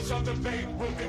On the bait will be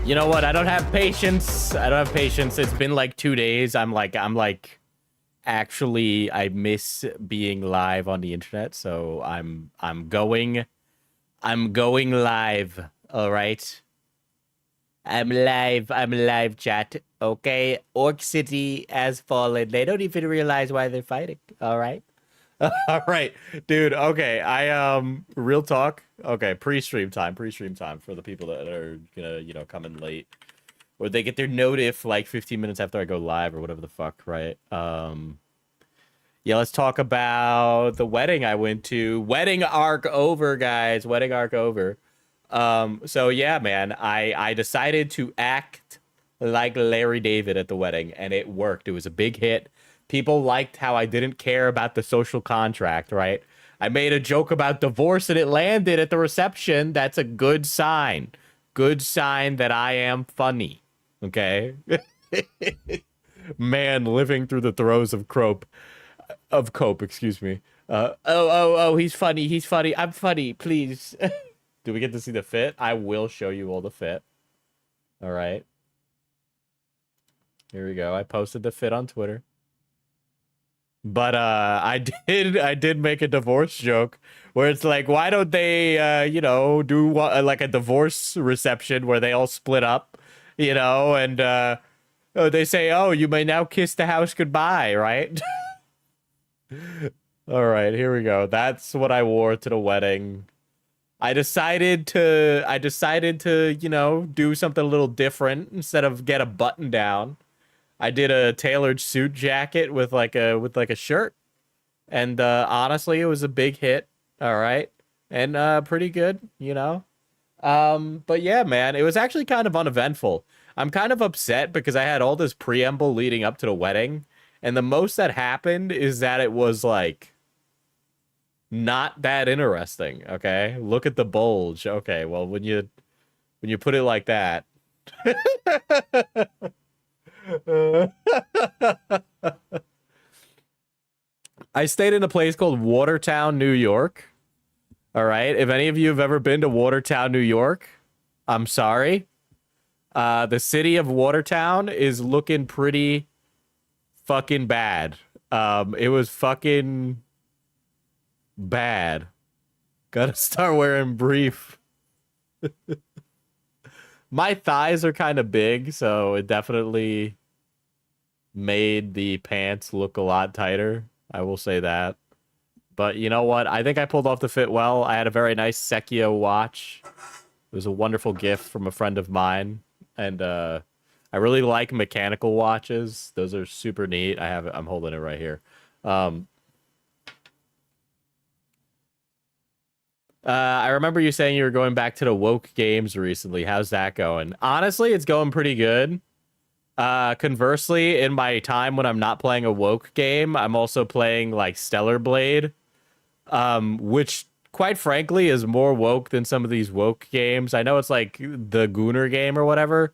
You know what? I don't have patience. I don't have patience. It's been like 2 days. I'm like, actually, I miss being live on the internet. So I'm going live. All right. I'm live, chat. Okay. Orc City has fallen. They don't even realize why they're fighting. All right. All right, dude. Okay, real talk. Okay, pre-stream time for the people that are gonna come in late, or they get their notif like 15 minutes after I go live or whatever the fuck, right? Yeah, let's talk about the wedding I went to. Wedding arc over, guys. Wedding arc over. So yeah, man, I decided to act like Larry David at the wedding, and it worked. It was a big hit. People liked how I didn't care about the social contract, right? I made a joke about divorce and it landed at the reception. That's a good sign. Good sign that I am funny. Okay? Man living through the throes of cope, excuse me. He's funny. He's funny. I'm funny. Please. Do we get to see the fit? I will show you all the fit. All right. Here we go. I posted the fit on Twitter. But I did make a divorce joke where it's like, why don't they do like a divorce reception where they all split up, and they say, oh, you may now kiss the house goodbye, right? All right, here we go. That's what I wore to the wedding. I decided to do something a little different instead of get a button down. I did a tailored suit jacket with like a shirt, and honestly, it was a big hit. All right, and pretty good, But yeah, man, it was actually kind of uneventful. I'm kind of upset because I had all this preamble leading up to the wedding, and the most that happened is that it was like not that interesting. Okay, look at the bulge. Okay, well when you put it like that. I stayed in a place called Watertown, New York. All right. If any of you have ever been to Watertown, New York, I'm sorry. The city of Watertown is looking pretty fucking bad. It was fucking bad. Gotta start wearing brief. My thighs are kind of big, so it definitely made the pants look a lot tighter. I will say that. But you know what? I think I pulled off the fit well. I had a very nice Sekio watch. It was a wonderful gift from a friend of mine. And I really like mechanical watches. Those are super neat. I'm holding it right here. I remember you saying you were going back to the woke games recently. How's that going? Honestly, it's going pretty good. Conversely, in my time when I'm not playing a woke game, I'm also playing like Stellar Blade, which quite frankly is more woke than some of these woke games. I know it's like the Gooner game or whatever,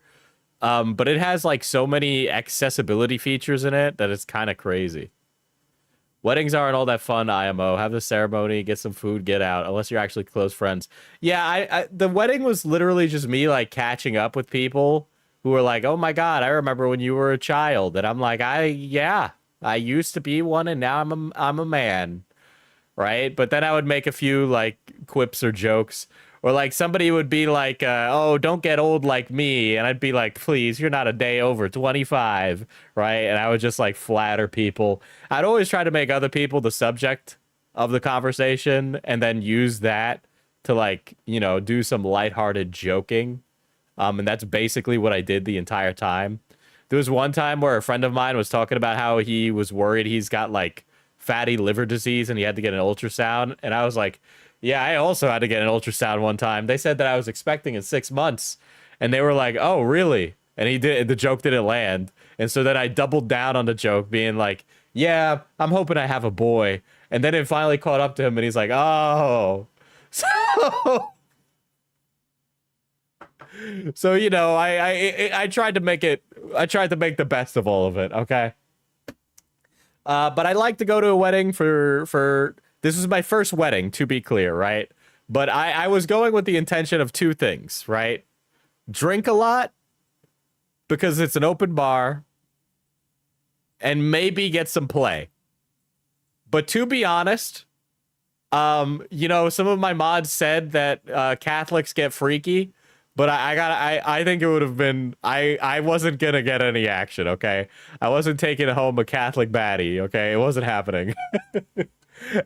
but it has like so many accessibility features in it that it's kind of crazy. Weddings aren't all that fun, IMO. Have the ceremony, get some food, get out, unless you're actually close friends. Yeah, the wedding was literally just me like catching up with people who were like, "Oh my God, I remember when you were a child," and I'm like, I used to be one, and now I'm a man, right? But then I would make a few like quips or jokes, or like somebody would be like, "Oh, don't get old like me," and I'd be like, "Please, you're not a day over 25, right?" And I would just like flatter people. I'd always try to make other people the subject of the conversation, and then use that to like do some lighthearted joking. And that's basically what I did the entire time. There was one time where a friend of mine was talking about how he was worried he's got like fatty liver disease and he had to get an ultrasound. And I was like, yeah, I also had to get an ultrasound one time. They said that I was expecting in 6 months. And they were like, oh, really? And the joke didn't land. And so then I doubled down on the joke, being like, yeah, I'm hoping I have a boy. And then it finally caught up to him and he's like, oh. So I tried to make the best of all of it, okay? But I like to go to a wedding for this was my first wedding, to be clear, right? But I was going with the intention of two things, right? Drink a lot because it's an open bar, and maybe get some play. But to be honest, some of my mods said that Catholics get freaky. But I think it would have been, I wasn't going to get any action, okay? I wasn't taking home a Catholic baddie, okay? It wasn't happening.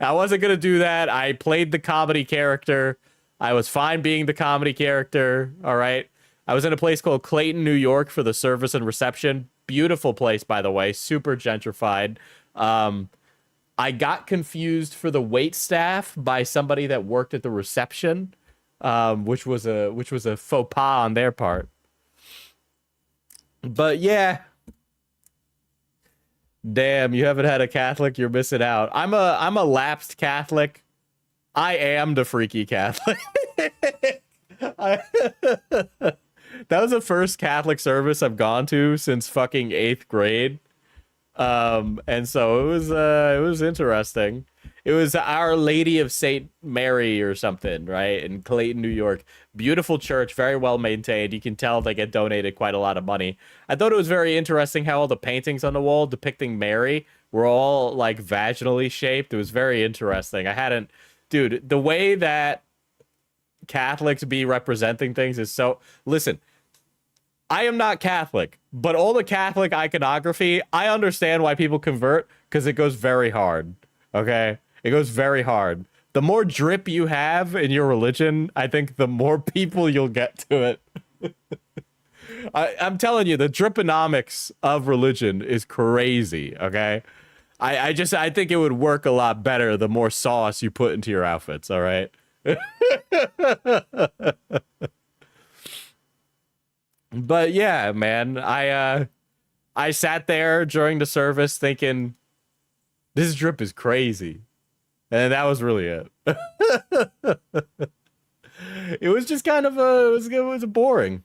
I wasn't going to do that. I played the comedy character. I was fine being the comedy character, all right? I was in a place called Clayton, New York for the service and reception. Beautiful place, by the way. Super gentrified. I got confused for the wait staff by somebody that worked at the reception. Which was a faux pas on their part. But yeah, damn, you haven't had a Catholic, you're missing out. I'm a lapsed Catholic. I am the freaky Catholic. That was the first Catholic service I've gone to since fucking 8th grade. And so it was interesting. It was Our Lady of St. Mary or something, right? In Clayton, New York. Beautiful church, very well maintained. You can tell they get donated quite a lot of money. I thought it was very interesting how all the paintings on the wall depicting Mary were all like vaginally shaped. It was very interesting. Dude, the way that Catholics be representing things is so... Listen, I am not Catholic, but all the Catholic iconography, I understand why people convert, because it goes very hard, okay? It goes very hard. The more drip you have in your religion, I think the more people you'll get to it. I'm telling you, the driponomics of religion is crazy, okay? I think it would work a lot better the more sauce you put into your outfits, all right? But yeah, man, I sat there during the service thinking, this drip is crazy. And that was really it. It was just kind of it was boring.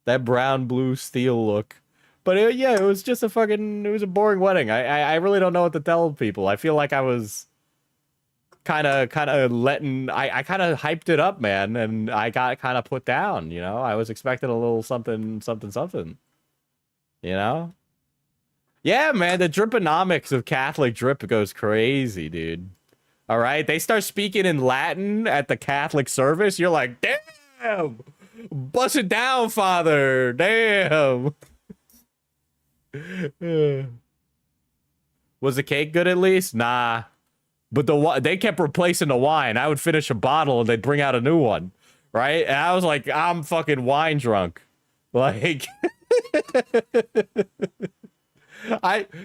That brown, blue, steel look. But yeah, it was just it was a boring wedding. I really don't know what to tell people. I feel like I was kind of letting, I kind of hyped it up, man. And I got kind of put down, you know? I was expecting a little something, you know? Yeah, man, the driponomics of Catholic drip goes crazy, dude. All right, they start speaking in Latin at the Catholic service. You're like, damn, bust it down, Father. Damn. Was the cake good at least? Nah, but they kept replacing the wine. I would finish a bottle and they'd bring out a new one, right? And I was like, I'm fucking wine drunk, like.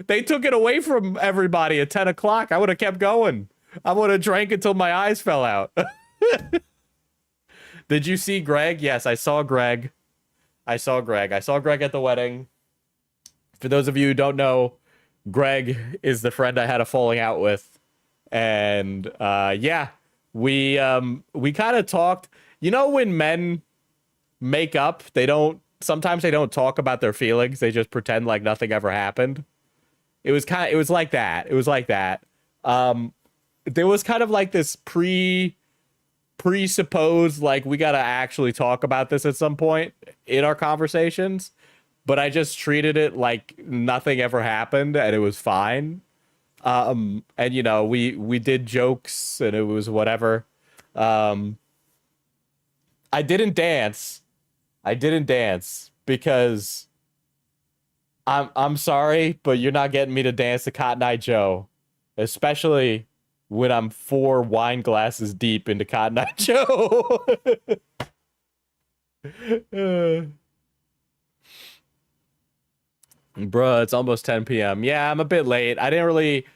They took it away from everybody at 10 o'clock. I would have kept going. I would have drank until my eyes fell out. Did you see Greg? Yes, I saw Greg. I saw Greg at the wedding. For those of you who don't know, Greg is the friend I had a falling out with. And yeah, we kind of talked. You know, when men make up, sometimes they don't talk about their feelings. They just pretend like nothing ever happened. It was like that. It was like that. There was kind of like this presupposed, like, we got to actually talk about this at some point in our conversations. But I just treated it like nothing ever happened and it was fine. And you know, we did jokes and it was whatever. I didn't dance because I'm sorry, but you're not getting me to dance to Cotton Eye Joe, especially when I'm 4 wine glasses deep into Cotton Eye Joe. Bruh, it's almost 10 p.m. Yeah, I'm a bit late. I didn't really...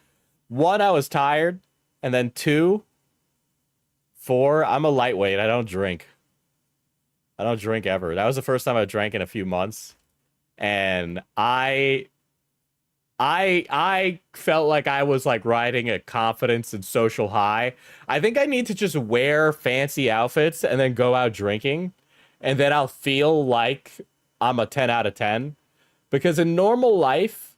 1, I was tired. And then 2, 4, I'm a lightweight. I don't drink. I don't drink ever. That was the first time I drank in a few months. And I felt like I was like riding a confidence and social high. I think I need to just wear fancy outfits and then go out drinking. And then I'll feel like I'm a 10 out of 10. Because in normal life,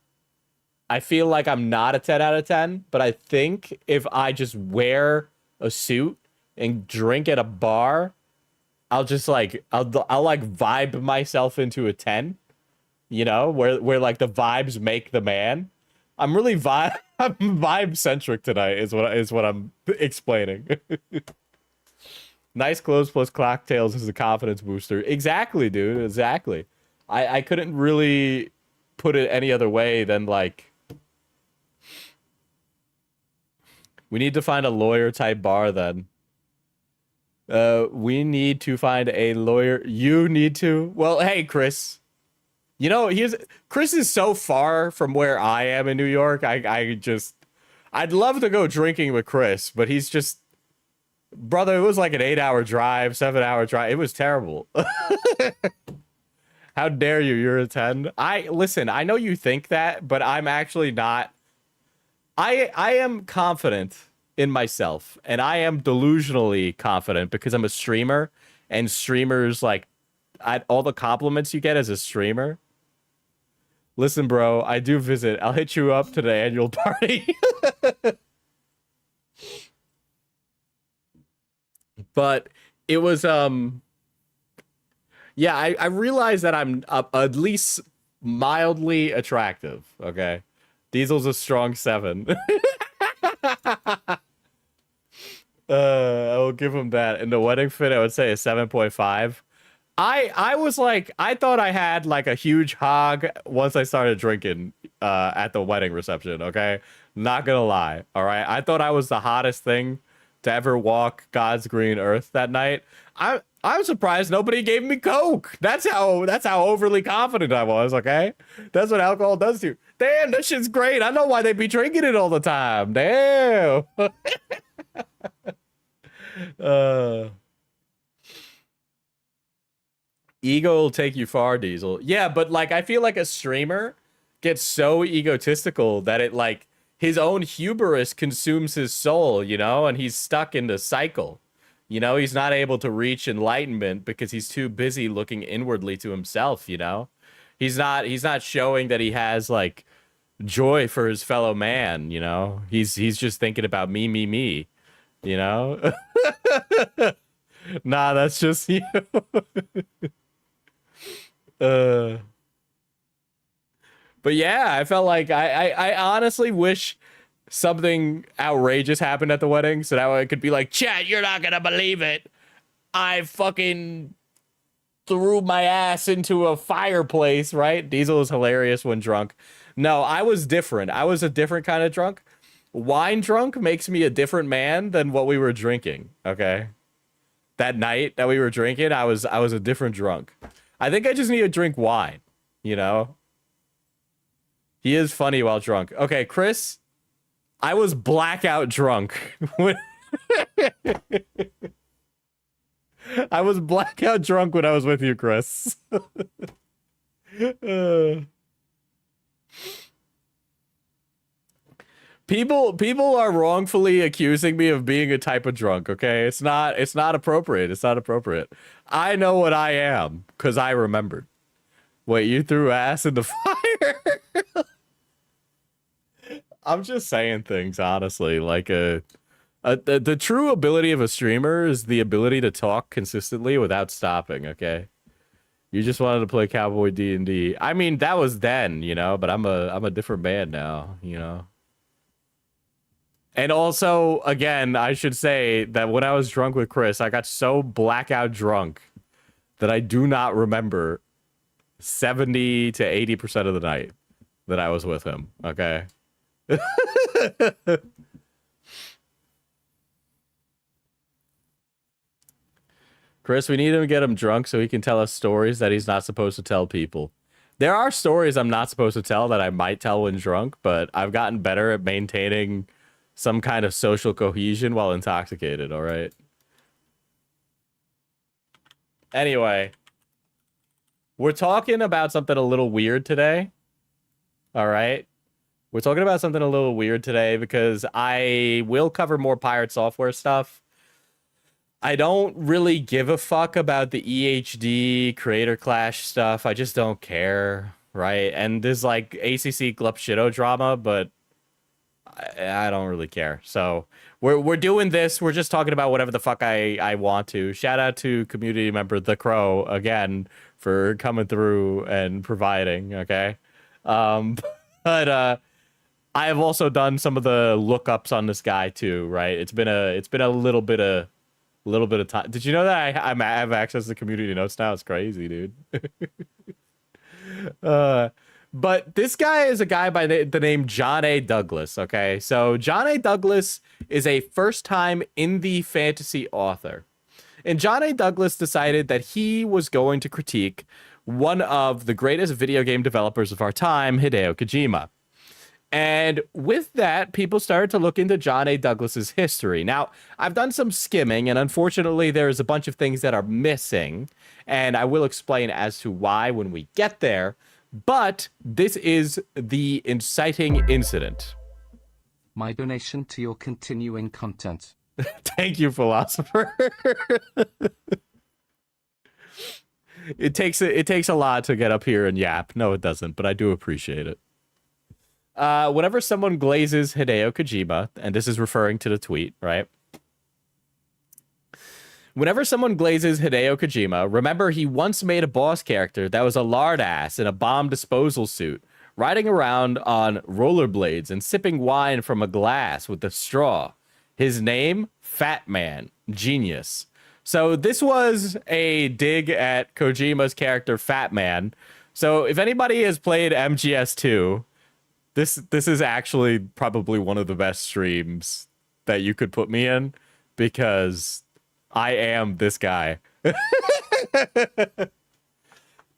I feel like I'm not a 10 out of 10. But I think if I just wear a suit and drink at a bar, I'll just like, I'll like vibe myself into a 10. You know, where like the vibes make the man. I'm really I'm vibe centric tonight is what I'm explaining. Nice clothes plus cocktails is a confidence booster. Exactly, dude. Exactly. I couldn't really put it any other way than like, we need to find a lawyer type bar then. We need to find a lawyer. You need to. Well, hey, Chris. You know, Chris is so far from where I am in New York. I'd love to go drinking with Chris, but he's just, brother, it was like an 8-hour drive, 7-hour drive. It was terrible. How dare you? You're a 10. Listen, I know you think that, but I'm actually not. I am confident in myself, and I am delusionally confident because I'm a streamer, and streamers like all the compliments you get as a streamer. Listen, bro, I do visit. I'll hit you up to the annual party. But it was yeah, I realized that I'm at least mildly attractive. Okay, Diesel's a strong 7. I will give him that. In the wedding fit, I would say a 7.5. I was like, I thought I had like a huge hog once I started drinking at the wedding reception, okay? Not gonna lie, all right? I thought I was the hottest thing to ever walk God's green earth that night. I'm surprised nobody gave me Coke. That's how overly confident I was, okay? That's what alcohol does to you. Damn, this shit's great. I know why they be drinking it all the time. Damn. Ego will take you far, Diesel. Yeah, but like I feel like a streamer gets so egotistical that it like his own hubris consumes his soul, you know, and he's stuck in the cycle. You know, he's not able to reach enlightenment because he's too busy looking inwardly to himself, you know? He's not showing that he has like joy for his fellow man, you know? He's just thinking about me, you know? Nah, that's just you. But yeah, I felt like I honestly wish something outrageous happened at the wedding so that way I could be like, chat, you're not gonna believe it. I fucking threw my ass into a fireplace, right? Diesel is hilarious when drunk. No, I was different. I was a different kind of drunk. Wine drunk makes me a different man than what we were drinking, okay? That night that we were drinking, I was a different drunk. I think I just need to drink wine, you know? He is funny while drunk. Okay, Chris, I was blackout drunk. I was blackout drunk when I was with you, Chris. People are wrongfully accusing me of being a type of drunk, okay? It's not appropriate. It's not appropriate. I know what I am because I remembered. Wait, you threw ass in the fire? I'm just saying things, honestly. Like the true ability of a streamer is the ability to talk consistently without stopping, okay? You just wanted to play Cowboy D&D. I mean, that was then, you know, but I'm a different man now, you know? And also, again, I should say that when I was drunk with Chris, I got so blackout drunk that I do not remember 70 to 80% of the night that I was with him, okay? Chris, we need to get him drunk so he can tell us stories that he's not supposed to tell people. There are stories I'm not supposed to tell that I might tell when drunk, but I've gotten better at maintaining some kind of social cohesion while intoxicated, all right? Anyway, we're talking about something a little weird today, all right? We're talking about something a little weird today because I will cover more pirate software stuff. I don't really give a fuck about the EHD creator clash stuff. I just don't care, right? And there's like ACC Glup Shido drama, but I don't really care. So we're doing this. We're just talking about whatever the fuck I want to. Shout out to community member The Crow again for coming through and providing. Okay, but I have also done some of the lookups on this guy too. Right? It's been a little bit of time. Did you know that I have access to community notes now? It's crazy, dude. But this guy is a guy by the name John A. Douglas, okay? So John A. Douglas is a first-time indie fantasy author. And John A. Douglas decided that he was going to critique one of the greatest video game developers of our time, Hideo Kojima. And with that, people started to look into John A. Douglas's history. Now, I've done some skimming, and unfortunately, there's a bunch of things that are missing. And I will explain as to why when we get there. But this is the inciting incident. My donation to your continuing content. Thank you, philosopher. It takes a lot to get up here and yap. No, it doesn't, but I do appreciate it. Whenever someone glazes Hideo Kojima, and this is referring to the tweet, right? Whenever someone glazes Hideo Kojima, remember he once made a boss character that was a lard ass in a bomb disposal suit, riding around on rollerblades and sipping wine from a glass with a straw. His name, Fat Man. Genius. So this was a dig at Kojima's character, Fat Man. So if anybody has played MGS2, this is actually probably one of the best streams that you could put me in, because I am this guy.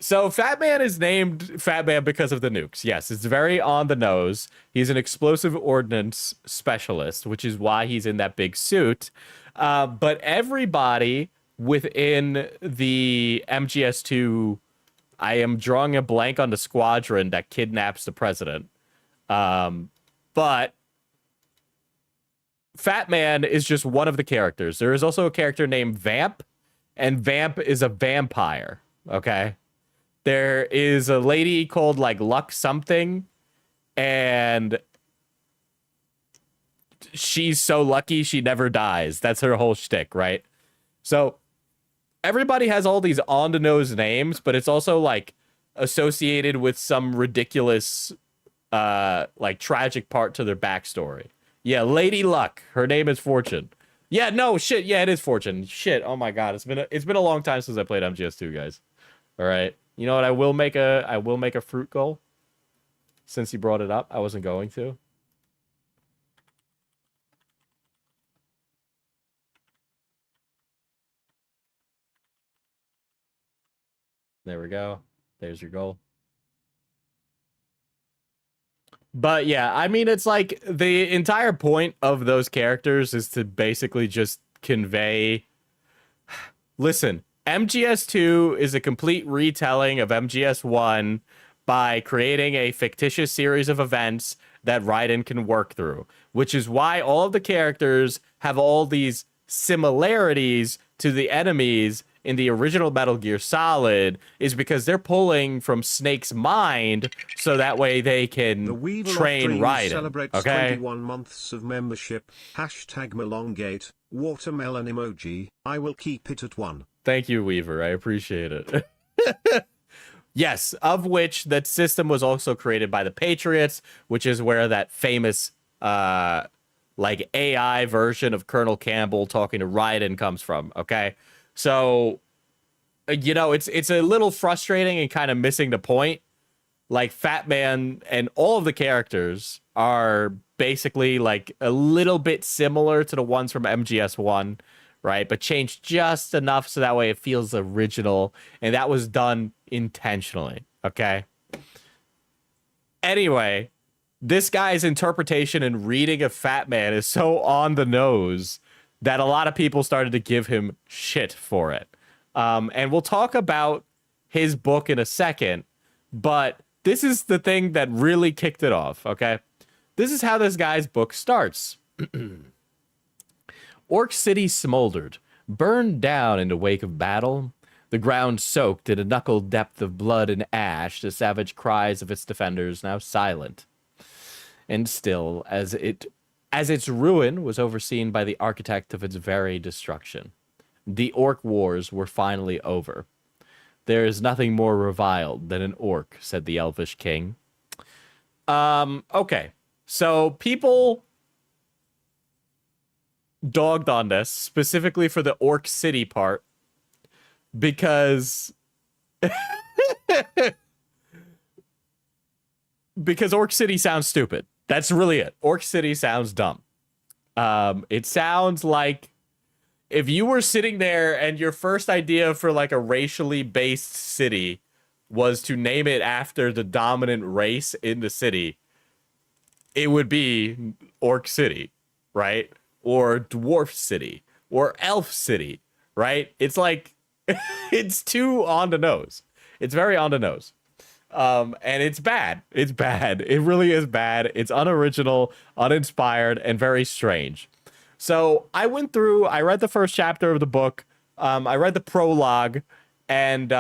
So Fat Man is named Fat Man because of the nukes. Yes, it's very on the nose. He's an explosive ordnance specialist, which is why he's in that big suit. But everybody within the MGS2, I am drawing a blank on the squadron that kidnaps the president. But Fat Man is just one of the characters. There is also a character named Vamp, and Vamp is a vampire, okay? There is a lady called, like, Luck something, and she's so lucky she never dies. That's her whole shtick, right? So everybody has all these on-the-nose names, but it's also, like, associated with some ridiculous, like, tragic part to their backstory. Yeah, Lady Luck. Her name is Fortune. Yeah, no, shit. Yeah, it is Fortune. Shit. Oh my god, it's been a long time since I played MGS2, guys. All right. You know what? I will make a fruit goal. Since you brought it up, I wasn't going to. There we go. There's your goal. But yeah, I mean, it's like the entire point of those characters is to basically just convey. Listen, MGS2 is a complete retelling of MGS1 by creating a fictitious series of events that Raiden can work through, which is why all of the characters have all these similarities to the enemies in the original Metal Gear Solid, is because they're pulling from Snake's mind so that way they can train Raiden. Celebrates okay? 21 months of membership. Hashtag Melongate. Watermelon emoji. I will keep it at 1. Thank you, Weaver. I appreciate it. Yes, of which that system was also created by the Patriots, which is where that famous like AI version of Colonel Campbell talking to Raiden comes from, okay? So, you know, it's a little frustrating and kind of missing the point. Like, Fat Man and all of the characters are basically, like, a little bit similar to the ones from MGS1, right? But changed just enough so that way it feels original. And that was done intentionally, okay? Anyway, this guy's interpretation and reading of Fat Man is so on the nose that a lot of people started to give him shit for it. And we'll talk about his book in a second, but this is the thing that really kicked it off, okay? This is how this guy's book starts. Orc City smoldered, burned down in the wake of battle. The ground soaked in a knuckle depth of blood and ash, the savage cries of its defenders now silent. And still, as its ruin was overseen by the architect of its very destruction. The orc wars were finally over. There is nothing more reviled than an orc, said the elvish king. Okay. So people dogged on this, specifically for the Orc City part, because because Orc City sounds stupid. That's really it. Orc City sounds dumb. It sounds like if you were sitting there and your first idea for like a racially based city was to name it after the dominant race in the city, it would be Orc City, right? Or Dwarf City, or Elf City, right? It's like, it's too on the nose. It's very on the nose. And it's bad. It's bad. It really is bad. It's unoriginal, uninspired, and very strange. So I went through, I read the first chapter of the book. I read the prologue, and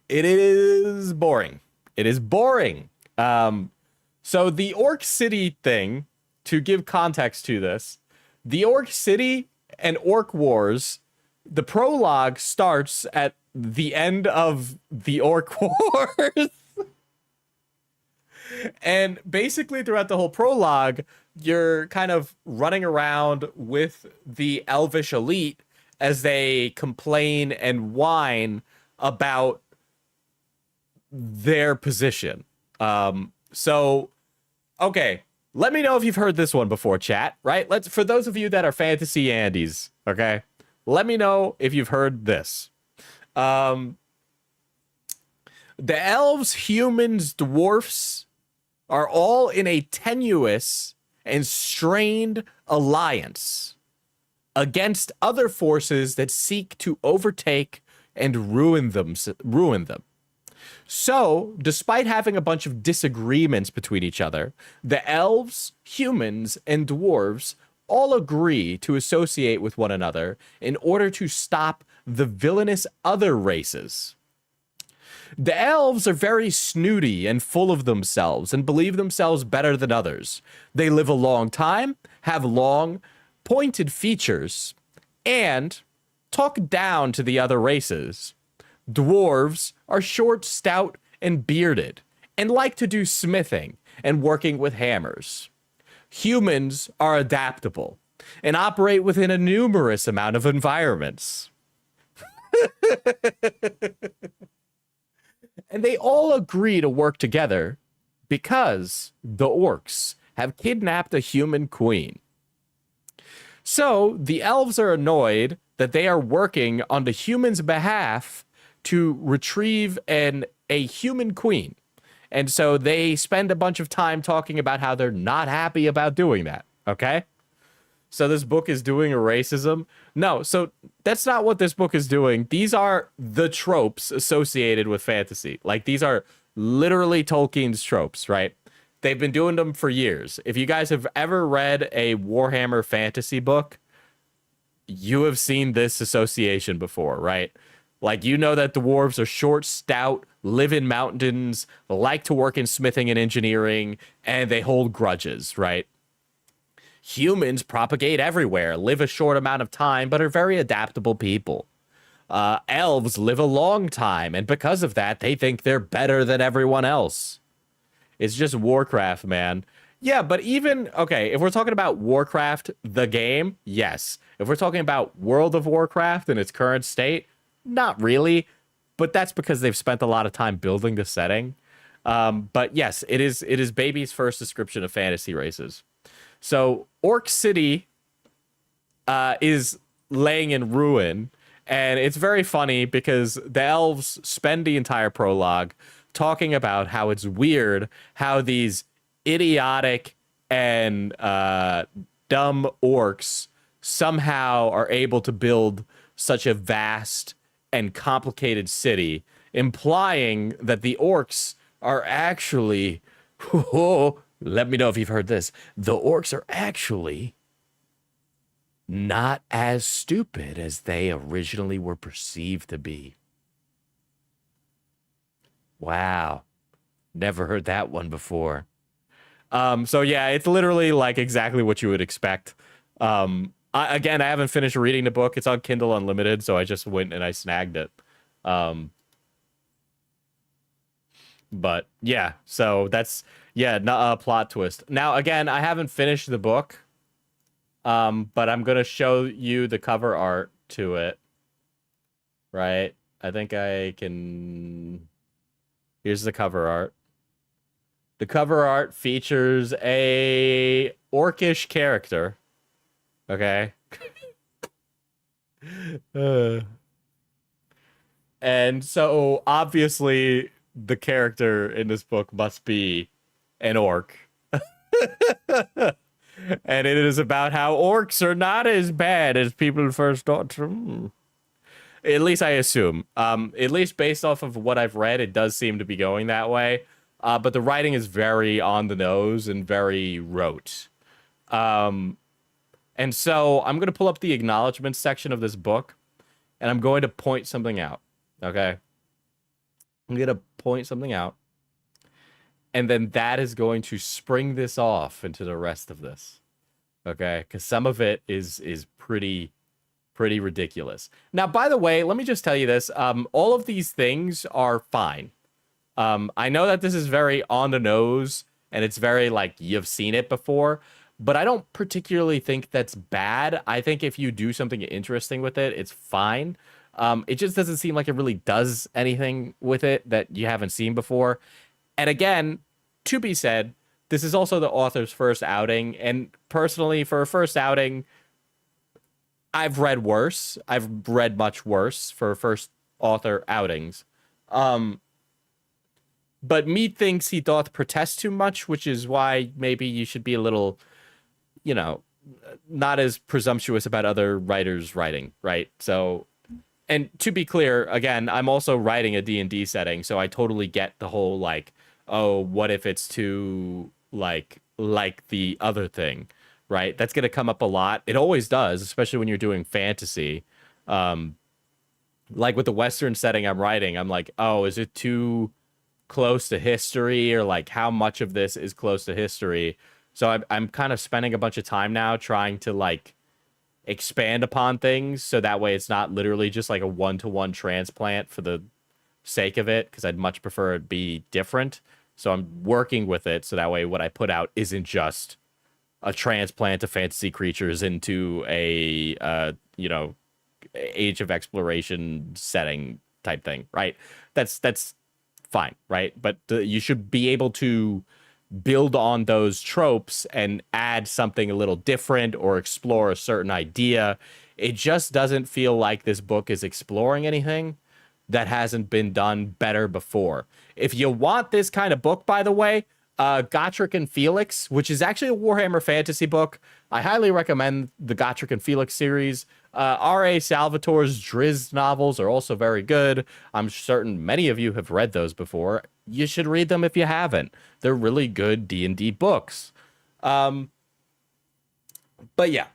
it is boring. It is boring. So the Orc City thing, to give context to this, the Orc City and Orc Wars, the prologue starts at the end of the Orc Wars. And basically throughout the whole prologue, you're kind of running around with the elvish elite as they complain and whine about their position. So, okay, let me know if you've heard this one before, chat, right? For those of you that are fantasy Andes, okay, let me know if you've heard this. The elves, humans, dwarfs are all in a tenuous and strained alliance against other forces that seek to overtake and ruin them. So, despite having a bunch of disagreements between each other, the elves, humans, and dwarves all agree to associate with one another in order to stop the villainous other races. The elves are very snooty and full of themselves and believe themselves better than others. They live a long time, have long, pointed features, and talk down to the other races. Dwarves are short, stout, and bearded, and like to do smithing and working with hammers. Humans are adaptable and operate within a numerous amount of environments. And they all agree to work together because the orcs have kidnapped a human queen. So the elves are annoyed that they are working on the humans' behalf to retrieve a human queen. And so they spend a bunch of time talking about how they're not happy about doing that, okay? So this book is doing a racism? No, so that's not what this book is doing. These are the tropes associated with fantasy. Like, these are literally Tolkien's tropes, right? They've been doing them for years. If you guys have ever read a Warhammer fantasy book, you have seen this association before, right? Like, you know that the dwarves are short, stout, live in mountains, like to work in smithing and engineering, and they hold grudges, right? Humans propagate everywhere, live a short amount of time, but are very adaptable people. Elves live a long time, and because of that, they think they're better than everyone else. It's just Warcraft, man. Yeah, but even, okay, if we're talking about Warcraft, the game, yes. If we're talking about World of Warcraft in its current state, not really. But that's because they've spent a lot of time building the setting. But yes, it is baby's first description of fantasy races. So Orc City is laying in ruin, and it's very funny because the elves spend the entire prologue talking about how it's weird how these idiotic and dumb orcs somehow are able to build such a vast and complicated city, implying that the orcs are actually... Let me know if you've heard this. The orcs are actually not as stupid as they originally were perceived to be. Wow. Never heard that one before. So yeah, it's literally like exactly what you would expect. I haven't finished reading the book. It's on Kindle Unlimited, so I just went and I snagged it. But yeah, so that's... Yeah, a plot twist. Now, again, I haven't finished the book, but I'm going to show you the cover art to it, right? I think I can... Here's the cover art. The cover art features a orcish character, okay? And so, obviously, the character in this book must be an orc. And it is about how orcs are not as bad as people first thought. At least I assume. At least based off of what I've read, it does seem to be going that way. But the writing is very on the nose and very rote. And so I'm going to pull up the acknowledgments section of this book, and I'm going to point something out. Okay? I'm going to point something out. And then that is going to spring this off into the rest of this. Okay? Because some of it is pretty ridiculous. Now, by the way, let me just tell you this. All of these things are fine. I know that this is very on the nose, and it's very, like, you've seen it before. But I don't particularly think that's bad. I think if you do something interesting with it, it's fine. It just doesn't seem like it really does anything with it that you haven't seen before. And again, to be said, this is also the author's first outing. And personally, for a first outing, I've read worse. I've read much worse for first author outings. But me thinks he doth protest too much, which is why maybe you should be a little, not as presumptuous about other writers' writing, right? So, And to be clear, again, I'm also writing a D&D setting, so I totally get the whole like, oh, what if it's too like the other thing, right? That's gonna come up a lot. It always does, especially when you're doing fantasy. Like with the Western setting I'm writing, I'm like, oh, is it too close to history, or like how much of this is close to history? So I'm kind of spending a bunch of time now trying to like expand upon things so that way it's not literally just like a one-to-one transplant for the sake of it, because I'd much prefer it be different. So I'm working with it so that way what I put out isn't just a transplant of fantasy creatures into a age of exploration setting type thing, right? That's fine, right? But you should be able to build on those tropes and add something a little different or explore a certain idea. It just doesn't feel like this book is exploring anything that hasn't been done better before. If you want this kind of book, by the way, Gotrek and Felix, which is actually a Warhammer fantasy book, I highly recommend the Gotrek and Felix series. R.A. Salvatore's Drizzt novels are also very good. I'm certain many of you have read those before. You should read them if you haven't. They're really good D&D books. But yeah,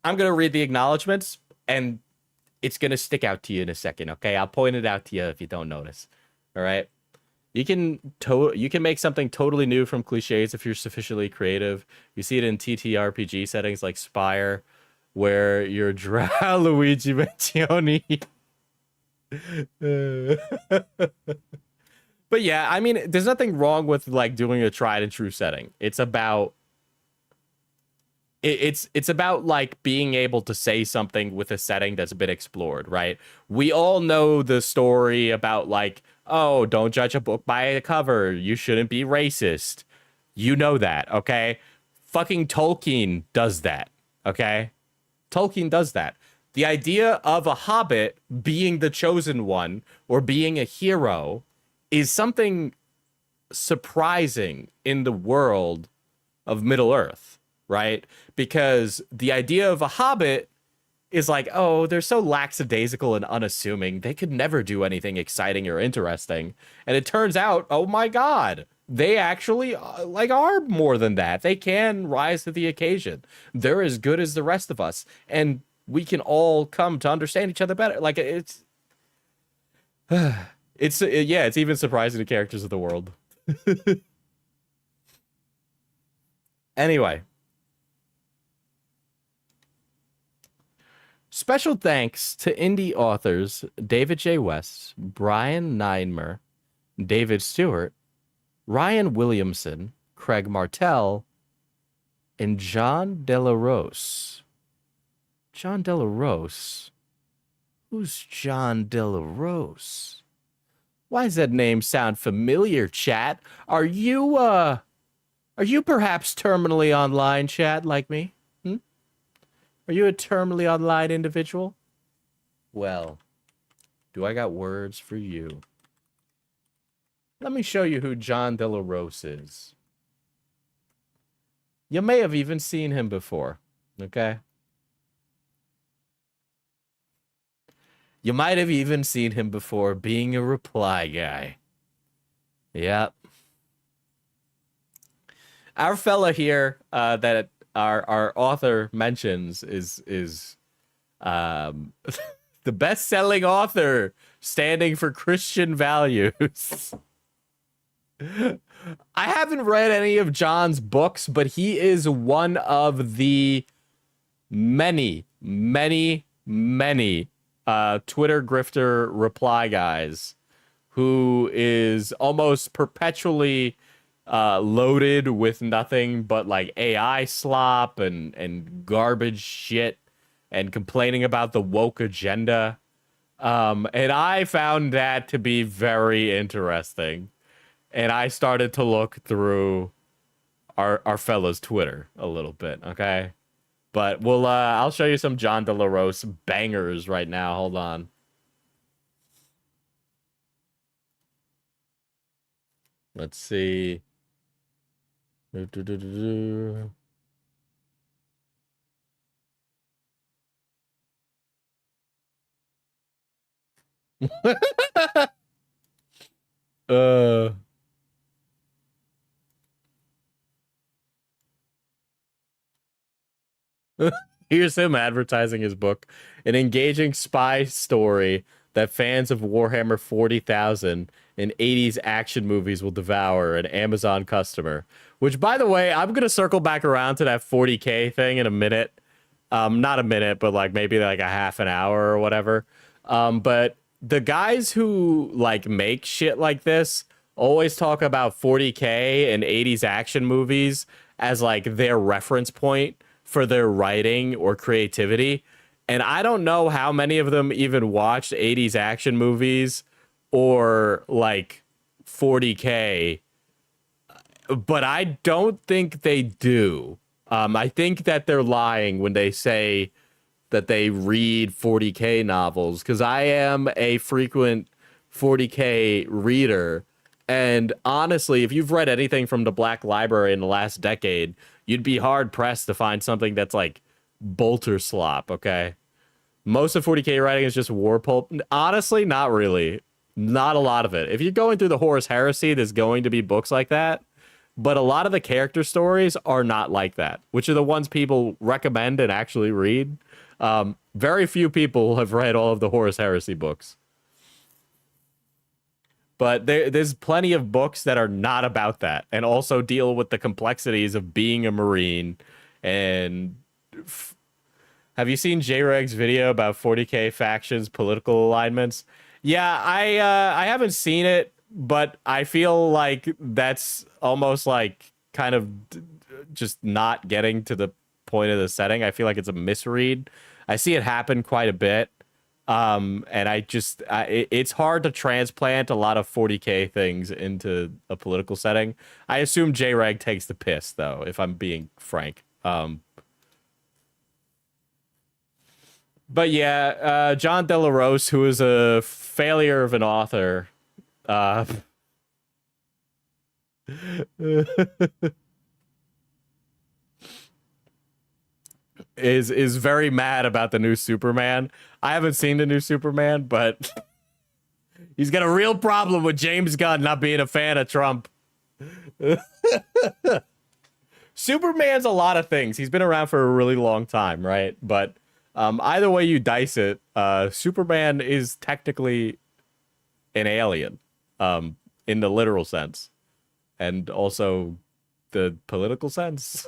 I'm going to read the acknowledgements, and it's going to stick out to you in a second, okay? I'll point it out to you if you don't notice, all right? You can make something totally new from cliches if you're sufficiently creative. You see it in TTRPG settings like Spire, where you're Drow Luigi Mantioni. But yeah, I mean, there's nothing wrong with like doing a tried and true setting. It's about like being able to say something with a setting that's been explored, right? We all know the story about like, oh, don't judge a book by a cover. You shouldn't be racist. You know that, okay? Fucking Tolkien does that, okay? Tolkien does that. The idea of a hobbit being the chosen one or being a hero is something surprising in the world of Middle-earth, right? Because the idea of a hobbit is like, oh, they're so lackadaisical and unassuming. They could never do anything exciting or interesting. And it turns out, oh my God, they actually like are more than that. They can rise to the occasion. They're as good as the rest of us. And we can all come to understand each other better. Like it's it's even surprising to characters of the world. Anyway. Special thanks to indie authors David J. West, Brian Ninemer, David Stewart, Ryan Williamson, Craig Martell, and John Delarose. John Delarose? Who's John Delarose? Why does that name sound familiar, chat? Are you perhaps terminally online, chat, like me? Are you a terminally online individual? Well, do I got words for you? Let me show you who John Delarose is. You may have even seen him before, okay? You might have even seen him before being a reply guy. Yep. Our fella here that our author mentions is the best-selling author standing for Christian values. I haven't read any of John's books, but he is one of the many Twitter grifter reply guys who is almost perpetually loaded with nothing but like AI slop and garbage shit and complaining about the woke agenda. And I found that to be very interesting. And I started to look through our fellow's Twitter a little bit, okay? But I'll show you some John Delarose bangers right now. Hold on. Let's see. uh Here's him advertising his book, an engaging spy story that fans of Warhammer 40,000 and 80s action movies will devour, an Amazon customer. Which, by the way, I'm going to circle back around to that 40K thing in a minute. Not a minute, but like maybe like a half an hour or whatever. But the guys who like make shit like this always talk about 40K and 80s action movies as like their reference point for their writing or creativity. And I don't know how many of them even watched 80s action movies or like 40K, but I don't think they do. I think that they're lying when they say that they read 40K novels, because I am a frequent 40K reader. And honestly, if you've read anything from the Black Library in the last decade, you'd be hard pressed to find something that's like bolter slop, okay? Most of 40K writing is just war pulp. Honestly, not really. Not a lot of it. If you're going through the Horus Heresy, there's going to be books like that. But a lot of the character stories are not like that, which are the ones people recommend and actually read. Very few people have read all of the Horus Heresy books. But there's plenty of books that are not about that and also deal with the complexities of being a Marine. And have you seen J-Reg's video about 40K factions, political alignments? Yeah, I haven't seen it, but I feel like that's almost like kind of just not getting to the point of the setting. I feel like it's a misread. I see it happen quite a bit. And it's hard to transplant a lot of 40K things into a political setting. I assume J-Reg takes the piss, though, if I'm being frank. But yeah, John Delarose, who is a failure of an author, is very mad about the new Superman. I haven't seen the new Superman, but he's got a real problem with James Gunn not being a fan of Trump. Superman's a lot of things. He's been around for a really long time, right? But either way you dice it, Superman is technically an alien, in the literal sense, and also the political sense.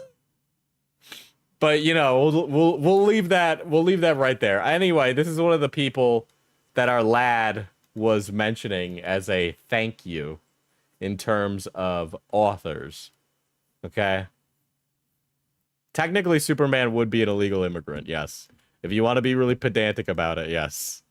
But you know, we'll leave that right there. Anyway, this is one of the people that our lad was mentioning as a thank you in terms of authors. Okay. Technically, Superman would be an illegal immigrant, yes. If you want to be really pedantic about it, yes.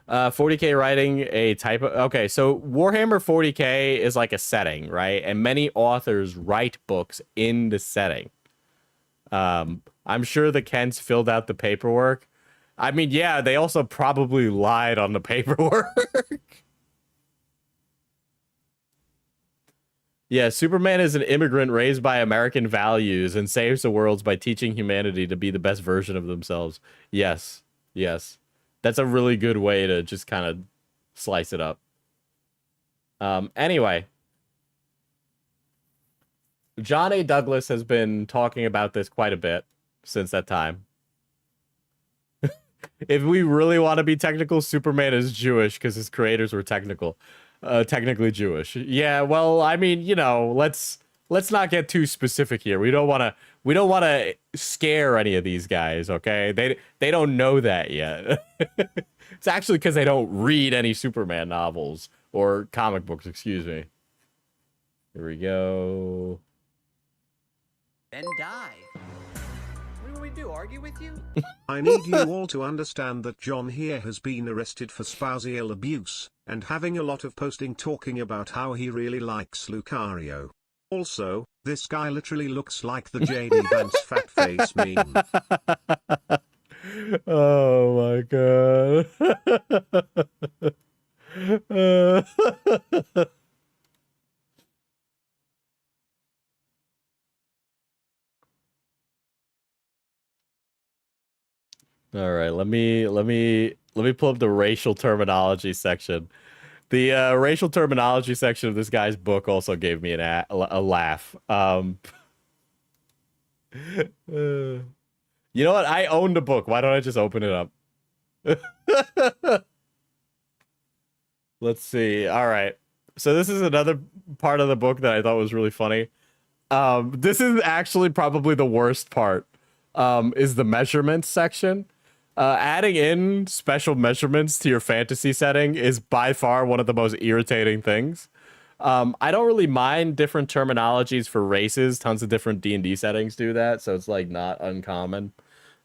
Uh, 40K writing a type of... Okay, so Warhammer 40K is like a setting, right? And many authors write books in the setting. I'm sure the Kents filled out the paperwork. I mean, yeah, they also probably lied on the paperwork. Yeah, Superman is an immigrant raised by American values and saves the world by teaching humanity to be the best version of themselves. Yes, yes. That's a really good way to just kind of slice it up. Anyway. John A. Douglas has been talking about this quite a bit since that time. If we really want to be technical, Superman is Jewish because his creators were technically Jewish. Yeah, well, I mean, you know, let's not get too specific here. We don't want to scare any of these guys, okay? They don't know that yet. It's actually because they don't read any Superman novels or comic books, excuse me. Here we go. And die. What do we do, argue with you? I need you all to understand that John here has been arrested for spousal abuse, and having a lot of posting talking about how he really likes Lucario. Also, this guy literally looks like the J.D. Vance fat face meme. Oh my god. All right, let me pull up the racial terminology section. The racial terminology section of this guy's book also gave me a laugh. You know what? I own the book. Why don't I just open it up? Let's see. All right. So this is another part of the book that I thought was really funny. This is actually probably the worst part. Is the measurements section. Adding in special measurements to your fantasy setting is by far one of the most irritating things. I don't really mind different terminologies for races. Tons of different D&D settings do that, so it's like not uncommon.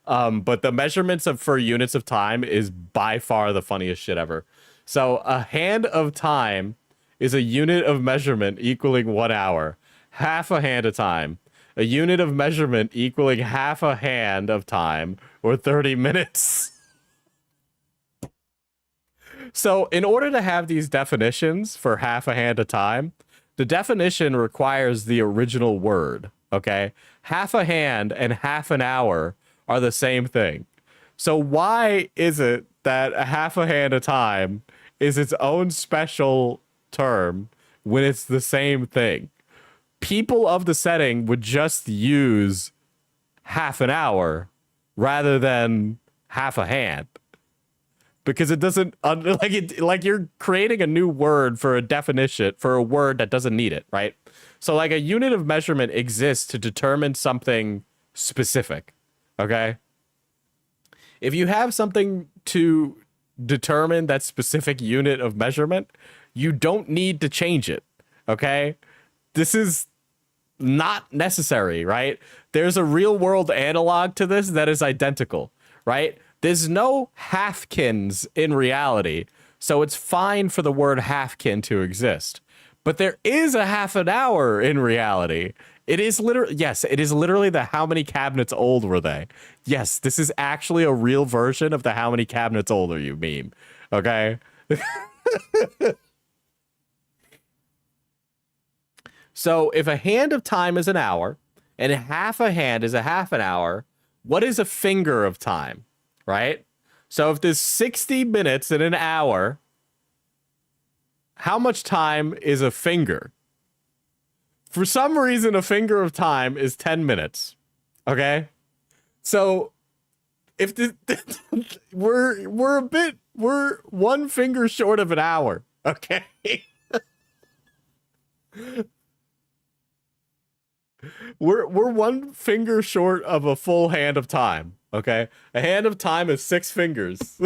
But the measurements for units of time is by far the funniest shit ever. So a hand of time is a unit of measurement equaling 1 hour. Half a hand of time. A unit of measurement equaling half a hand of time, or 30 minutes. So in order to have these definitions for half a hand of time, the definition requires the original word, okay? Half a hand and half an hour are the same thing. So why is it that a half a hand of time is its own special term when it's the same thing? People of the setting would just use half an hour rather than half a hand, because it doesn't like you're creating a new word for a definition for a word that doesn't need it, right? So like a unit of measurement exists to determine something specific, okay? If you have something to determine that specific unit of measurement, you don't need to change it, okay? This is not necessary, right? There's a real world analog to this that is identical, right? There's no halfkins in reality, so it's fine for the word halfkin to exist. But there is a half an hour in reality. It is literally, yes, it is literally the how many cabinets old were they? Yes, this is actually a real version of the how many cabinets old are you meme, okay? So if a hand of time is an hour and half a hand is a half an hour, what is a finger of time, right? So if there's 60 minutes in an hour, how much time is a finger? For some reason, a finger of time is 10 minutes, okay? So if we're one finger short of an hour, okay? We're one finger short of a full hand of time, okay? A hand of time is 6 fingers.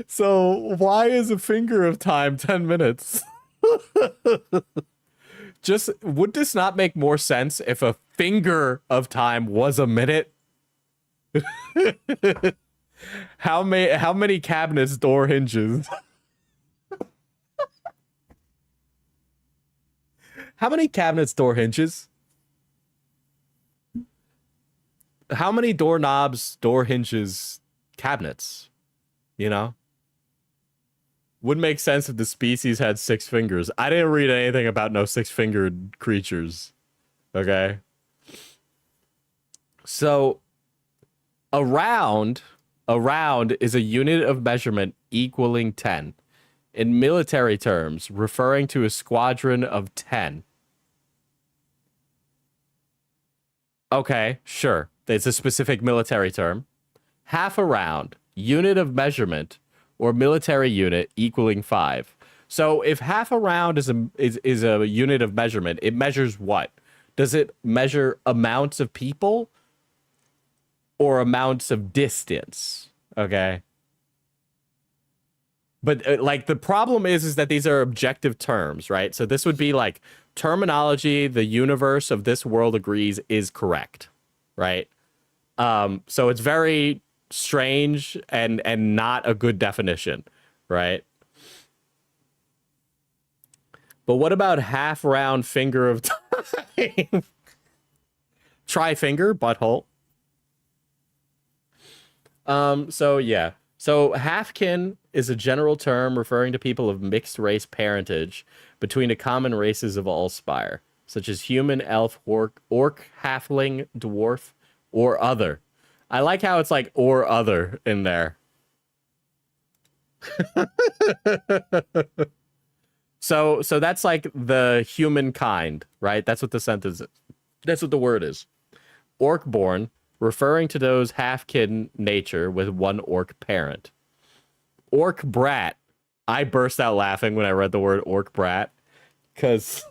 So why is a finger of time 10 minutes? Just, would this not make more sense if a finger of time was a minute? How many cabinets, door hinges? How many cabinets, door hinges? How many doorknobs, door hinges, cabinets? You know? Would make sense if the species had 6 fingers. I didn't read anything about no 6-fingered creatures. Okay? So, a round is a unit of measurement equaling 10. In military terms, referring to a squadron of 10. Okay, sure. It's a specific military term. Half a round, unit of measurement, or military unit equaling 5. So if half a round is a unit of measurement, it measures what? Does it measure amounts of people or amounts of distance? Okay. But like the problem is that these are objective terms, right? So this would be like terminology the universe of this world agrees is correct, right? So it's very strange and not a good definition, right? But what about half round finger of time? Tri-finger, butthole. So yeah. So halfkin is a general term referring to people of mixed race parentage between the common races of Allspire. such as human, elf, orc, halfling, dwarf, or other. I like how it's like or other in there. So that's like the humankind, right? That's what the sentence is. That's what the word is. Orc-born, referring to those half-kid nature with one orc parent. Orc brat. I burst out laughing when I read the word orc brat because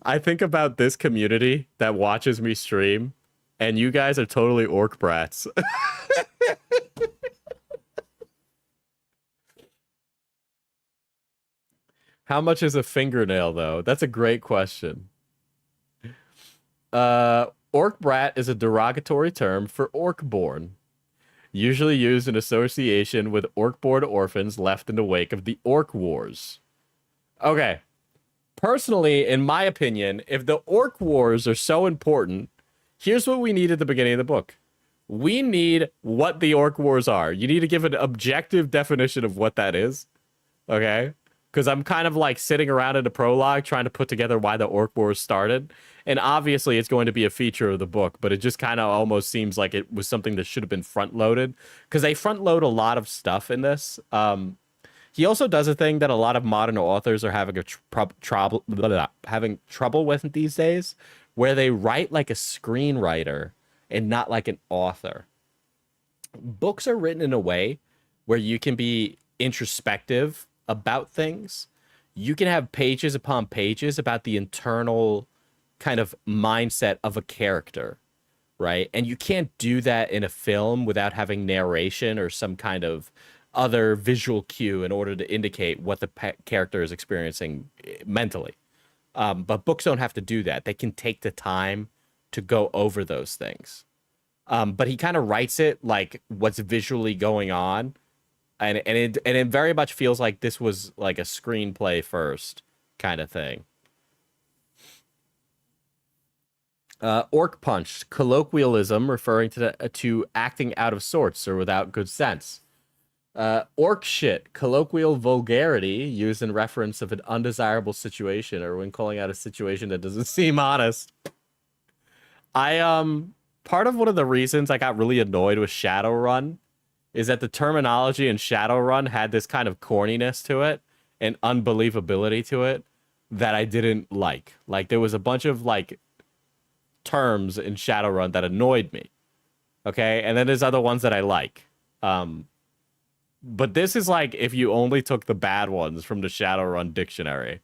I think about this community that watches me stream, and you guys are totally orc brats. How much is a fingernail, though? That's a great question. Orc brat is a derogatory term for orc-born, usually used in association with orc-born orphans left in the wake of the Orc Wars. Okay. Personally, in my opinion, if the Orc Wars are so important, here's what we need at the beginning of the book. We need what the Orc Wars are. You need to give an objective definition of what that is. Okay? Because I'm kind of like sitting around in the prologue trying to put together why the Orc Wars started. And obviously it's going to be a feature of the book, but it just kind of almost seems like it was something that should have been front-loaded. Because they front-load a lot of stuff in this. He also does a thing that a lot of modern authors are having trouble with these days, where they write like a screenwriter and not like an author. Books are written in a way where you can be introspective about things. You can have pages upon pages about the internal kind of mindset of a character, right? And you can't do that in a film without having narration or some kind of other visual cue in order to indicate what the character is experiencing mentally. But books don't have to do that. They can take the time to go over those things. But he kind of writes it like what's visually going on. And it very much feels like this was like a screenplay first kind of thing. Orc punch, colloquialism referring to acting out of sorts or without good sense. Orc shit, colloquial vulgarity used in reference of an undesirable situation or when calling out a situation that doesn't seem honest. Part of one of the reasons I got really annoyed with Shadowrun is that the terminology in Shadowrun had this kind of corniness to it and unbelievability to it that I didn't like. Like there was a bunch of like terms in Shadowrun that annoyed me. Okay, and then there's other ones that I like. But this is like if you only took the bad ones from the Shadowrun dictionary.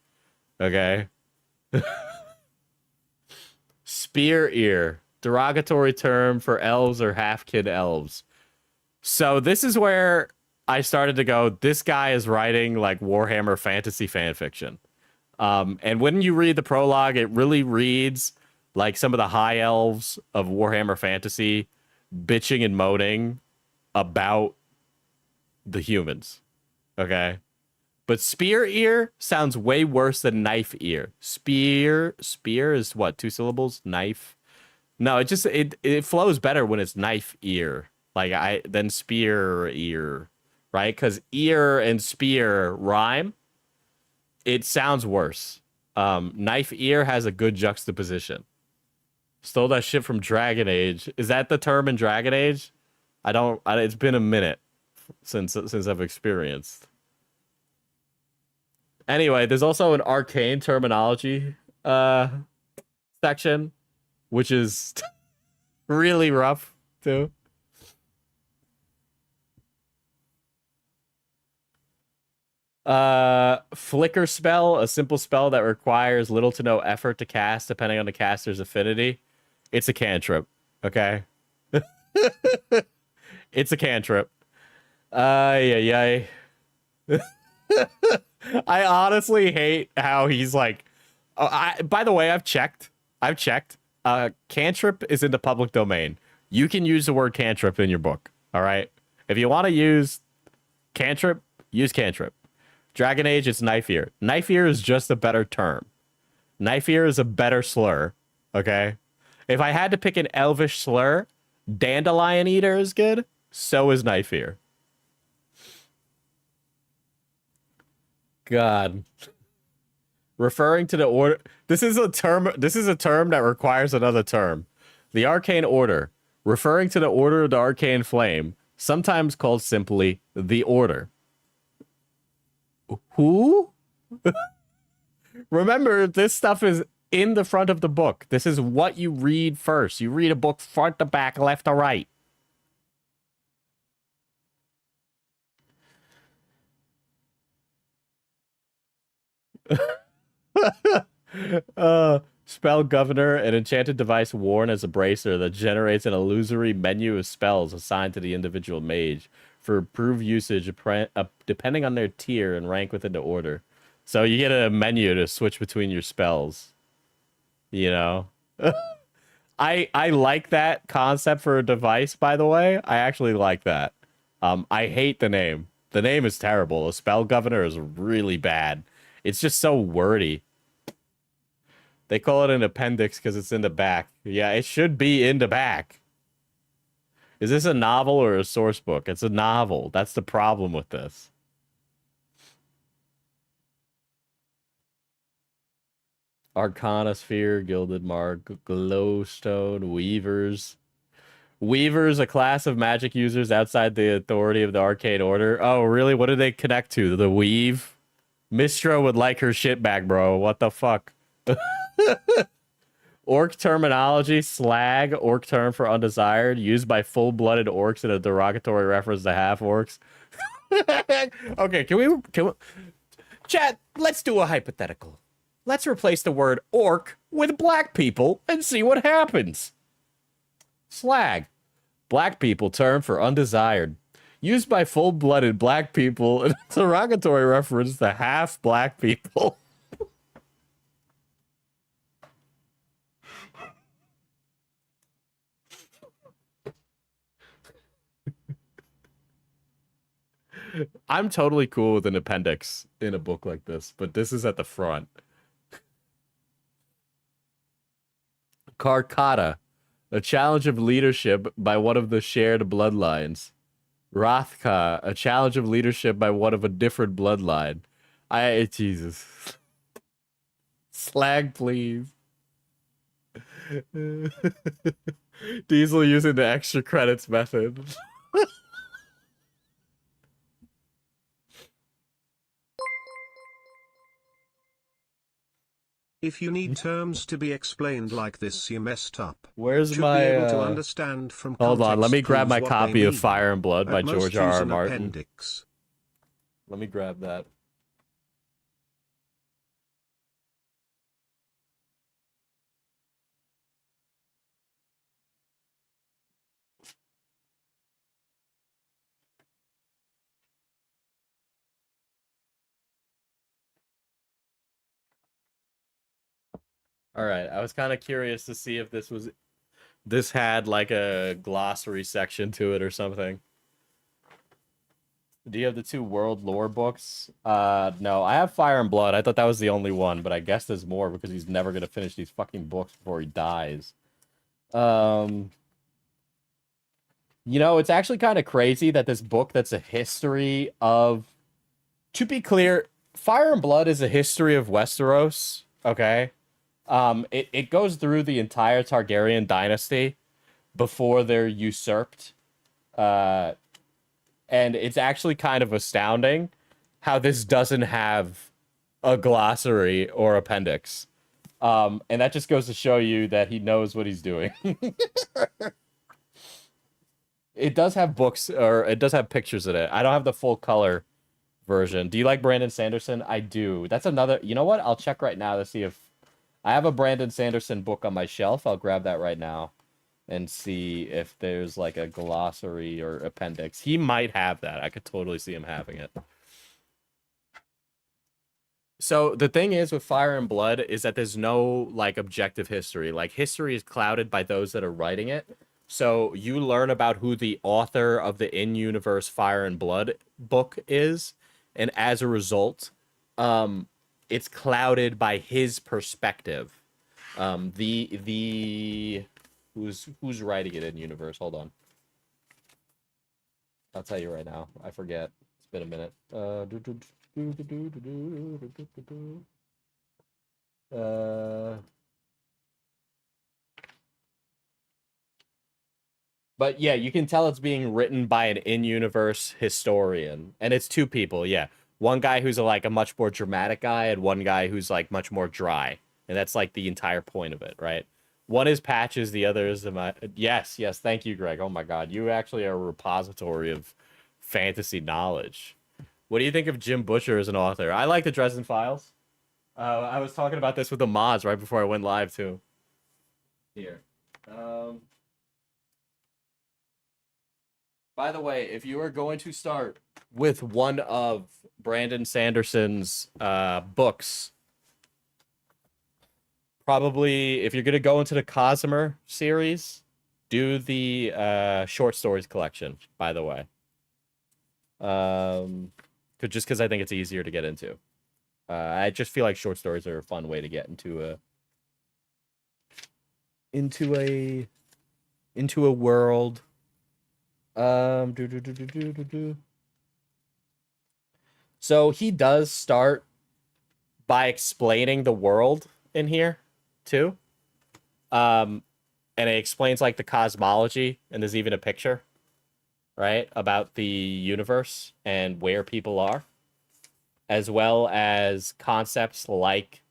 Okay? Spear ear, derogatory term for elves or half-kid elves. So this is where I started to go, this guy is writing like Warhammer fantasy fan fiction. And when you read the prologue, it really reads like some of the high elves of Warhammer fantasy bitching and moaning about the humans. Okay? But spear ear sounds way worse than knife ear. Spear is what, 2 syllables? Knife? No, it flows better when it's knife ear. Than spear ear, right? Because ear and spear rhyme. It sounds worse. Knife ear has a good juxtaposition. Stole that shit from Dragon Age. Is that the term in Dragon Age? It's been a minute since I've experienced. Anyway, there's also an arcane terminology section, which is really rough too. Flicker spell, a simple spell that requires little to no effort to cast depending on the caster's affinity. It's a cantrip, okay? It's a cantrip. I honestly hate how he's like, by the way, I've checked. Cantrip is in the public domain. You can use the word cantrip in your book, all right? If you want to use cantrip, use cantrip. Dragon Age, it's knife ear. Knife ear is just a better term. Knife ear is a better slur, okay? If I had to pick an elvish slur, dandelion eater is good. So is knife ear. God. referring to the order. This is a term that requires another term. The arcane order, referring to the order of the arcane flame, sometimes called simply the order. Who? Remember, this stuff is in the front of the book. This is what you read first. You read a book front to back, left to right. Spell governor, an enchanted device worn as a bracer that generates an illusory menu of spells assigned to the individual mage for improved usage depending on their tier and rank within the order. So you get a menu to switch between your spells. You know? I like that concept for a device, by the way. I actually like that. I hate the name. The name is terrible. A spell governor is really bad. It's just so wordy. They call it an appendix because it's in the back. Yeah, it should be in the back. Is this a novel or a source book? It's a novel. That's the problem with this. Arcana Sphere, Gilded Mark, Glowstone, Weavers. Weavers, a class of magic users outside the authority of the Arcane Order. Oh, really? What do they connect to? The Weave? Mistra would like her shit back, bro. What the fuck? Orc terminology, slag, orc term for undesired, used by full-blooded orcs in a derogatory reference to half-orcs. Okay, can we... Chat, let's do a hypothetical. Let's replace the word orc with black people and see what happens. Slag. Black people term for undesired. Used by full-blooded black people in a derogatory reference to half-black people. I'm totally cool with an appendix in a book like this, but this is at the front. Karkata, a challenge of leadership by one of the shared bloodlines. Rathka, a challenge of leadership by one of a different bloodline. Jesus. Slag, please. Diesel using the extra credits method. If you need terms to be explained like this, you messed up. Where's Should my... be able to understand from Hold on, let me context grab my clues what copy they of mean. Fire and Blood by At most, George use R.R. an Martin. appendix. Let me grab that. All right, I was kind of curious to see if this had like a glossary section to it or something. Do you have the 2 world lore books? No, I have Fire and Blood. I thought that was the only one, but I guess there's more because he's never gonna finish these fucking books before he dies. You know, it's actually kind of crazy that this book that's a history of... To be clear, Fire and Blood is a history of Westeros, okay? It goes through the entire Targaryen dynasty before they're usurped. And it's actually kind of astounding how this doesn't have a glossary or appendix. And that just goes to show you that he knows what he's doing. It does have books, or it does have pictures in it. I don't have the full color version. Do you like Brandon Sanderson? I do. That's another... You know what? I'll check right now to see if... I have a Brandon Sanderson book on my shelf. I'll grab that right now and see if there's like a glossary or appendix. He might have that. I could totally see him having it. So the thing is with Fire and Blood is that there's no like objective history. Like history is clouded by those that are writing it. So you learn about who the author of the in-universe Fire and Blood book is, and as a result, it's clouded by his perspective. Who's writing it in universe? Hold on. I'll tell you right now. I forget. It's been a minute. But yeah, you can tell it's being written by an in-universe historian, and it's two people. Yeah, one guy who's like a much more dramatic guy, and one guy who's like much more dry, and that's like the entire point of it, right? One is Patches, the other is yes, yes. Thank you, Greg. Oh my God, you actually are a repository of fantasy knowledge. What do you think of Jim Butcher as an author? I like the Dresden Files. I was talking about this with the mods right before I went live too. Here. By the way, if you are going to start with one of Brandon Sanderson's books, probably if you're going to go into the Cosmer series, do the short stories collection, by the way. Just because I think it's easier to get into. I just feel like short stories are a fun way to get into a world. So he does start by explaining the world in here too. And it explains like the cosmology, and there's even a picture, right, about the universe and where people are, as well as concepts like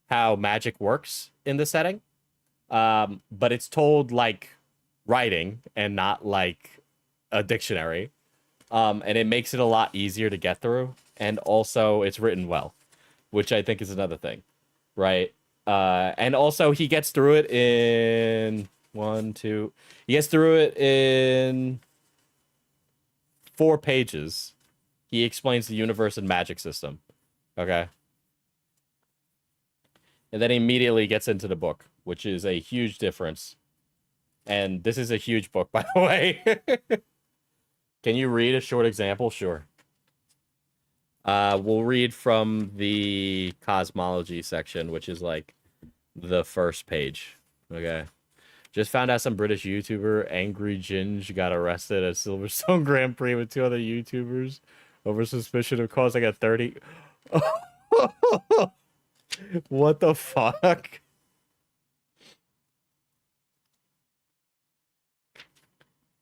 how magic works in the setting. But it's told like writing and not like a dictionary. And it makes it a lot easier to get through. And also it's written well, which I think is another thing, right? And also he gets through it in he gets through it in 4 pages. He explains the universe and magic system. Okay. And then he immediately gets into the book, which is a huge difference. And this is a huge book, by the way. Can you read a short example? Sure. We'll read from the cosmology section, which is like the first page. Okay. Just found out some British YouTuber, Angry Ginge, got arrested at Silverstone Grand Prix with 2 other YouTubers over suspicion of causing a 30... What the fuck?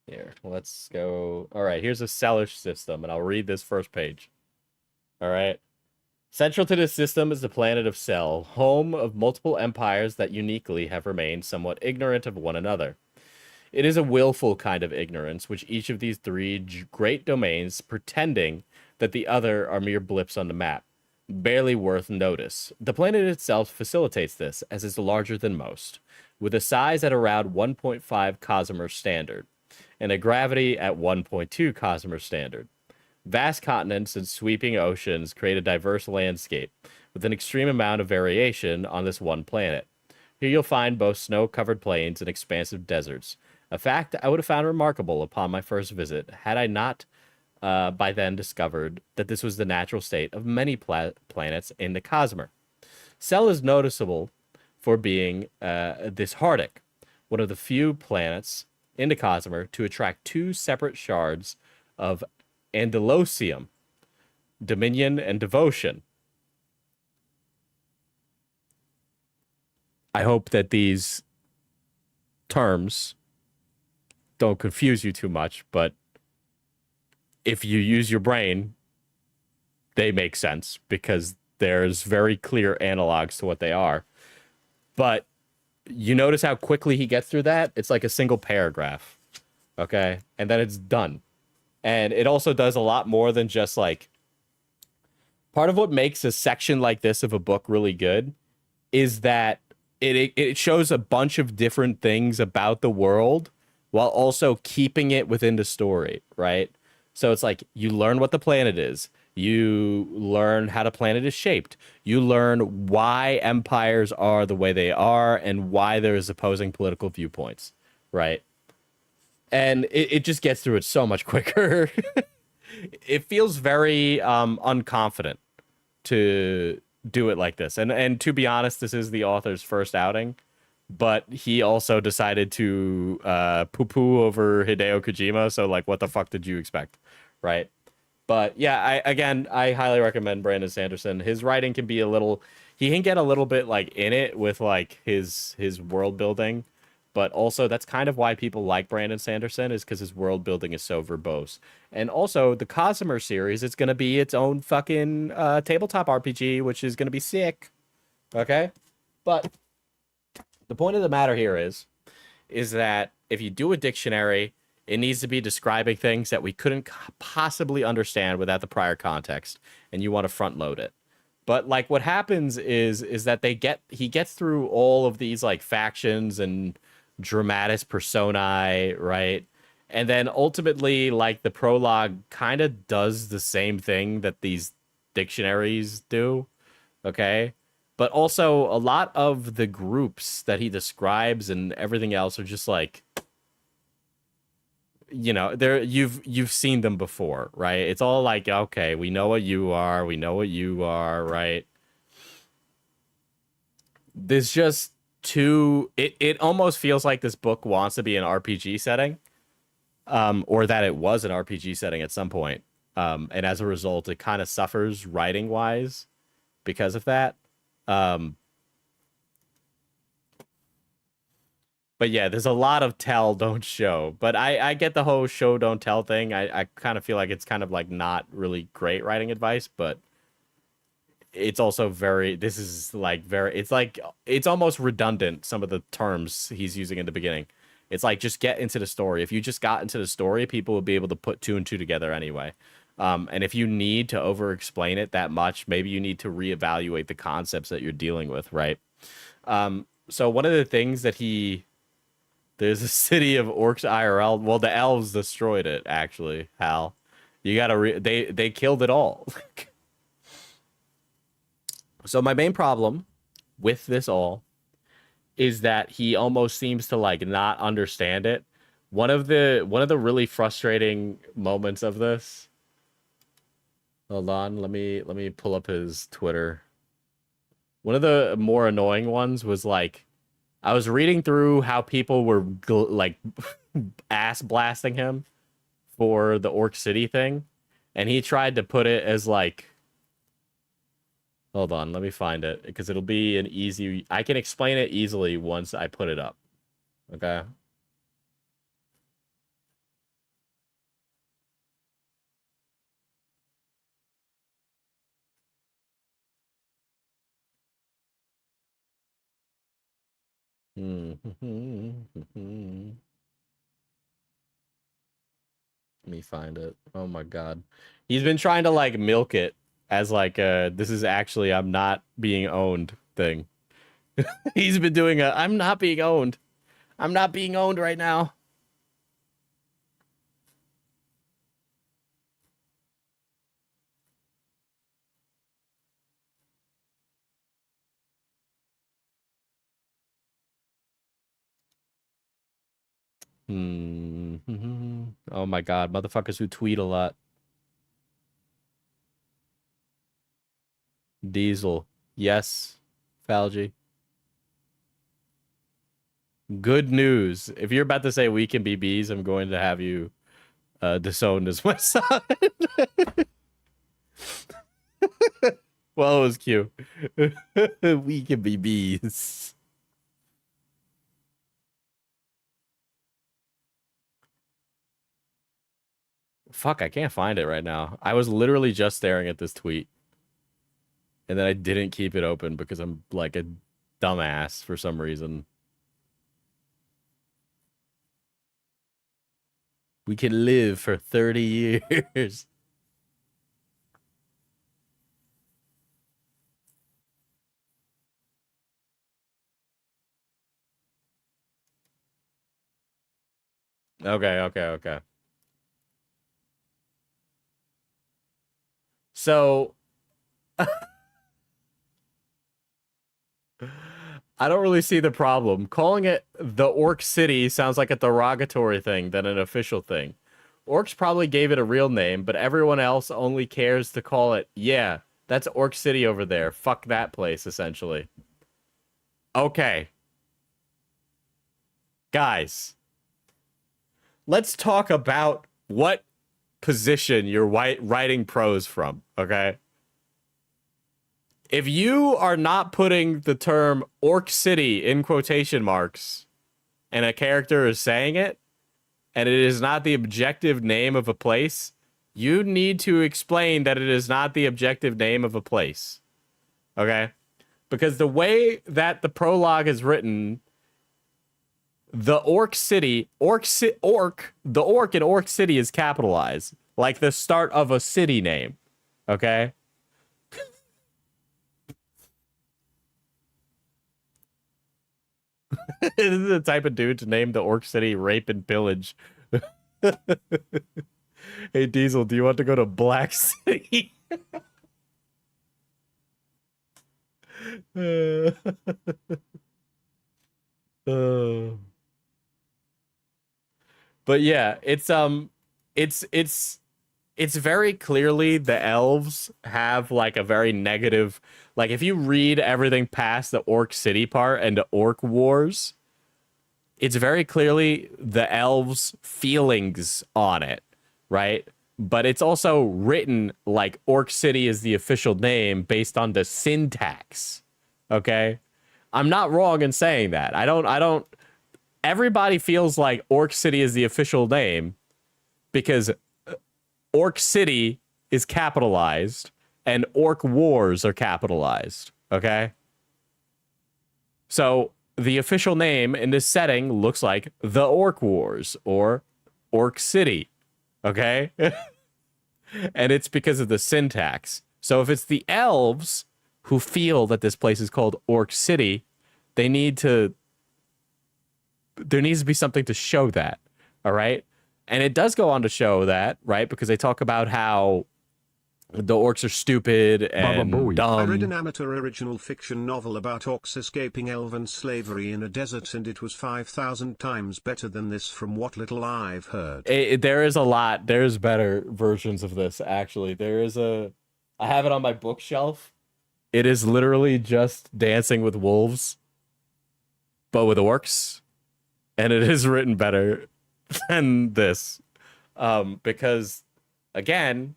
Here, let's go. All right, here's a cellar system, and I'll read this first page. All right. Central to this system is the planet of Cell, home of multiple empires that uniquely have remained somewhat ignorant of one another. It is a willful kind of ignorance, which each of these 3 great domains pretending that the other are mere blips on the map, barely worth notice. The planet itself facilitates this, as it's larger than most, with a size at around 1.5 Cosmer standard, and a gravity at 1.2 Cosmer standard. Vast continents and sweeping oceans create a diverse landscape, with an extreme amount of variation on this one planet. Here you'll find both snow-covered plains and expansive deserts, a fact I would have found remarkable upon my first visit, had I not by then discovered that this was the natural state of many planets in the Cosmer. Cell is noticeable for being this Hardic, one of the few planets in the Cosmer to attract 2 separate shards of Andalusium, Dominion and Devotion. I hope that these terms don't confuse you too much, but if you use your brain, they make sense because there's very clear analogs to what they are. But you notice how quickly he gets through that? It's like a single paragraph. Okay? And then it's done. And it also does a lot more than just like... Part of what makes a section like this of a book really good is that it shows a bunch of different things about the world while also keeping it within the story, right? So it's like you learn what the planet is. You learn how the planet is shaped. You learn why empires are the way they are and why there's opposing political viewpoints, right? And it just gets through it so much quicker. It feels very unconfident to do it like this. And to be honest, this is the author's first outing. But he also decided to poo-poo over Hideo Kojima. So, like, what the fuck did you expect? Right? But, yeah, I highly recommend Brandon Sanderson. His writing can be a little... he can get a little bit like in it with like his world building, but also that's kind of why people like Brandon Sanderson, is because his world building is so verbose. And also the Cosmer series, it's gonna be its own fucking tabletop RPG, which is gonna be sick. Okay, but the point of the matter here is that if you do a dictionary, it needs to be describing things that we couldn't possibly understand without the prior context, and you want to front load it. But like what happens is that he gets through all of these like factions and dramatis personae, right? And then ultimately like the prologue kind of does the same thing that these dictionaries do, okay? But also a lot of the groups that he describes and everything else are just like, you know, you've seen them before, right? It's all like, okay, we know what you are, right? There's just it almost feels like this book wants to be an RPG setting, or that it was an RPG setting at some point. And as a result, it kind of suffers writing wise because of that. But yeah, there's a lot of tell, don't show. But I get the whole show, don't tell thing. I kind of feel like it's kind of like not really great writing advice, but it's also this is like it's almost redundant, some of the terms he's using in the beginning. It's like, just get into the story. If you just got into the story, people would be able to put two and two together anyway. And if you need to over-explain it that much, maybe you need to reevaluate the concepts that you're dealing with, right? So one of the things that there's a city of orcs IRL. Well, the elves destroyed it, actually, Hal. You gotta they killed it all. So my main problem with this all is that he almost seems to like not understand it. One of the really frustrating moments of this. Hold on, let me pull up his Twitter. One of the more annoying ones was like, I was reading through how people were like ass blasting him for the Orc City thing, and he tried to put it as like, hold on, let me find it, because it'll be an easy, I can explain it easily once I put it up. Okay. Let me find it. Oh my god. He's been trying to like milk it as like this is actually I'm not being owned thing. He's been doing a I'm not being owned. I'm not being owned right now. Oh my god, motherfuckers who tweet a lot. Diesel. Yes. Falgy. Good news. If you're about to say we can be bees, I'm going to have you disowned as my son. Well, it was cute. We can be bees. Fuck, I can't find it right now. I was literally just staring at this tweet. And then I didn't keep it open because I'm like a dumbass for some reason. We can live for 30 years. Okay. So I don't really see the problem. Calling it the Orc City sounds like a derogatory thing than an official thing. Orcs probably gave it a real name, but everyone else only cares to call it, yeah, that's Orc City over there. Fuck that place, essentially. Okay. Guys, let's talk about what position you're writing prose from, okay? if you are not putting the term Orc City in quotation marks and a character is saying it and it is not the objective name of a place, you need to explain that it is not the objective name of a place. Okay? Because the way that the prologue is written, the Orc City, the Orc in Orc City is capitalized, like the start of a city name. Okay? This is the type of dude to name the Orc City Rape and Pillage. Hey, Diesel, do you want to go to Black City? But yeah, it's very clearly the elves have like a very negative, like if you read everything past the Orc City part and the Orc Wars, it's very clearly the elves' feelings on it, right? But it's also written like Orc City is the official name based on the syntax. Okay? I'm not wrong in saying that. I don't everybody feels like Orc City is the official name because Orc City is capitalized and Orc Wars are capitalized. Okay? So the official name in this setting looks like the Orc Wars or Orc City. Okay? And it's because of the syntax. So if it's the elves who feel that this place is called Orc City, there needs to be something to show that. All right? And it does go on to show that, right? Because they talk about how the orcs are stupid and dumb. I read an amateur original fiction novel about orcs escaping elven slavery in a desert, and it was 5,000 times better than this from what little I've heard. There is a lot. There's better versions of this, actually. I have it on my bookshelf. It is literally just Dancing with Wolves, but with orcs. And it is written better than this. Because, again,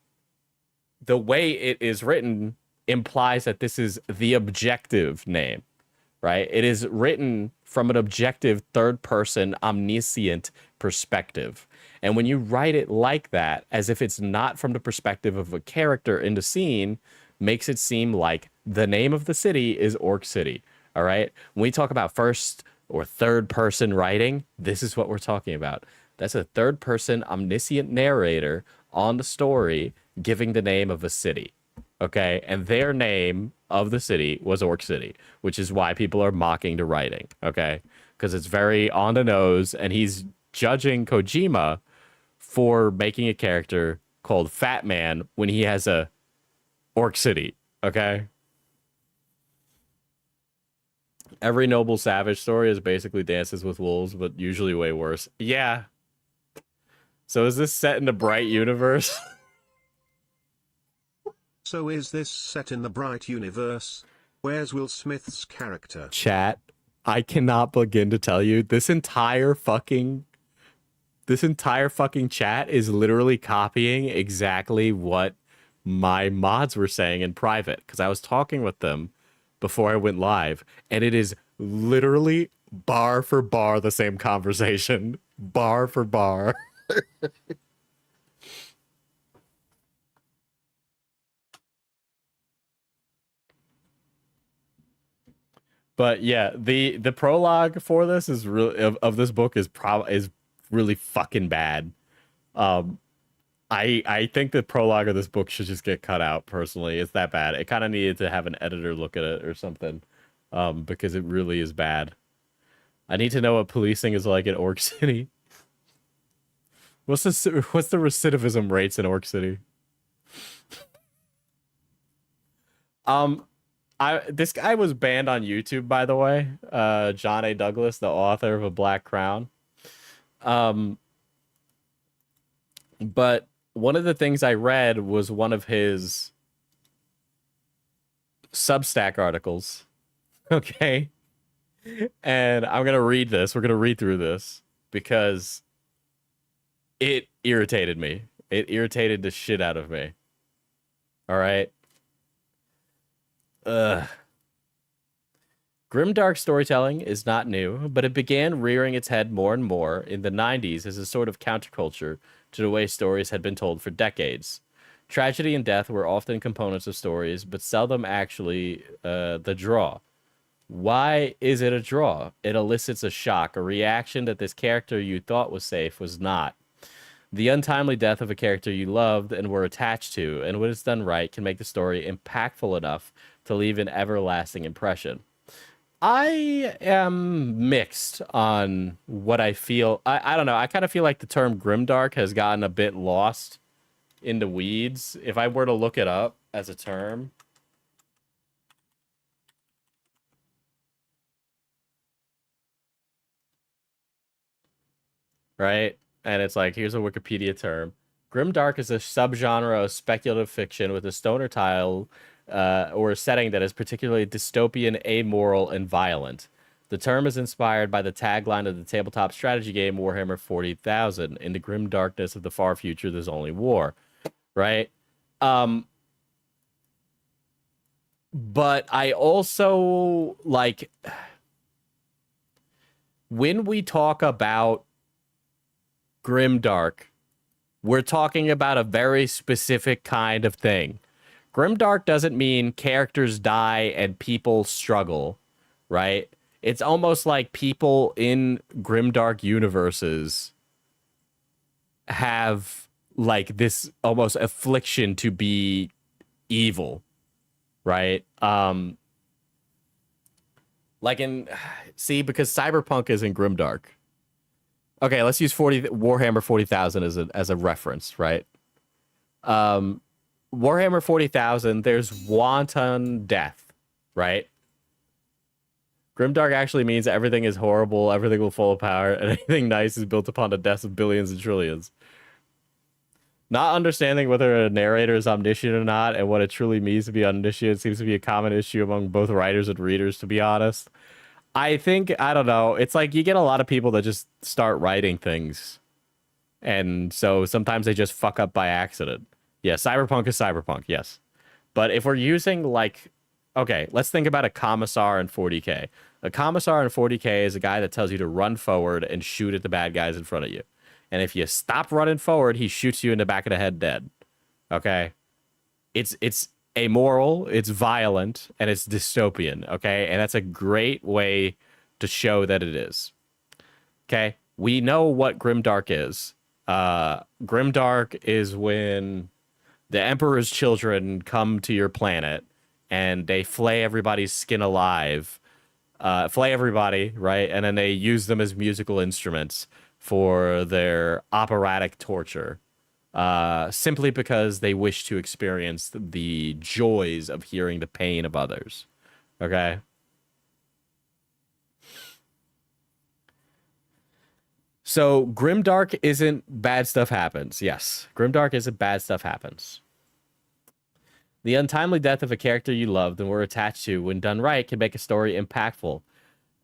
the way it is written implies that this is the objective name, right? It is written from an objective third-person omniscient perspective. And when you write it like that, as if it's not from the perspective of a character in the scene, makes it seem like the name of the city is Orc City, all right? When we talk about first or third-person writing, this is what we're talking about. That's a third-person omniscient narrator on the story giving the name of a city, okay? And their name of the city was Orc City, which is why people are mocking the writing, okay? Because it's very on the nose, and he's judging Kojima for making a character called Fat Man when he has a Orc City, okay? Every Noble Savage story is basically Dances with Wolves, but usually way worse. Yeah. So is this set in the Bright universe? So is this set in the Bright universe? Where's Will Smith's character? Chat, I cannot begin to tell you, this entire fucking chat is literally copying exactly what my mods were saying in private, because I was talking with them before I went live, and it is literally bar for bar the same conversation. Bar for bar. But yeah, the prologue for this is really of this book is really fucking bad. I think the prologue of this book should just get cut out, personally. It's that bad. It kind of needed to have an editor look at it or something, because it really is bad. I need to know what policing is like in Orc City. What's the recidivism rates in Orc City? This guy was banned on YouTube, by the way. John A. Douglas, the author of A Black Crown. But one of the things I read was one of his Substack articles. Okay. And I'm going to read this. We're going to read through this because it irritated me. It irritated the shit out of me. All right. Ugh. Grimdark storytelling is not new, but it began rearing its head more and more in the 90s as a sort of counterculture to the way stories had been told for decades. Tragedy and death were often components of stories, but seldom actually the draw. Why is it a draw? It elicits a shock, a reaction that this character you thought was safe was not. The untimely death of a character you loved and were attached to, and when it's done right, can make the story impactful enough to leave an everlasting impression. I am mixed on what I feel. I don't know. I kind of feel like the term grimdark has gotten a bit lost in the weeds. If I were to look it up as a term, right? And it's like, here's a Wikipedia term. Grimdark is a subgenre of speculative fiction with a stoner tile or a setting that is particularly dystopian, amoral, and violent. The term is inspired by the tagline of the tabletop strategy game Warhammer 40,000. In the grim darkness of the far future, there's only war, right? But I also, like, when we talk about grimdark, we're talking about a very specific kind of thing. Grimdark doesn't mean characters die and people struggle, right? It's almost like people in grimdark universes have like this almost affliction to be evil, right? Like in, see, because Cyberpunk is in grimdark. Okay, let's use Warhammer 40,000 as a reference, right? Warhammer 40,000, there's wanton death, right? Grimdark actually means everything is horrible, everything will fall apart, and anything nice is built upon the deaths of billions and trillions. Not understanding whether a narrator is omniscient or not and what it truly means to be omniscient seems to be a common issue among both writers and readers, to be honest. I think, I don't know, it's like you get a lot of people that just start writing things. And so sometimes they just fuck up by accident. Yeah, Cyberpunk is Cyberpunk, yes. But if we're using, like, okay, let's think about a commissar in 40K. A commissar in 40K is a guy that tells you to run forward and shoot at the bad guys in front of you. And if you stop running forward, he shoots you in the back of the head dead. Okay? It's amoral, it's violent, and it's dystopian, okay? And that's a great way to show that it is. Okay? We know what grimdark is. Grimdark is when the Emperor's children come to your planet and they flay everybody's skin alive. Flay everybody, right? And then they use them as musical instruments for their operatic torture. Simply because they wish to experience the joys of hearing the pain of others. Okay? So, grimdark isn't bad stuff happens. Yes, grimdark isn't bad stuff happens. The untimely death of a character you loved and were attached to, when done right, can make a story impactful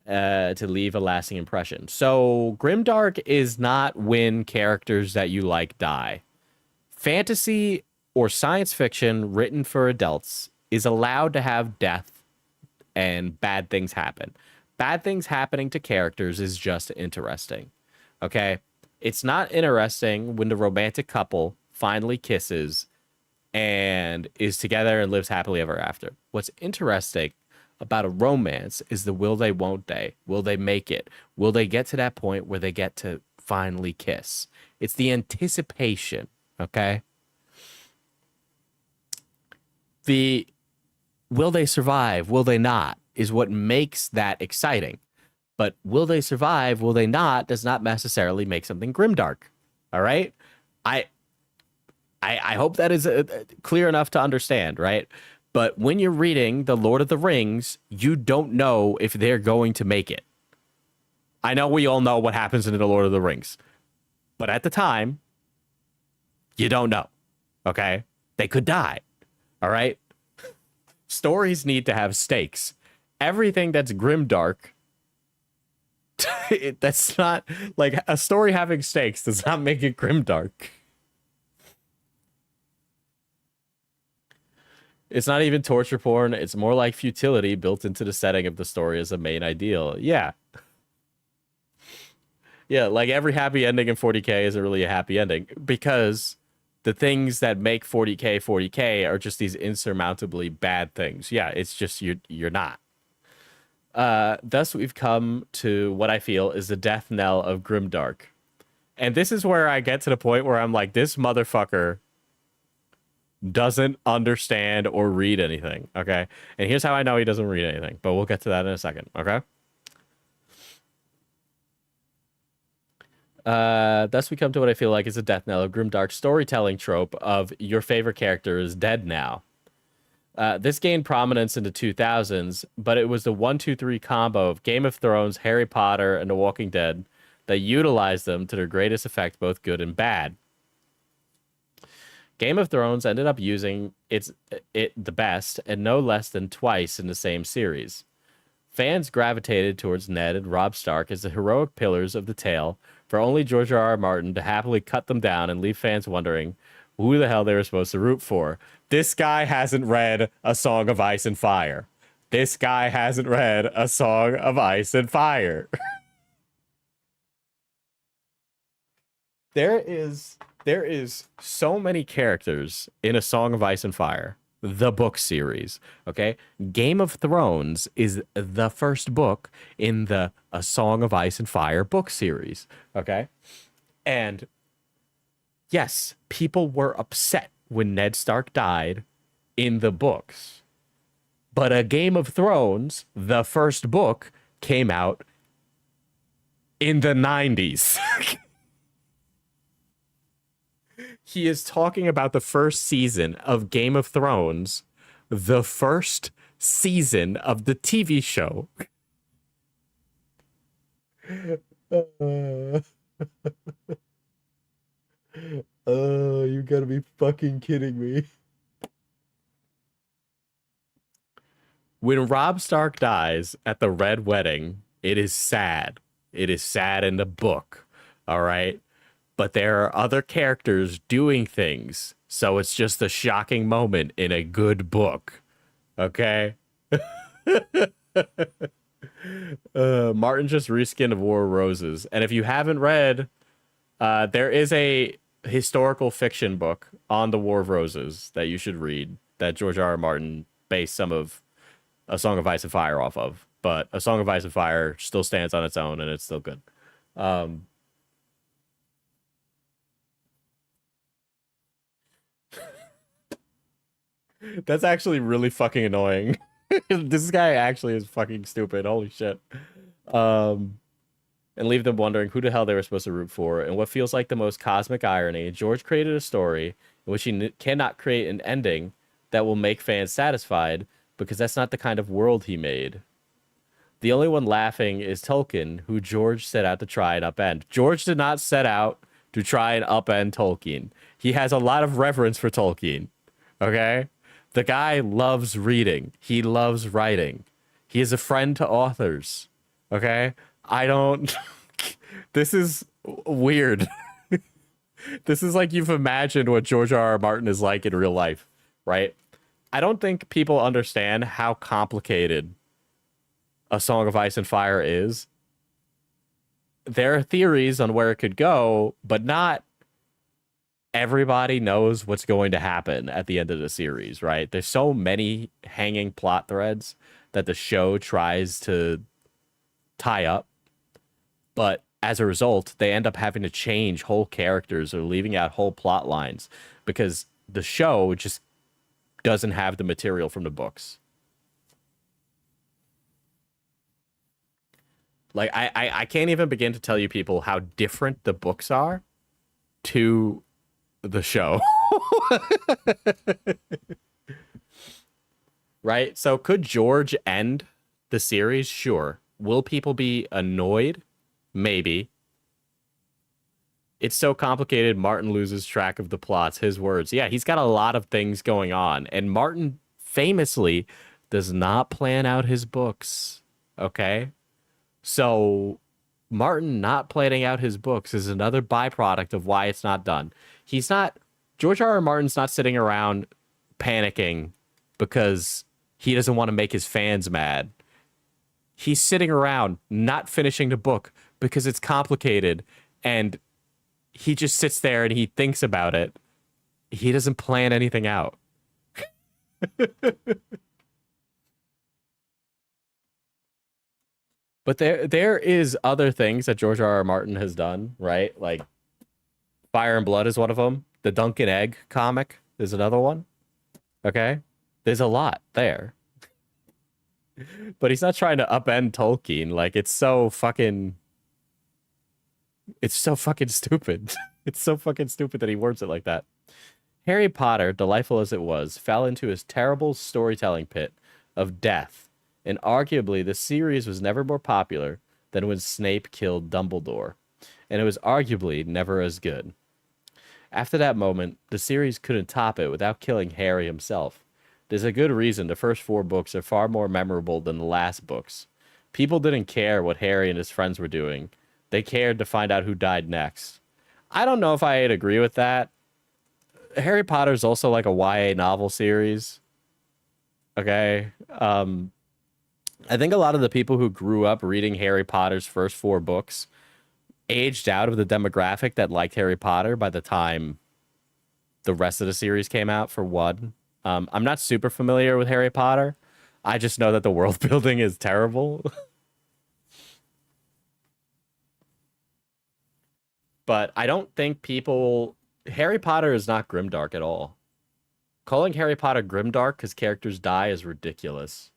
to leave a lasting impression. So, grimdark is not when characters that you like die. Fantasy or science fiction written for adults is allowed to have death and bad things happen. Bad things happening to characters is just interesting. Okay? It's not interesting when the romantic couple finally kisses and is together and lives happily ever after. What's interesting about a romance is the will they, won't they? Will they make it? Will they get to that point where they get to finally kiss? It's the anticipation, okay? The will they survive, will they not, is what makes that exciting. But will they survive, will they not, does not necessarily make something grimdark, all right? I hope that is clear enough to understand, right? But when you're reading The Lord of the Rings, you don't know if they're going to make it. I know we all know what happens in The Lord of the Rings. But at the time, you don't know, okay? They could die, all right? Stories need to have stakes. Everything that's grimdark, that's not, like, a story having stakes does not make it grimdark. It's not even torture porn. It's more like futility built into the setting of the story as a main ideal. Yeah. Yeah, like every happy ending in 40K isn't really a happy ending because the things that make 40K are just these insurmountably bad things. Yeah, it's just you're not. Thus, we've come to what I feel is the death knell of Grimdark. And this is where I get to the point where I'm like, this motherfucker doesn't understand or read anything, okay? And here's how I know he doesn't read anything, but we'll get to that in a second, okay? Thus we come to what I feel like is a death knell of Grimdark's storytelling trope of your favorite character is dead now. This gained prominence in the 2000s, but it was the 1-2-3 combo of Game of Thrones, Harry Potter, and The Walking Dead that utilized them to their greatest effect, both good and bad. Game of Thrones ended up using it the best and no less than twice in the same series. Fans gravitated towards Ned and Robb Stark as the heroic pillars of the tale, for only George R.R. Martin to happily cut them down and leave fans wondering who the hell they were supposed to root for. This guy hasn't read A Song of Ice and Fire. This guy hasn't read A Song of Ice and Fire. There is so many characters in A Song of Ice and Fire, the book series, okay? Game of Thrones is the first book in the A Song of Ice and Fire book series, okay? And yes, people were upset when Ned Stark died in the books. But A Game of Thrones, the first book, came out in the 90s. He is talking about the first season of Game of Thrones, the first season of the TV show. Oh, you gotta be fucking kidding me. When Robb Stark dies at the Red Wedding, it is sad. It is sad in the book, all right? But there are other characters doing things, so it's just a shocking moment in a good book, okay? Martin just reskinned War of Roses, and if you haven't read, there is a historical fiction book on the War of Roses that you should read that George R.R. Martin based some of A Song of Ice and Fire off of, but A Song of Ice and Fire still stands on its own, and it's still good. That's actually really fucking annoying. This guy actually is fucking stupid. Holy shit. And leave them wondering who the hell they were supposed to root for. And what feels like the most cosmic irony, George created a story in which he cannot create an ending that will make fans satisfied because that's not the kind of world he made. The only one laughing is Tolkien, who George set out to try and upend. George did not set out to try and upend Tolkien. He has a lot of reverence for Tolkien. Okay? The guy loves reading. He loves writing. He is a friend to authors. Okay? I don't... This is weird. This is like you've imagined what George R.R. Martin is like in real life, right? I don't think people understand how complicated A Song of Ice and Fire is. There are theories on where it could go, but not everybody knows what's going to happen at the end of the series, right? There's so many hanging plot threads that the show tries to tie up, but as a result, they end up having to change whole characters or leaving out whole plot lines because the show just doesn't have the material from the books. Like, I can't even begin to tell you people how different the books are to the show. Right? So could George end the series? Sure. Will people be annoyed? Maybe. It's so complicated, Martin loses track of the plots. His words. Yeah, he's got a lot of things going on. And Martin famously does not plan out his books. Okay? So Martin not planning out his books is another byproduct of why it's not done. He's not... George R.R. Martin's not sitting around panicking because he doesn't want to make his fans mad. He's sitting around not finishing the book because it's complicated, and he just sits there and he thinks about it. He doesn't plan anything out. But there is other things that George R.R. Martin has done, right? Like Fire and Blood is one of them. The Dunk and Egg comic is another one. Okay? There's a lot there. But he's not trying to upend Tolkien. Like, it's so fucking stupid. It's so fucking stupid that he words it like that. Harry Potter, delightful as it was, fell into his terrible storytelling pit of death, and arguably the series was never more popular than when Snape killed Dumbledore, and it was arguably never as good. After that moment, the series couldn't top it without killing Harry himself. There's a good reason the first 4 books are far more memorable than the last books. People didn't care what Harry and his friends were doing. They cared to find out who died next. I don't know if I'd agree with that. Harry Potter is also like a YA novel series. Okay. I think a lot of the people who grew up reading Harry Potter's first 4 books aged out of the demographic that liked Harry Potter by the time the rest of the series came out, for one. I'm not super familiar with Harry Potter. I just know that the world building is terrible. But I don't think people... Harry Potter is not grimdark at all. Calling Harry Potter grimdark because characters die is ridiculous.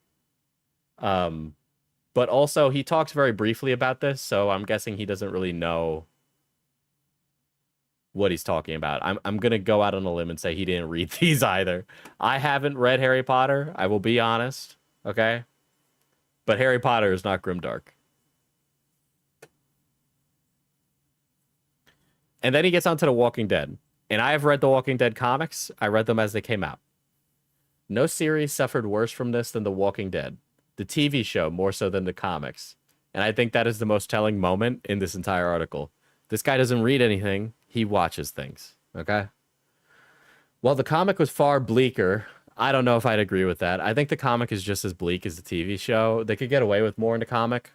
But also, he talks very briefly about this, so I'm guessing he doesn't really know what he's talking about. I'm going to go out on a limb and say he didn't read these either. I haven't read Harry Potter, I will be honest, okay? But Harry Potter is not grimdark. And then he gets onto The Walking Dead. And I have read The Walking Dead comics. I read them as they came out. No series suffered worse from this than The Walking Dead. The TV show more so than the comics. And I think that is the most telling moment in this entire article. This guy doesn't read anything. He watches things. Okay? While the comic was far bleaker, I don't know if I'd agree with that. I think the comic is just as bleak as the TV show. They could get away with more in the comic.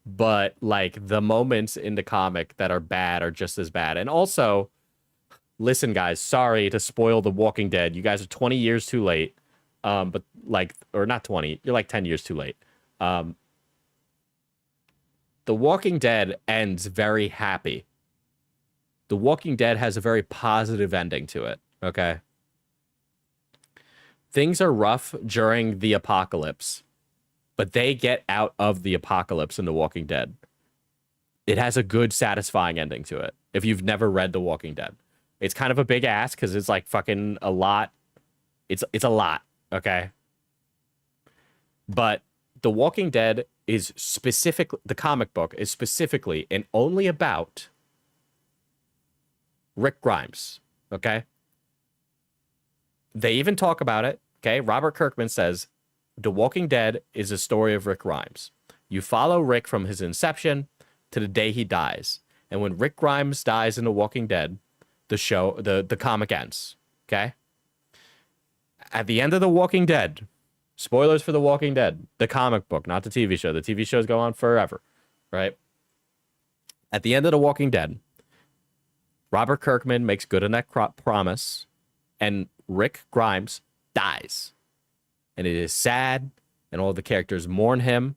But like the moments in the comic that are bad are just as bad. And also, listen, guys, sorry to spoil The Walking Dead. You guys are 20 years too late. But like, or not 20, you're like 10 years too late. The Walking Dead ends very happy. The Walking Dead has a very positive ending to it. Okay. Things are rough during the apocalypse, but they get out of the apocalypse in The Walking Dead. It has a good, satisfying ending to it. If you've never read The Walking Dead, it's kind of a big ask because it's like fucking a lot. It's a lot, okay? But The Walking Dead is the comic book is specifically and only about Rick Grimes, okay? They even talk about it, okay? Robert Kirkman says, The Walking Dead is a story of Rick Grimes. You follow Rick from his inception to the day he dies. And when Rick Grimes dies in The Walking Dead, the comic ends. Okay? At the end of The Walking Dead, spoilers for The Walking Dead, the comic book, not the TV show. The TV shows go on forever, right? At the end of The Walking Dead, Robert Kirkman makes good on that promise, and Rick Grimes dies. And it is sad, and all the characters mourn him.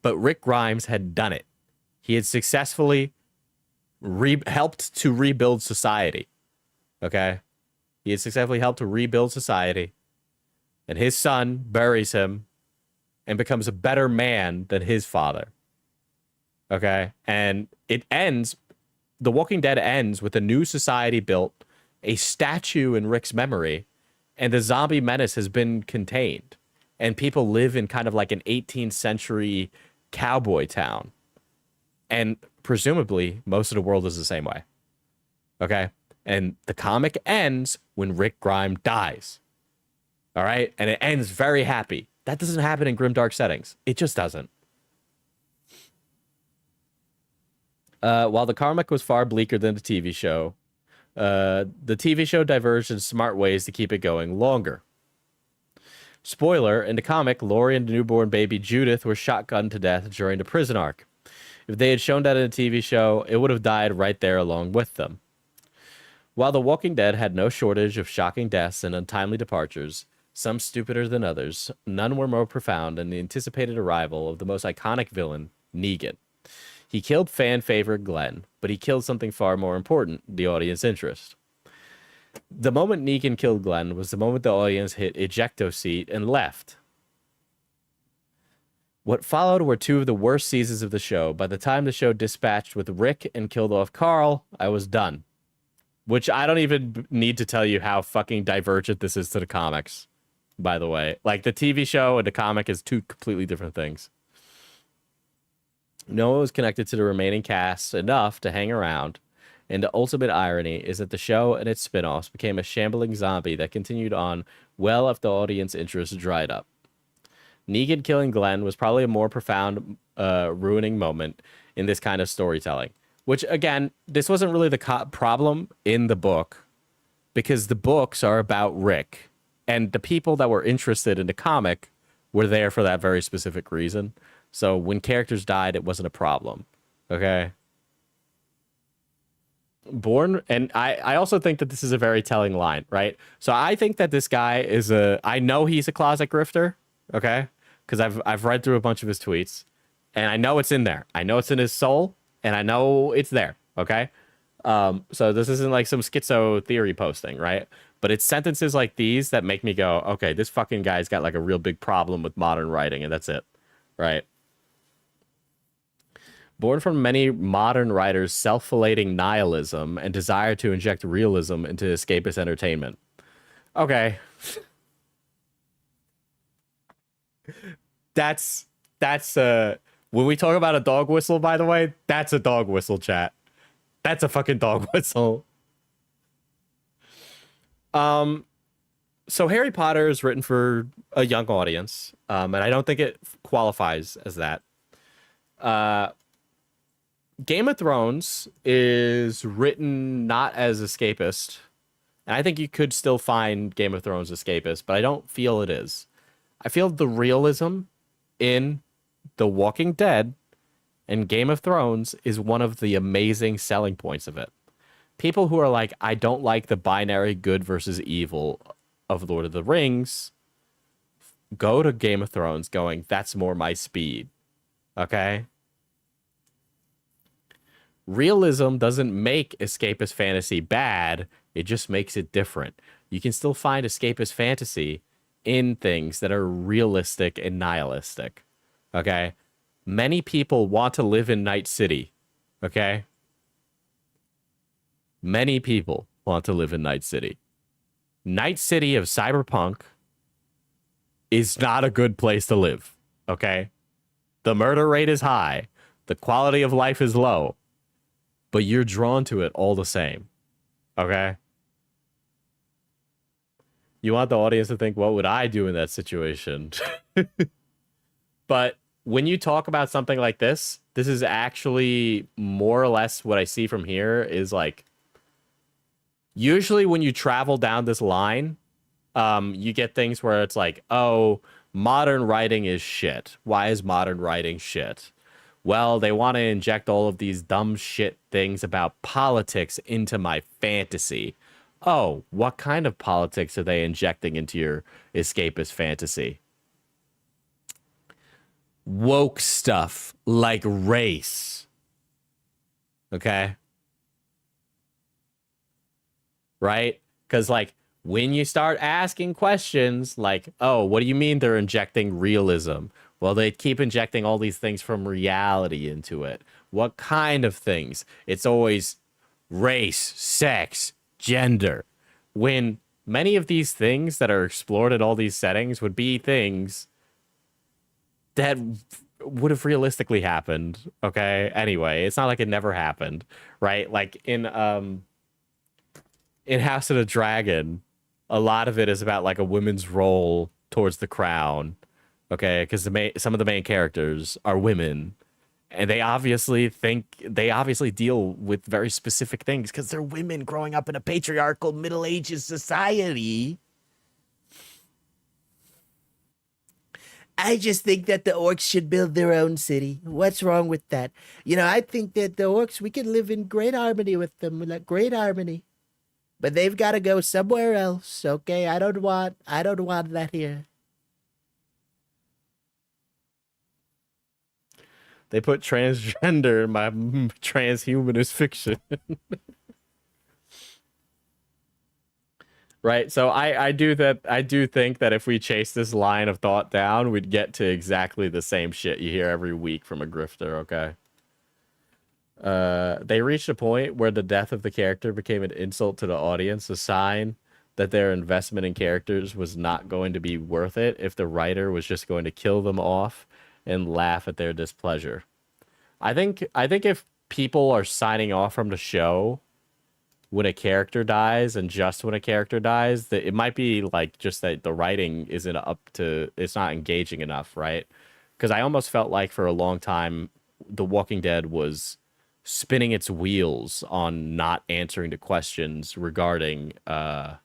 But Rick Grimes had done it. He had successfully helped to rebuild society. Okay? He had successfully helped to rebuild society. And his son buries him and becomes a better man than his father. Okay? And it ends, The Walking Dead ends with a new society built, a statue in Rick's memory, and the zombie menace has been contained. And people live in kind of like an 18th century cowboy town. And presumably, most of the world is the same way. Okay? And the comic ends when Rick Grimes dies. All right? And it ends very happy. That doesn't happen in grimdark settings. It just doesn't. While the comic was far bleaker than the TV show, The TV show diverged in smart ways to keep it going longer. Spoiler, in the comic, Lori and the newborn baby Judith were shotgunned to death during the prison arc. If they had shown that in a TV show, it would have died right there along with them. While The Walking Dead had no shortage of shocking deaths and untimely departures, some stupider than others, none were more profound than the anticipated arrival of the most iconic villain, Negan. He killed fan favorite Glenn, but he killed something far more important, the audience interest. The moment Negan killed Glenn was the moment the audience hit ejecto seat and left. What followed were two of the worst seasons of the show. By the time the show dispatched with Rick and killed off Carl, I was done. Which I don't even need to tell you how fucking divergent this is to the comics, by the way. Like, the TV show and the comic is two completely different things. No one was connected to the remaining cast enough to hang around, and the ultimate irony is that the show and its spin-offs became a shambling zombie that continued on well after the audience interest dried up. Negan killing Glenn was probably a more profound, ruining moment in this kind of storytelling. Which, again, this wasn't really the problem in the book, because the books are about Rick, and the people that were interested in the comic were there for that very specific reason. So when characters died, it wasn't a problem. Okay? And I also think that this is a very telling line, right? So I think that this guy is I know he's a closet grifter, okay? Because I've read through a bunch of his tweets, and I know it's in there. I know it's in his soul, and I know it's there, okay? So this isn't like some schizo theory posting, right? But it's sentences like these that make me go, okay, this fucking guy's got like a real big problem with modern writing, and that's it, right? Born from many modern writers' self-flating nihilism and desire to inject realism into escapist entertainment. Okay. That's when we talk about a dog whistle, by the way, that's a dog whistle, chat. That's a fucking dog whistle. So Harry Potter is written for a young audience, and I don't think it qualifies as that. Game of Thrones is written not as escapist, and I think you could still find Game of Thrones escapist, but I don't feel it is. I feel the realism in The Walking Dead and Game of Thrones is one of the amazing selling points of it. People who are like, I don't like the binary good versus evil of Lord of the Rings, go to Game of Thrones going, that's more my speed. Okay? Realism doesn't make escapist fantasy bad, it just makes it different. You can still find escapist fantasy in things that are realistic and nihilistic. Okay? Many people want to live in Night City. Okay? Many people want to live in Night City. Night City of Cyberpunk is not a good place to live. Okay? The murder rate is high. The quality of life is low. But you're drawn to it all the same. Okay? You want the audience to think, what would I do in that situation? But when you talk about something like this is actually more or less what I see from here is like, usually when you travel down this line, you get things where it's like, oh, modern writing is shit. Why is modern writing shit? Well, they want to inject all of these dumb shit things about politics into my fantasy. Oh, what kind of politics are they injecting into your escapist fantasy? Woke stuff like race. Okay? Right? Because, like, when you start asking questions like, oh, what do you mean they're injecting realism? Well, they keep injecting all these things from reality into it. What kind of things? It's always race, sex, gender. When many of these things that are explored in all these settings would be things that would have realistically happened. Okay? Anyway, it's not like it never happened, right? Like in House of the Dragon, a lot of it is about like a woman's role towards the crown. Okay, because some of the main characters are women, And they obviously deal with very specific things because they're women growing up in a patriarchal Middle Ages society. I just think that the orcs should build their own city. What's wrong with that? You know, I think that the orcs, we can live in great harmony with them, like great harmony. But they've got to go somewhere else, okay? I don't want that here. They put transgender in my transhumanist fiction. Right, so I do think that if we chase this line of thought down, we'd get to exactly the same shit you hear every week from a grifter, okay? They reached a point where the death of the character became an insult to the audience, a sign that their investment in characters was not going to be worth it if the writer was just going to kill them off and laugh at their displeasure. I think if people are signing off from the show when a character dies and just when a character dies, that it might be like just that the writing isn't it's not engaging enough, right? Because I almost felt like for a long time The Walking Dead was spinning its wheels on not answering the questions regarding the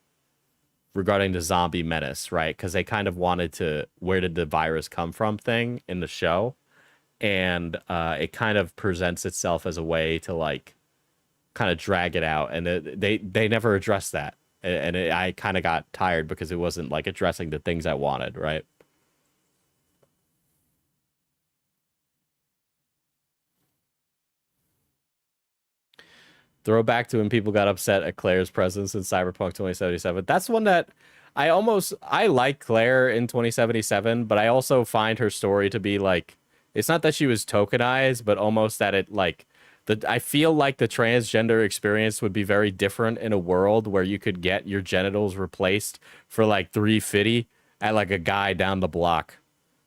zombie menace, right? Because they kind of wanted to where did the virus come from thing in the show, and it kind of presents itself as a way to like kind of drag it out, and they never addressed that, and I kind of got tired because it wasn't like addressing the things I wanted, right? Throw back to when people got upset at Claire's presence in Cyberpunk 2077. That's one that I like Claire in 2077, but I also find her story to be like, it's not that she was tokenized, but almost that it like I feel like the transgender experience would be very different in a world where you could get your genitals replaced for like $350 at like a guy down the block.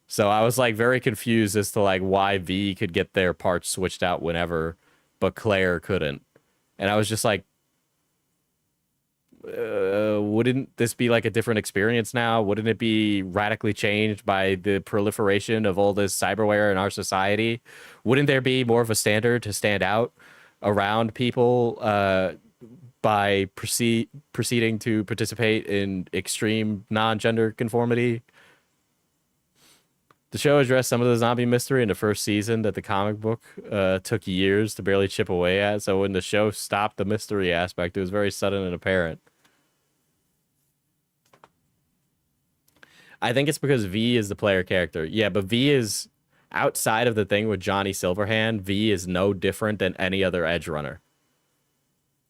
So I was like very confused as to like why V could get their parts switched out whenever, but Claire couldn't. And I was just like, wouldn't this be like a different experience now? Wouldn't it be radically changed by the proliferation of all this cyberware in our society? Wouldn't there be more of a standard to stand out around people by proceeding to participate in extreme non-gender conformity? The show addressed some of the zombie mystery in the first season that the comic book took years to barely chip away at. So when the show stopped the mystery aspect, it was very sudden and apparent. I think it's because V is the player character. Yeah, but V is outside of the thing with Johnny Silverhand. V is no different than any other edge runner.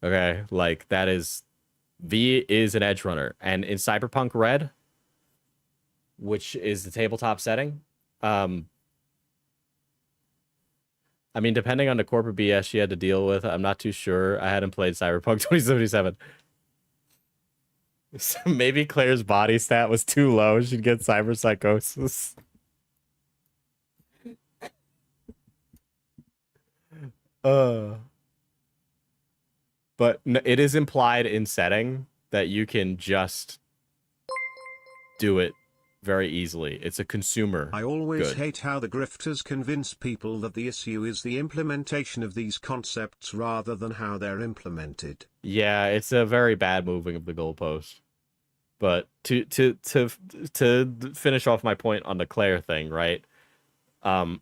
Okay, like that is V is an edge runner, and in Cyberpunk Red, which is the tabletop setting, I mean, depending on the corporate BS she had to deal with, I'm not too sure. I hadn't played Cyberpunk 2077. So maybe Claire's body stat was too low. She'd get cyberpsychosis. But it is implied in setting that you can just do it very easily. It's a consumer. I always good. hate how the grifters convince people that the issue is the implementation of these concepts rather than how they're implemented. Yeah, it's a very bad moving of the goalpost. But to finish off my point on the Claire thing, right? The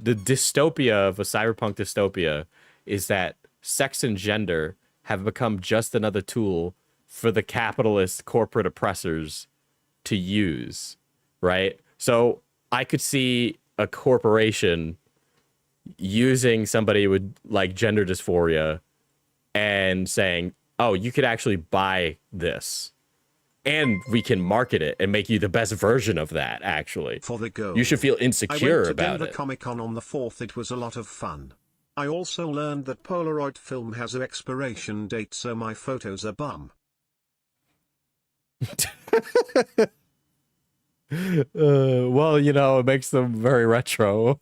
dystopia of a cyberpunk dystopia is that sex and gender have become just another tool for the capitalist corporate oppressors to use, right? So I could see a corporation using somebody with like gender dysphoria and saying, oh, you could actually buy this and we can market it and make you the best version of that, actually. For the goal. You should feel insecure I went to about Denver it. Comic-Con on the 4th. It was a lot of fun. I also learned that Polaroid film has an expiration date, so my photos are bum. Well, you know, it makes them very retro.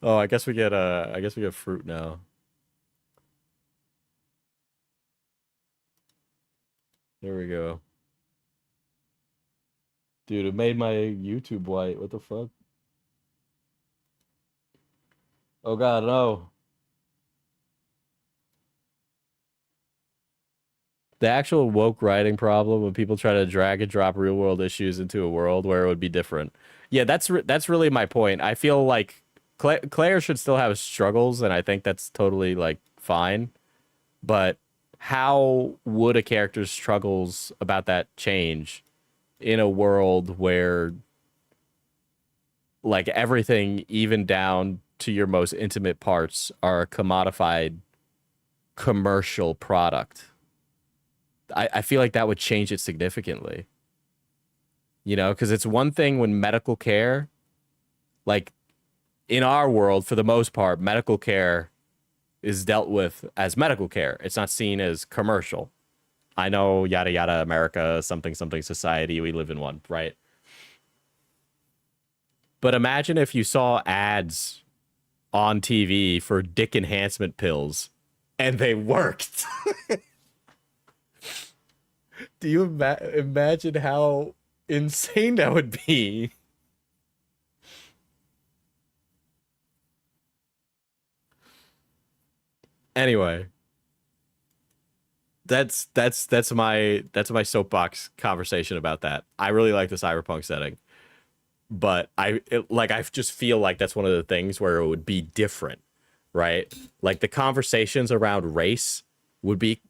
Oh, I guess we get fruit now. There we go. Dude, it made my YouTube white. What the fuck? Oh God, no. The actual woke writing problem when people try to drag and drop real world issues into a world where it would be different. Yeah, that's really my point. I feel like Claire should still have struggles, and I think that's totally like fine. But how would a character's struggles about that change in a world where like everything, even down to your most intimate parts, are a commodified commercial product? I feel like that would change it significantly. You know, because it's one thing when medical care, like in our world, for the most part, medical care is dealt with as medical care. It's not seen as commercial. I know, yada yada, America, something something society. We live in one, right? But imagine if you saw ads on TV for dick enhancement pills and they worked. Do you imagine how insane that would be? Anyway, that's my soapbox conversation about that. I really like the cyberpunk setting, but I just feel like that's one of the things where it would be different, right? Like the conversations around race would be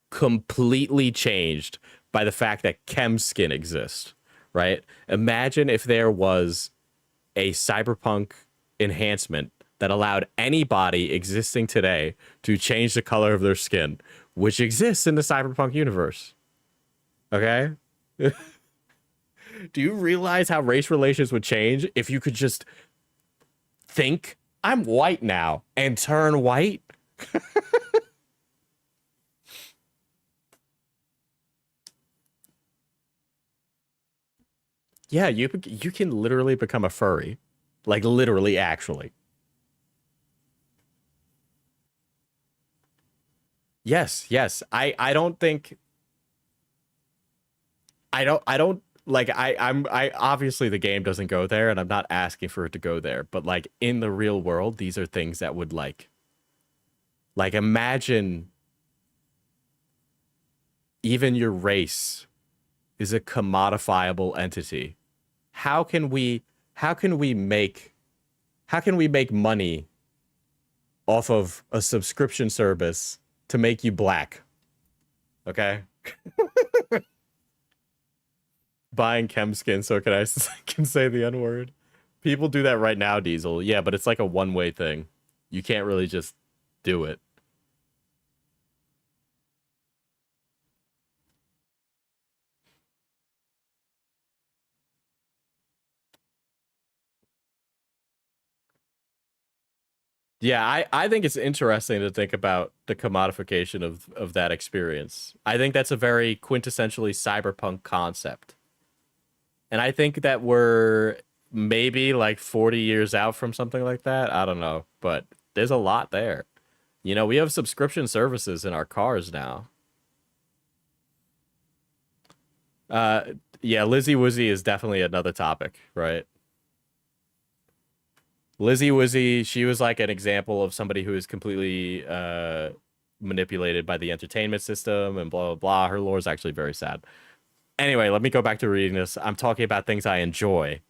completely changed by the fact that chem skin exists, right? Imagine if there was a cyberpunk enhancement that allowed anybody existing today to change the color of their skin, which exists in the cyberpunk universe. Okay? Do you realize how race relations would change if you could just think, I'm white now, and turn white? Yeah, you can literally become a furry. Like literally, actually. Yes, yes. I don't think I don't like I obviously the game doesn't go there and I'm not asking for it to go there, but like in the real world, these are things that would like imagine even your race is a commodifiable entity. How can we how can we make how can we make money off of a subscription service to make you black? Okay? Buying chem skin so can I can say the N word. People do that right now, Diesel. Yeah, but it's like a one-way thing. You can't really just do it. Yeah, I think it's interesting to think about the commodification of that experience. I think that's a very quintessentially cyberpunk concept. And I think that we're maybe like 40 years out from something like that. I don't know, but there's a lot there. You know, we have subscription services in our cars now. Uh, yeah, Lizzie Woozy is definitely another topic, right? Lizzie Woozy, she was like an example of somebody who is completely manipulated by the entertainment system and blah blah blah. Her lore is actually very sad. Anyway, let me go back to reading this. I'm talking about things I enjoy,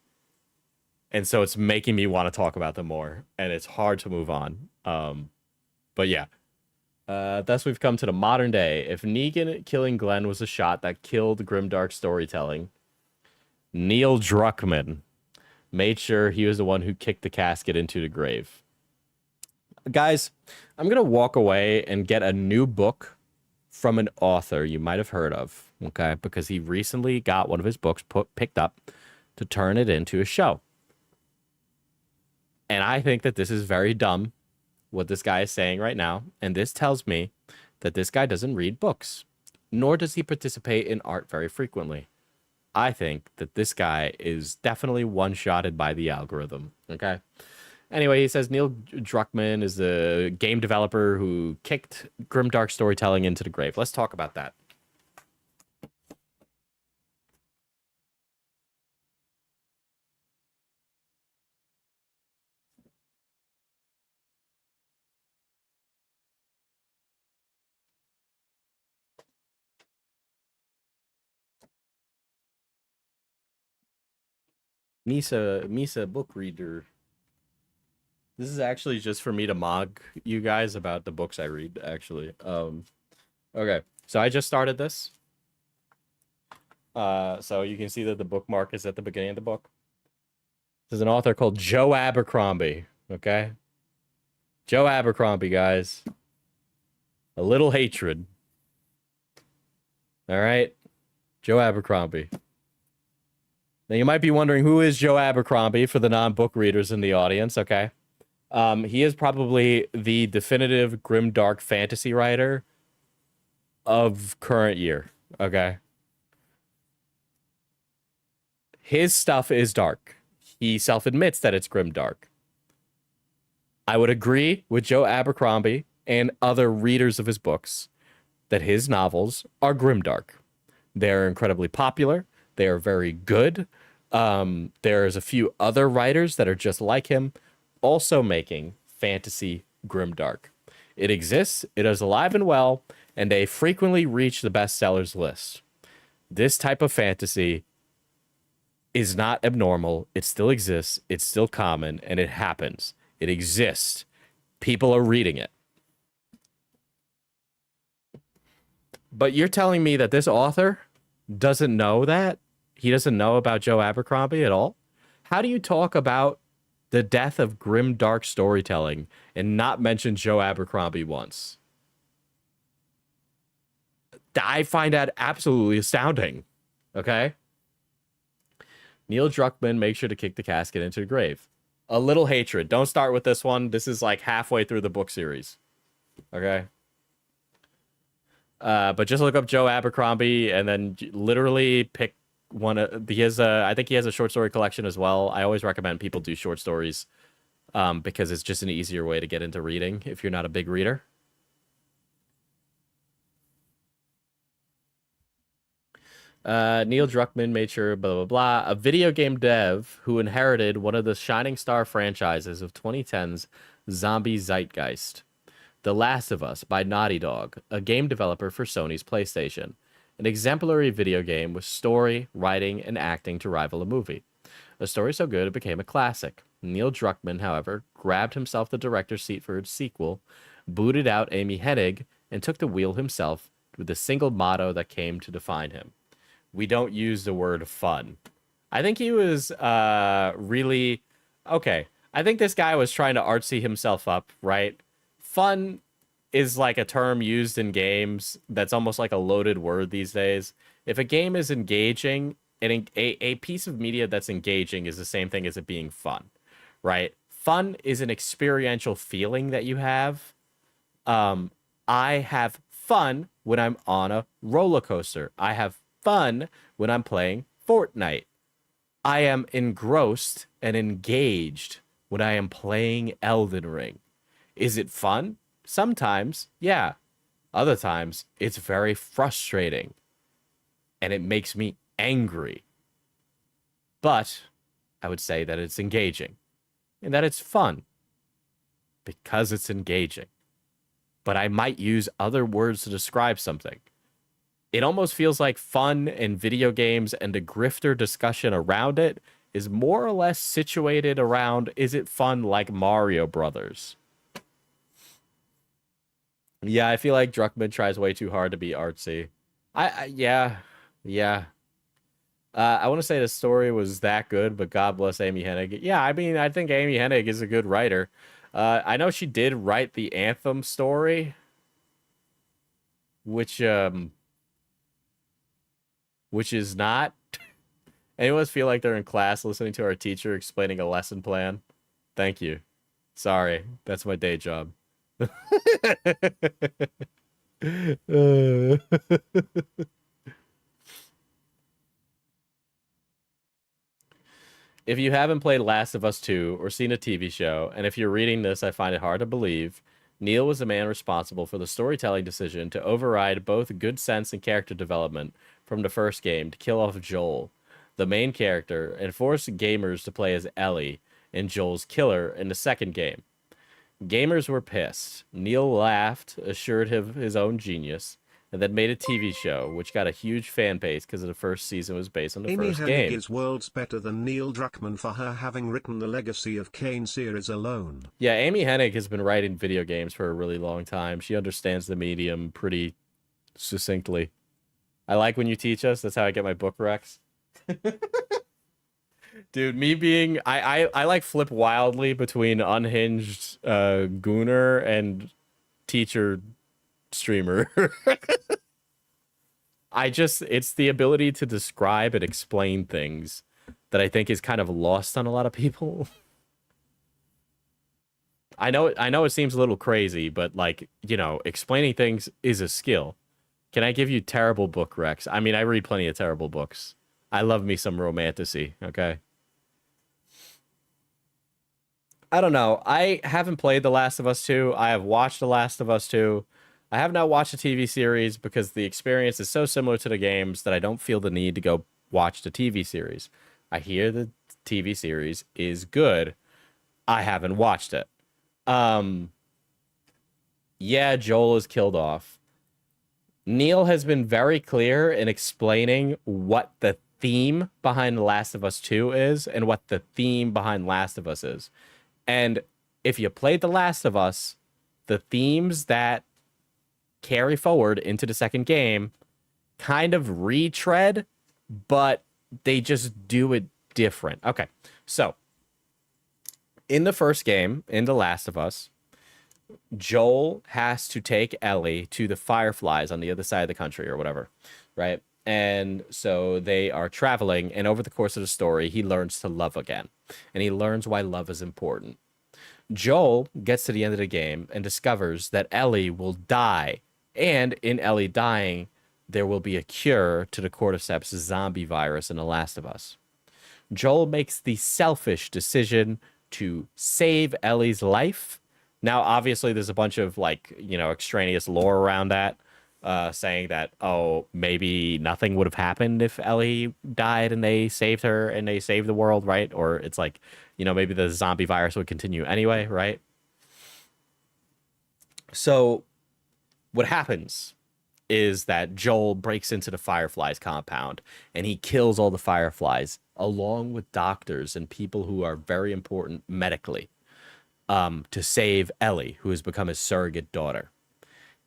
and so it's making me want to talk about them more, and it's hard to move on. But yeah, thus we've come to the modern day. If Negan killing Glenn was a shot that killed grimdark storytelling, Neil Druckmann made sure he was the one who kicked the casket into the grave. Guys, I'm going to walk away and get a new book from an author you might have heard of, okay? Because he recently got one of his books picked up to turn it into a show. And I think that this is very dumb, what this guy is saying right now. And this tells me that this guy doesn't read books, nor does he participate in art very frequently. I think that this guy is definitely one-shotted by the algorithm, okay? Anyway, he says Neil Druckmann is the game developer who kicked grimdark storytelling into the grave. Let's talk about that. Misa book reader. This is actually just for me to mog you guys about the books I read, actually. Okay, so I just started this. So you can see that the bookmark is at the beginning of the book. This is an author called Joe Abercrombie, okay? Joe Abercrombie, guys. A Little Hatred. All right? Joe Abercrombie. Now, you might be wondering, who is Joe Abercrombie for the non-book readers in the audience, okay? He is probably the definitive grimdark fantasy writer of current year, okay? His stuff is dark. He self-admits that it's grimdark. I would agree with Joe Abercrombie and other readers of his books that his novels are grimdark. They're incredibly popular. They are very good. There's a few other writers that are just like him, also making fantasy grimdark. It exists, it is alive and well, and they frequently reach the bestsellers list. This type of fantasy is not abnormal. It still exists. It's still common, and it happens. It exists. People are reading it. But you're telling me that this author doesn't know that? He doesn't know about Joe Abercrombie at all? How do you talk about the death of grim dark storytelling and not mention Joe Abercrombie once? I find that absolutely astounding. Okay? Neil Druckmann, make sure to kick the casket into the grave. A Little Hatred. Don't start with this one. This is like halfway through the book series. Okay? But just look up Joe Abercrombie and then literally pick one. He has I think he has a short story collection as well. I always recommend people do short stories because it's just an easier way to get into reading if you're not a big reader. Neil Druckmann made sure, blah, blah, blah. A video game dev who inherited one of the shining star franchises of 2010's zombie zeitgeist. The Last of Us by Naughty Dog, a game developer for Sony's PlayStation. An exemplary video game with story, writing, and acting to rival a movie. A story so good it became a classic. Neil Druckmann, however, grabbed himself the director's seat for its sequel, booted out Amy Hennig, and took the wheel himself with the single motto that came to define him. We don't use the word fun. I think he was really... Okay, I think this guy was trying to artsy himself up, right? Fun is like a term used in games that's almost like a loaded word these days. If a game is engaging, a piece of media that's engaging is the same thing as it being fun, right? Fun is an experiential feeling that you have. I have fun when I'm on a roller coaster. I have fun when I'm playing Fortnite. I am engrossed and engaged when I am playing Elden Ring. Is it fun? Sometimes, yeah. Other times, it's very frustrating. And it makes me angry. But I would say that it's engaging. And that it's fun. Because it's engaging. But I might use other words to describe something. It almost feels like fun in video games and the grifter discussion around it is more or less situated around, is it fun like Mario Brothers? Yeah, I feel like Druckmann tries way too hard to be artsy. Yeah. I want to say the story was that good, but God bless Amy Hennig. Yeah, I mean, I think Amy Hennig is a good writer. I know she did write the Anthem story, which is not. Anyone feel like they're in class listening to our teacher explaining a lesson plan? Thank you. Sorry, that's my day job. If you haven't played Last of Us 2 or seen a TV show, and if you're reading this, I find it hard to believe, Neil was the man responsible for the storytelling decision to override both good sense and character development from the first game to kill off Joel, the main character, and force gamers to play as Ellie and Joel's killer in the second game. Gamers were pissed. Neil laughed, assured of his own genius, and then made a TV show, which got a huge fan base because the first season was based on the Amy first Hennig game. is worlds better than Neil Druckmann for her having written the Legacy of Kain series alone. Yeah, Amy Hennig has been writing video games for a really long time. She understands the medium pretty succinctly. I like when you teach us. That's how I get my book recs. Dude, me being... I like flip wildly between unhinged gooner and teacher streamer. It's the ability to describe and explain things that I think is kind of lost on a lot of people. I know it seems a little crazy, but like, explaining things is a skill. Can I give you terrible book recs? I mean, I read plenty of terrible books. I love me some romantasy, okay? I don't know. I haven't played The Last of Us 2. I have watched The Last of Us 2. I have not watched the TV series because the experience is so similar to the games that I don't feel the need to go watch the TV series. I hear the TV series is good. I haven't watched it. Yeah, Joel is killed off. Neil has been very clear in explaining what the theme behind The Last of Us 2 is and what the theme behind Last of Us is. And if you played The Last of Us, the themes that carry forward into the second game kind of retread, but they just do it different. Okay, so in the first game, in The Last of Us, Joel has to take Ellie to the Fireflies on the other side of the country or whatever, right? And so they are traveling, and over the course of the story, he learns to love again. And he learns why love is important. Joel gets to the end of the game and discovers that Ellie will die. And in Ellie dying, there will be a cure to the cordyceps zombie virus in The Last of Us. Joel makes the selfish decision to save Ellie's life. Now, obviously, there's a bunch of, extraneous lore around that. Saying that, maybe nothing would have happened if Ellie died and they saved her and they saved the world, right? Or it's like, maybe the zombie virus would continue anyway, right? So what happens is that Joel breaks into the Fireflies compound and he kills all the Fireflies along with doctors and people who are very important medically to save Ellie, who has become his surrogate daughter.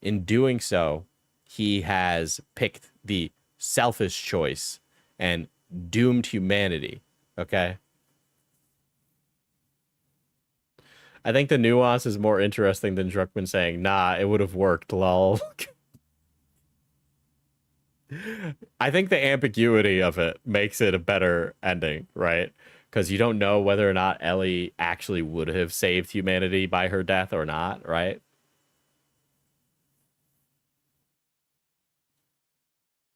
In doing so, he has picked the selfish choice and doomed humanity, okay? I think the nuance is more interesting than Druckmann saying, nah, it would have worked, lol. I think the ambiguity of it makes it a better ending, right? Because you don't know whether or not Ellie actually would have saved humanity by her death or not, right?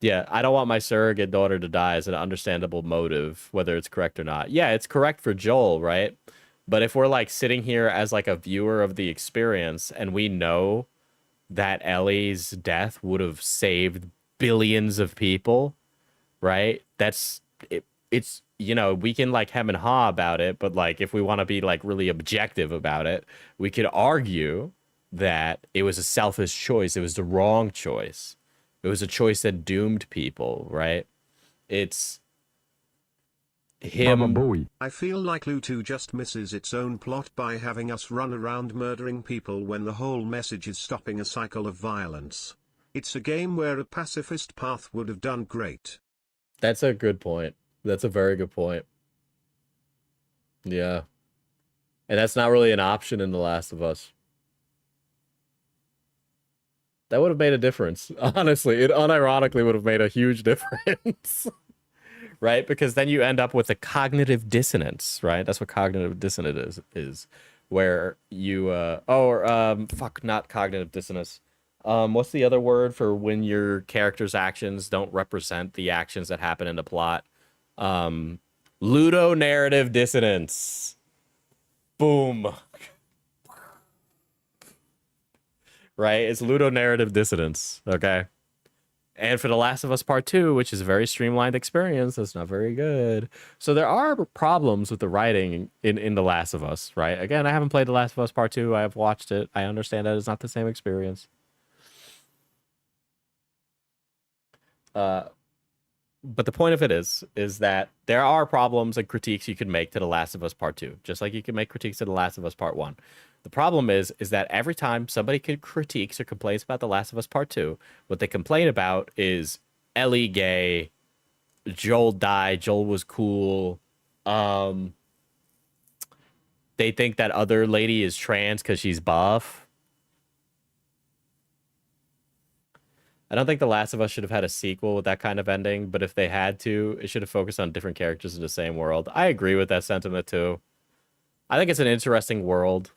Yeah, I don't want my surrogate daughter to die as an understandable motive, whether it's correct or not. Yeah, it's correct for Joel, right? But if we're like sitting here as like a viewer of the experience and we know that Ellie's death would have saved billions of people, right? It's we can like hem and haw about it, but like if we want to be like really objective about it, we could argue that it was a selfish choice. It was the wrong choice. It was a choice that doomed people, right? It's him. I feel like Lu 2 just misses its own plot by having us run around murdering people when the whole message is stopping a cycle of violence. It's a game where a pacifist path would have done great. That's a good point. That's a very good point. Yeah. And that's not really an option in The Last of Us. That would have made a difference. Honestly, it unironically would have made a huge difference. Right? Because then you end up with a cognitive dissonance, right? That's what cognitive dissonance is where you not cognitive dissonance. What's the other word for when your character's actions don't represent the actions that happen in the plot? Ludonarrative dissonance. Boom. Right? It's ludonarrative dissonance, okay? And for The Last of Us Part 2, which is a very streamlined experience, that's not very good. So there are problems with the writing in The Last of Us, right? Again, I haven't played The Last of Us Part 2. I have watched it. I understand that it's not the same experience. But the point of it is that there are problems and critiques you can make to The Last of Us Part 2, just like you can make critiques to The Last of Us Part 1. The problem is that every time somebody critiques or complains about The Last of Us Part 2, what they complain about is Ellie gay, Joel died, Joel was cool. They think that other lady is trans because she's buff. I don't think The Last of Us should have had a sequel with that kind of ending, but if they had to, it should have focused on different characters in the same world. I agree with that sentiment too. I think it's an interesting world.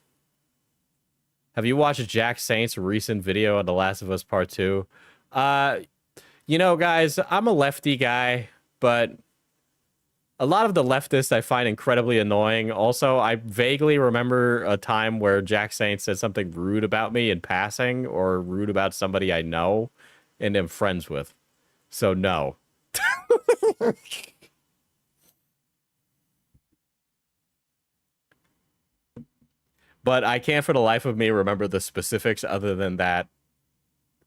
Have you watched Jack Saint's recent video on The Last of Us Part 2? You know, guys, I'm a lefty guy, but a lot of the leftists I find incredibly annoying. Also, I vaguely remember a time where Jack Saint said something rude about me in passing or rude about somebody I know and am friends with. So, no. But I can't for the life of me remember the specifics other than that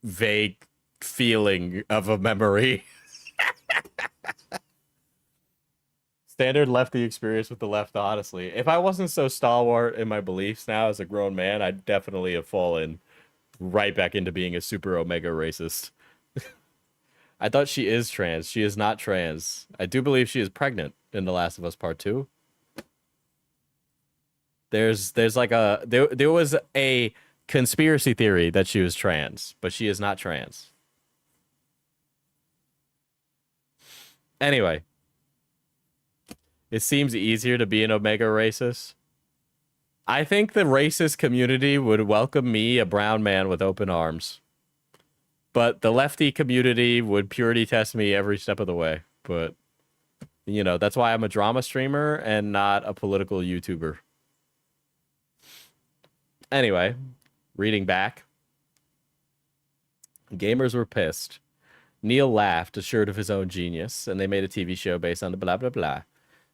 vague feeling of a memory. Standard lefty experience with the left, honestly. If I wasn't so stalwart in my beliefs now as a grown man, I'd definitely have fallen right back into being a super omega racist. I thought she is trans. She is not trans. I do believe she is pregnant in The Last of Us Part 2. There's like a there was a conspiracy theory that she was trans, but she is not trans. Anyway, it seems easier to be an omega racist. I think the racist community would welcome me, a brown man, with open arms. But the lefty community would purity test me every step of the way. But, you know, that's why I'm a drama streamer and not a political YouTuber. Anyway, reading back. Gamers were pissed. Neil laughed, assured of his own genius, and they made a TV show based on the blah, blah, blah.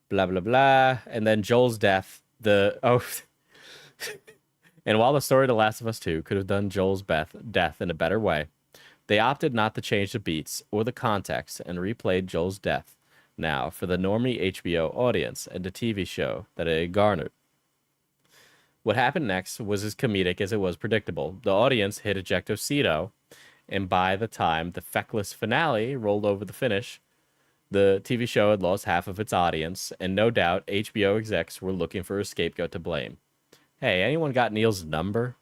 Blah, blah, blah. And then Joel's death. And while the story of The Last of Us 2 could have done Joel's death in a better way, they opted not to change the beats or the context and replayed Joel's death now for the normie HBO audience and the TV show that it had garnered. What happened next was as comedic as it was predictable. The audience hit ejectocito, and by the time the feckless finale rolled over the finish, the TV show had lost half of its audience, and no doubt HBO execs were looking for a scapegoat to blame. Hey, anyone got Neil's number?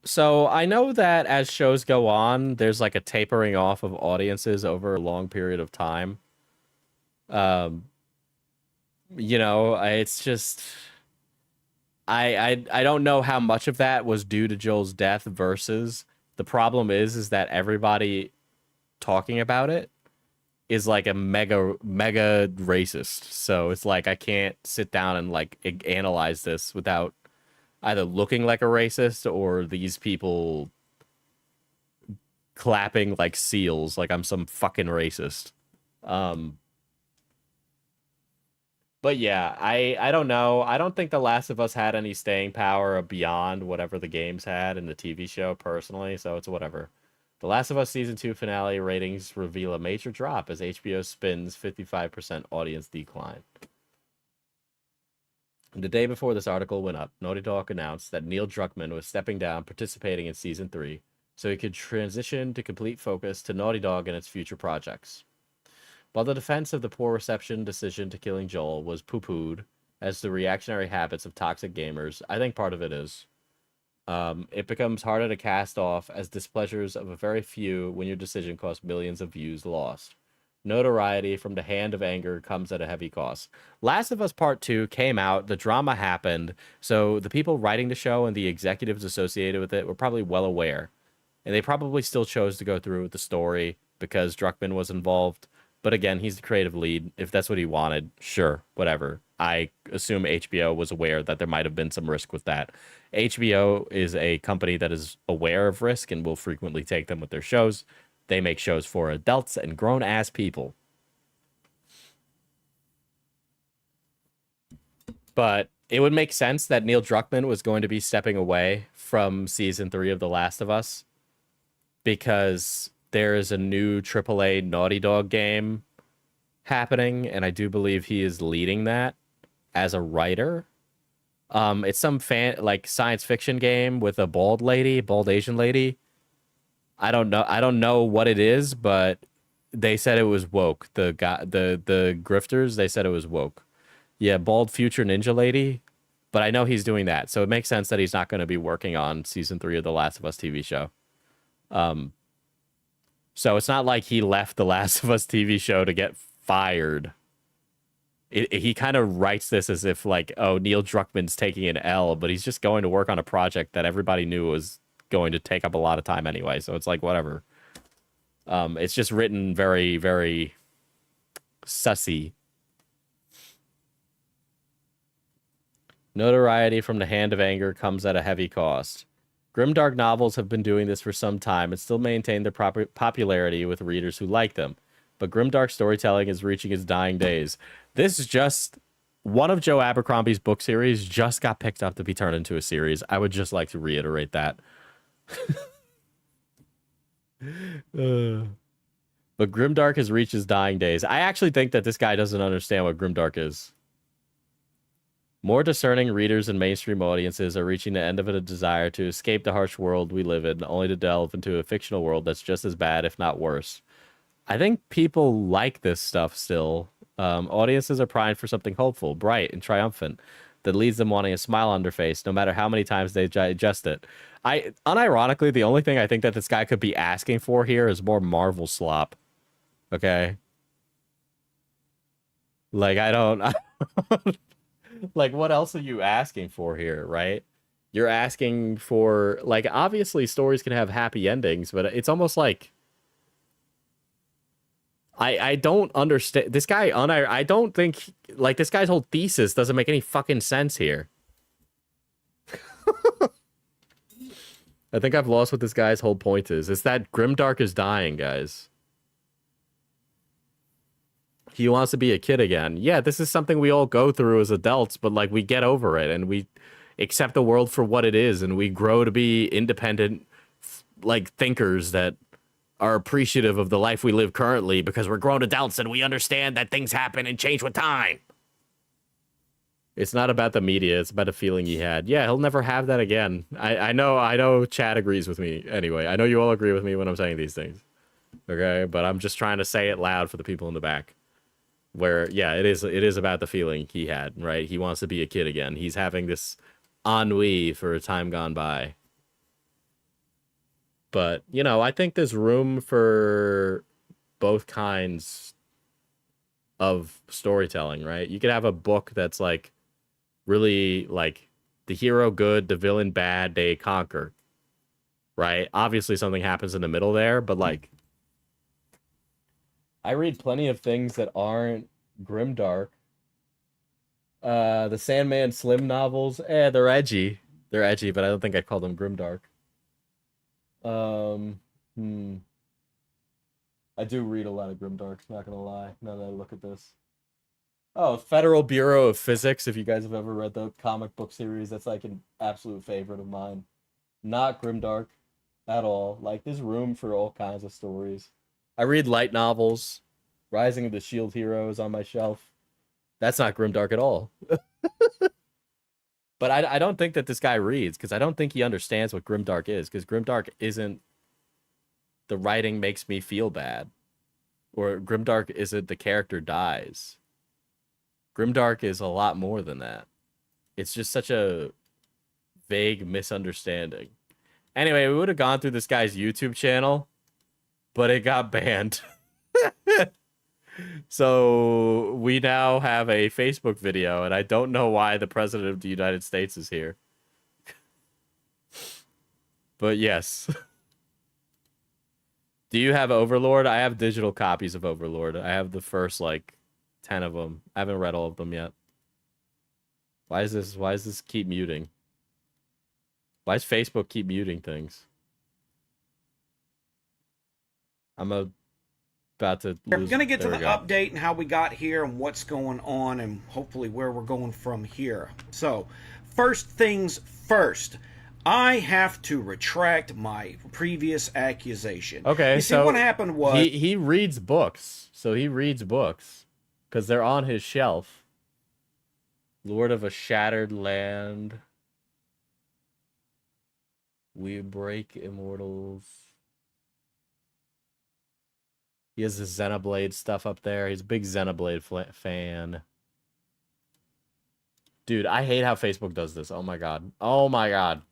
So I know that as shows go on, there's like a tapering off of audiences over a long period of time. You know, it's just I don't know how much of that was due to Joel's death versus the problem is that everybody talking about it is like a mega racist. So it's like I can't sit down and like analyze this without either looking like a racist or these people clapping like seals like I'm some fucking racist. But yeah, I don't know. I don't think The Last of Us had any staying power beyond whatever the games had in the TV show personally, so it's whatever. The Last of Us Season 2 finale ratings reveal a major drop as HBO spins 55% audience decline. The day before this article went up, Naughty Dog announced that Neil Druckmann was stepping down participating in Season 3 so he could transition to complete focus to Naughty Dog and its future projects. While the defense of the poor reception decision to killing Joel was poo-pooed as the reactionary habits of toxic gamers, I think part of it is. It becomes harder to cast off as displeasures of a very few when your decision costs millions of views lost. Notoriety from the hand of anger comes at a heavy cost. Last of Us Part 2 came out, the drama happened, so the people writing the show and the executives associated with it were probably well aware. And they probably still chose to go through with the story because Druckmann was involved. But again, he's the creative lead. If that's what he wanted, sure, whatever. I assume HBO was aware that there might have been some risk with that. HBO is a company that is aware of risk and will frequently take them with their shows. They make shows for adults and grown-ass people. But it would make sense that Neil Druckmann was going to be stepping away from Season 3 of The Last of Us. because there is a new AAA Naughty Dog game happening, and I do believe he is leading that as a writer. It's some science fiction game with a bald Asian lady. I don't know what it is, but they said it was woke. The grifters, they said it was woke. Yeah, bald future ninja lady. But I know he's doing that, so it makes sense that he's not going to be working on season 3 of the Last of Us TV show. So it's not like he left the Last of Us TV show to get fired. He kind of writes this as if like, oh, Neil Druckmann's taking an L, but he's just going to work on a project that everybody knew was going to take up a lot of time anyway. So it's like, whatever. It's just written very, very sussy. Notoriety from the hand of anger comes at a heavy cost. Grimdark novels have been doing this for some time and still maintain their popularity with readers who like them. But grimdark storytelling is reaching its dying days. This is just one of Joe Abercrombie's book series just got picked up to be turned into a series. I would just like to reiterate that. But grimdark has reached its dying days. I actually think that this guy doesn't understand what grimdark is. More discerning readers and mainstream audiences are reaching the end of a desire to escape the harsh world we live in, only to delve into a fictional world that's just as bad, if not worse. I think people like this stuff still. Audiences are primed for something hopeful, bright, and triumphant that leaves them wanting a smile on their face, no matter how many times they digest it. Unironically, the only thing I think that this guy could be asking for here is more Marvel slop. Okay? Like, I don't... Like, what else are you asking for here, right? You're asking for... Like, obviously, stories can have happy endings, but it's almost like... I don't understand this guy. I don't think like this guy's whole thesis doesn't make any fucking sense here. I think I've lost what this guy's whole point is. It's that grimdark is dying, guys. He wants to be a kid again. Yeah, this is something we all go through as adults, but like we get over it and we accept the world for what it is and we grow to be independent like thinkers that are appreciative of the life we live currently because we're grown adults and we understand that things happen and change with time. It's not about the media. It's about a feeling he had. Yeah, he'll never have that again. I know Chad agrees with me. Anyway, I know you all agree with me when I'm saying these things. Okay, but I'm just trying to say it loud for the people in the back. Where, yeah, it is about the feeling he had, right? He wants to be a kid again. He's having this ennui for a time gone by. But, you know, I think there's room for both kinds of storytelling, right? You could have a book that's like really like the hero good, the villain bad, they conquer, right? Obviously something happens in the middle there, but like I read plenty of things that aren't grimdark. The Sandman Slim novels, they're edgy. They're edgy, but I don't think I'd call them grimdark. I do read a lot of grimdarks, not gonna lie, now that I look at this. Oh, Federal Bureau of Physics, if you guys have ever read the comic book series, that's like an absolute favorite of mine. Not grimdark at all. Like, there's room for all kinds of stories. I read light novels. Rising of the Shield Hero is on my shelf. That's not grimdark at all. But I don't think that this guy reads, because I don't think he understands what grimdark is, because grimdark isn't the writing makes me feel bad. Or grimdark isn't the character dies. Grimdark is a lot more than that. It's just such a vague misunderstanding. Anyway, we would have gone through this guy's YouTube channel, but it got banned. So we now have a Facebook video, and I don't know why the President of the United States is here. But yes. Do you have Overlord? I have digital copies of Overlord. I have the first, like, 10 of them. I haven't read all of them yet. Why is this keep muting? Why does Facebook keep muting things? I'm about to We're lose. going to get to There the we go. update and how we got here and what's going on and hopefully where we're going from here. So, first things first. I have to retract my previous accusation. Okay, you see, so what happened was he reads books. So he reads books because they're on his shelf. Lord of a Shattered Land. We Break Immortals. He has the Xenoblade stuff up there. He's a big Xenoblade fan. Dude, I hate how Facebook does this. Oh my god. Oh my god.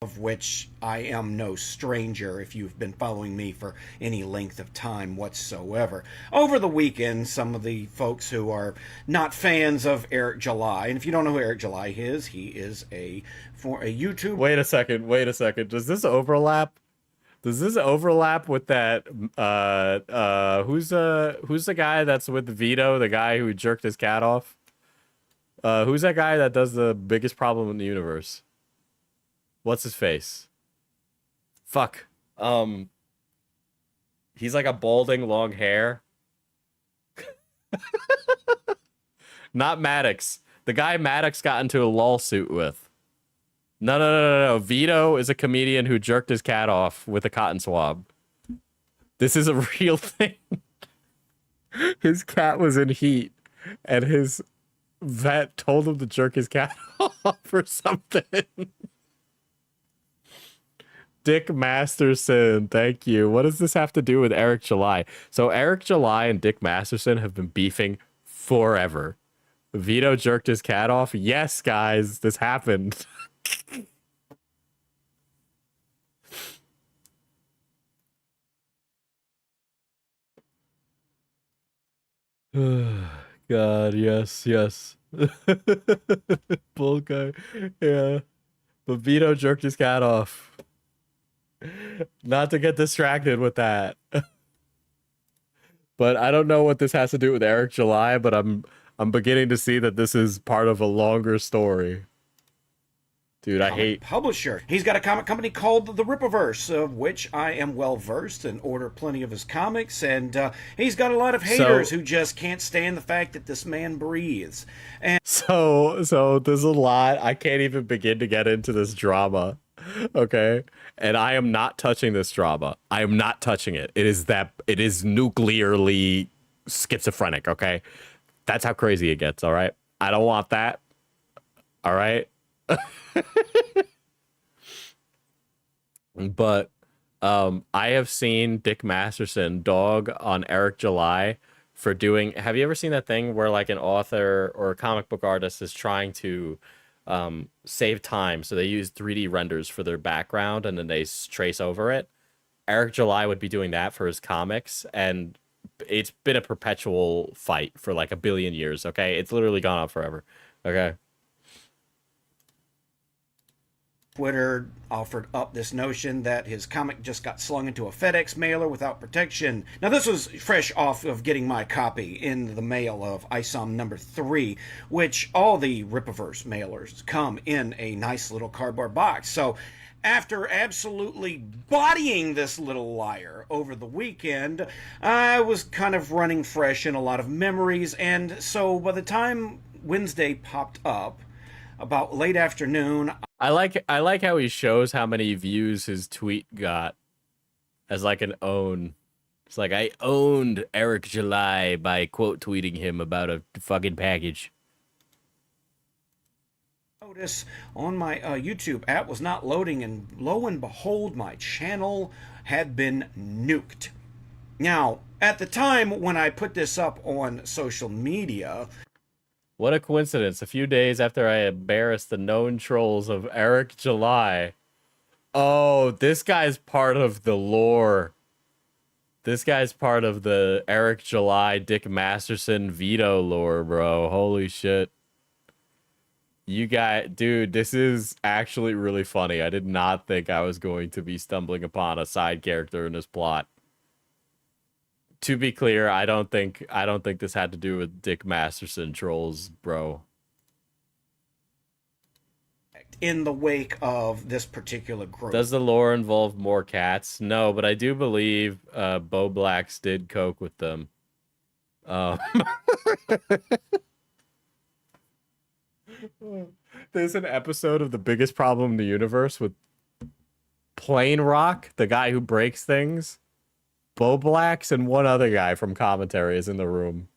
of which I am no stranger if you've been following me for any length of time whatsoever. Over the weekend, some of the folks who are not fans of Eric July, and if you don't know who Eric July is, he is a YouTube. Wait a second. Does this overlap? Does this overlap with that who's the guy that's with Vito, the guy who jerked his cat off? Who's that guy that does the biggest problem in the universe? What's his face? Fuck. He's like a balding, long hair. Not Maddox. The guy Maddox got into a lawsuit with. No. Vito is a comedian who jerked his cat off with a cotton swab. This is a real thing. His cat was in heat, and his vet told him to jerk his cat off or something. Dick Masterson, thank you. What does this have to do with Eric July? So Eric July and Dick Masterson have been beefing forever. Vito jerked his cat off. Yes, guys, this happened. God, yes. Bull guy. Yeah. But Vito jerked his cat off. Not to get distracted with that. But I don't know what this has to do with Eric July, but I'm beginning to see that this is part of a longer story. Dude, I hate Publisher. He's got a comic company called The Rippaverse, of which I am well versed and order plenty of his comics. And he's got a lot of haters who just can't stand the fact that this man breathes. And so there's a lot. I can't even begin to get into this drama. Okay, and I am not touching this drama. I am not touching it. It is nuclearly schizophrenic. Okay, that's how crazy it gets. All right, I don't want that. All right. But I have seen Dick Masterson dog on Eric July for doing. Have you ever seen that thing where like an author or a comic book artist is trying to save time, so they use 3D renders for their background and then they trace over it? Eric July would be doing that for his comics, and it's been a perpetual fight for like 1 billion years. Okay, it's literally gone on forever. Okay. Twitter offered up this notion that his comic just got slung into a FedEx mailer without protection. Now, this was fresh off of getting my copy in the mail of ISOM number 3, which all the Rippaverse mailers come in a nice little cardboard box. So, after absolutely bodying this little liar over the weekend, I was kind of running fresh in a lot of memories, and so by the time Wednesday popped up, about late afternoon, I like how he shows how many views his tweet got as like an own. It's like, I owned Eric July by quote tweeting him about a fucking package. Notice on my YouTube app was not loading, and lo and behold, my channel had been nuked. Now, at the time when I put this up on social media, What a coincidence. A few days after I embarrassed the known trolls of Eric July. Oh, this guy's part of the lore. This guy's part of the Eric July, Dick Masterson, Vito lore, bro. Holy shit. Dude, this is actually really funny. I did not think I was going to be stumbling upon a side character in this plot. To be clear, I don't think this had to do with Dick Masterson trolls, bro. in the wake of this particular group. Does the lore involve more cats? No, but I do believe Bo Blacks did coke with them. There's an episode of The Biggest Problem in the Universe with Plain Rock, the guy who breaks things, Bo Blacks, and one other guy from commentary is in the room.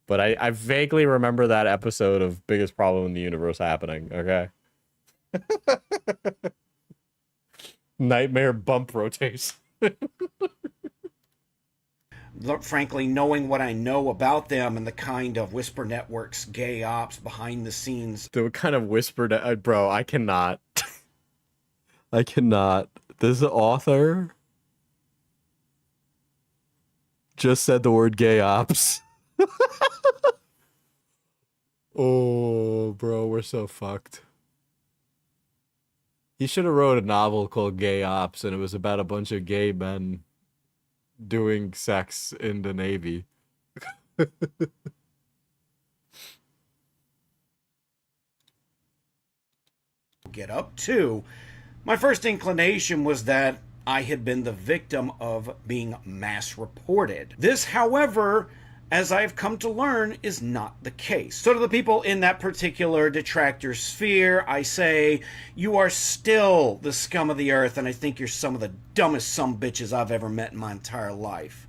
But I vaguely remember that episode of Biggest Problem in the Universe happening, okay? Nightmare bump rotation. Frankly, knowing what I know about them and the kind of Whisper Network's gay ops behind the scenes. The kind of whispered, bro, I cannot. I cannot. This author just said the word gay ops. Oh, bro, we're so fucked. He should have wrote a novel called Gay Ops, and it was about a bunch of gay men doing sex in the Navy. Get up to. My first inclination was that I had been the victim of being mass reported. This, however, as I've come to learn, is not the case. So to the people in that particular detractor sphere, I say, you are still the scum of the earth, and I think you're some of the dumbest sumbitches I've ever met in my entire life.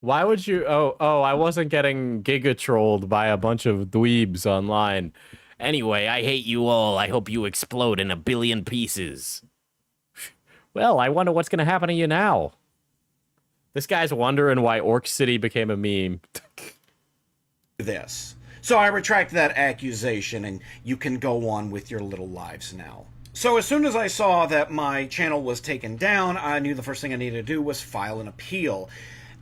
Why would you... Oh, I wasn't getting giga-trolled by a bunch of dweebs online. Anyway, I hate you all. I hope you explode in a billion pieces. Well, I wonder what's going to happen to you now. This guy's wondering why Orc City became a meme. This. So I retract that accusation, and you can go on with your little lives now. So as soon as I saw that my channel was taken down, I knew the first thing I needed to do was file an appeal.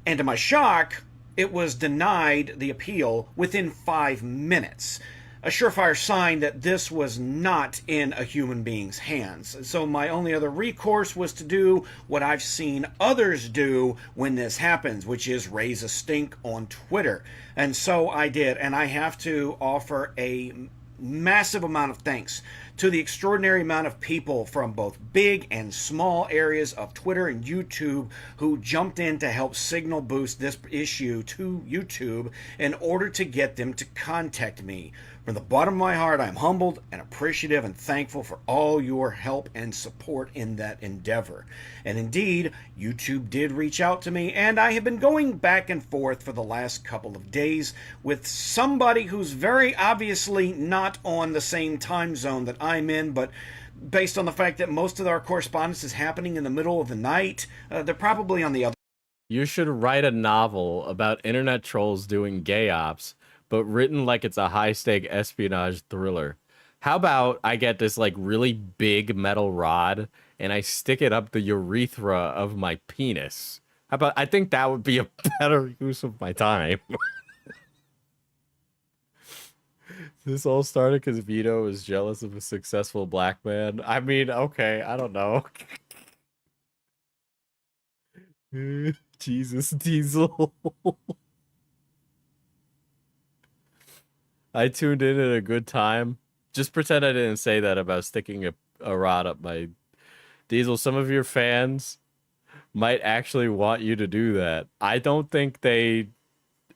And to my shock, it was denied the appeal within 5 minutes. A surefire sign that this was not in a human being's hands. So my only other recourse was to do what I've seen others do when this happens, which is raise a stink on Twitter. And so I did, and I have to offer a massive amount of thanks to the extraordinary amount of people from both big and small areas of Twitter and YouTube who jumped in to help signal boost this issue to YouTube in order to get them to contact me. From the bottom of my heart, I'm humbled and appreciative and thankful for all your help and support in that endeavor. And indeed, YouTube did reach out to me, and I have been going back and forth for the last couple of days with somebody who's very obviously not on the same time zone that I'm in, but based on the fact that most of our correspondence is happening in the middle of the night, they're probably on the other. You should write a novel about internet trolls doing gay ops, but written like it's a high-stake espionage thriller. How about I get this, like, really big metal rod, and I stick it up the urethra of my penis? How about, I think that would be a better use of my time. This all started because Vito is jealous of a successful black man. I mean, okay, I don't know. Jesus, Diesel. I tuned in at a good time. Just pretend I didn't say that about sticking a rod up my... Diesel, some of your fans might actually want you to do that. I don't think they...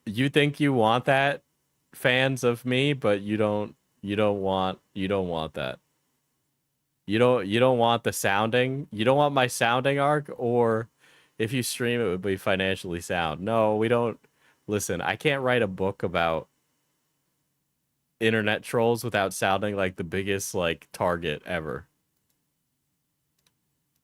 You think you want that, fans of me, but you don't want that. You don't want the sounding. You don't want my sounding arc, or if you stream it would be financially sound. No, we don't. Listen, I can't write a book about internet trolls without sounding like the biggest, like, target ever.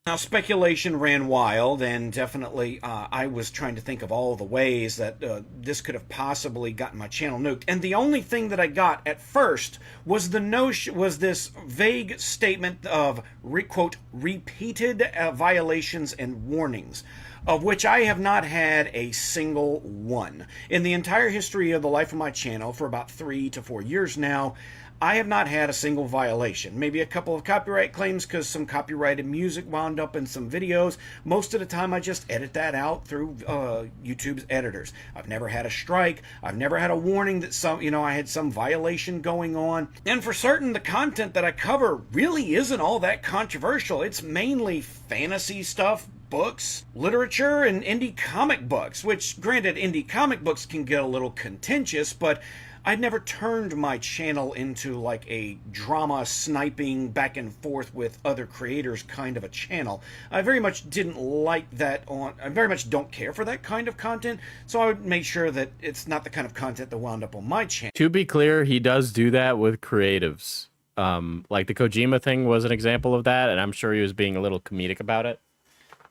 Now, speculation ran wild, and definitely I was trying to think of all the ways that this could have possibly gotten my channel nuked. And the only thing that I got at first was this vague statement of, quote, repeated violations and warnings, of which I have not had a single one. In the entire history of the life of my channel, for about 3 to 4 years now, I have not had a single violation. Maybe a couple of copyright claims because some copyrighted music wound up in some videos. Most of the time I just edit that out through YouTube's editors. I've never had a strike. I've never had a warning that I had some violation going on. And for certain, the content that I cover really isn't all that controversial. It's mainly fantasy stuff, books, literature, and indie comic books, which, granted, indie comic books can get a little contentious, but I'd never turned my channel into like a drama sniping back and forth with other creators kind of a channel. I very much didn't like that I very much don't care for that kind of content, so I would make sure that it's not the kind of content that wound up on my channel. To be clear, he does do that with creatives. Like the Kojima thing was an example of that, and I'm sure he was being a little comedic about it.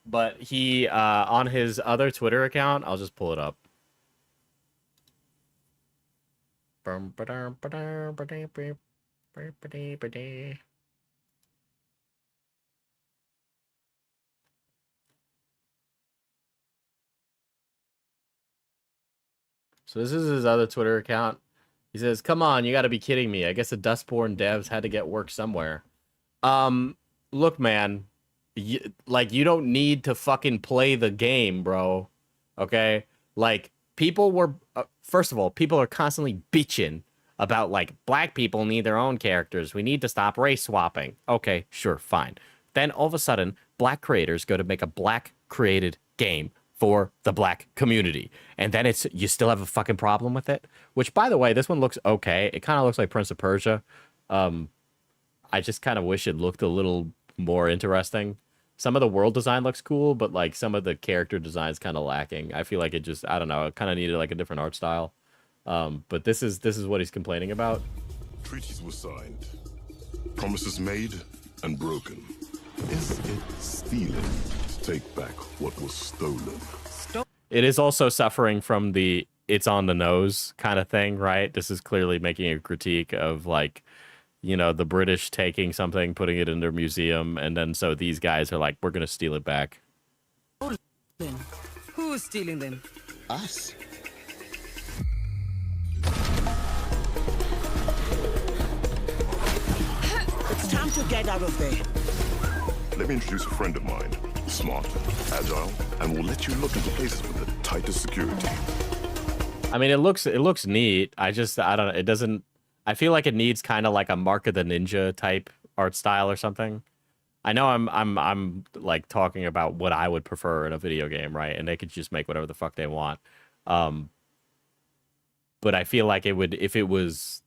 But he, on his other Twitter account, I'll just pull it up. So this is his other Twitter account. He says, "Come on, you got to be kidding me. I guess the Dustborn devs had to get work somewhere." Look, man, you don't need to fucking play the game, bro. Okay? Like, people were first of all, people are constantly bitching about like black people need their own characters. We need to stop race swapping. Okay, sure, fine. Then all of a sudden, black creators go to make a black created game for the black community. And then you still have a fucking problem with it? Which, by the way, this one looks okay. It kind of looks like Prince of Persia. I just kind of wish it looked a little more interesting. Some of the world design looks cool, but like some of the character design is kind of lacking. I feel like it just, I don't know, it kind of needed like a different art style. But this is what he's complaining about. Treaties were signed, promises made and broken. Is it stealing to take back what was stolen? It is also suffering from the it's on the nose kind of thing, right? This is clearly making a critique of like, you know, the British taking something, putting it in their museum, and then so these guys are like, we're gonna steal it back. Who's stealing them? Us. It's time to get out of there. Let me introduce a friend of mine. Smart, agile, and will let you look into places with the tightest security. I mean, it looks neat. I don't know. It doesn't. I feel like it needs kind of like a Mark of the Ninja type art style or something. I know I'm like talking about what I would prefer in a video game, right? And they could just make whatever the fuck they want. But I feel like it would if it was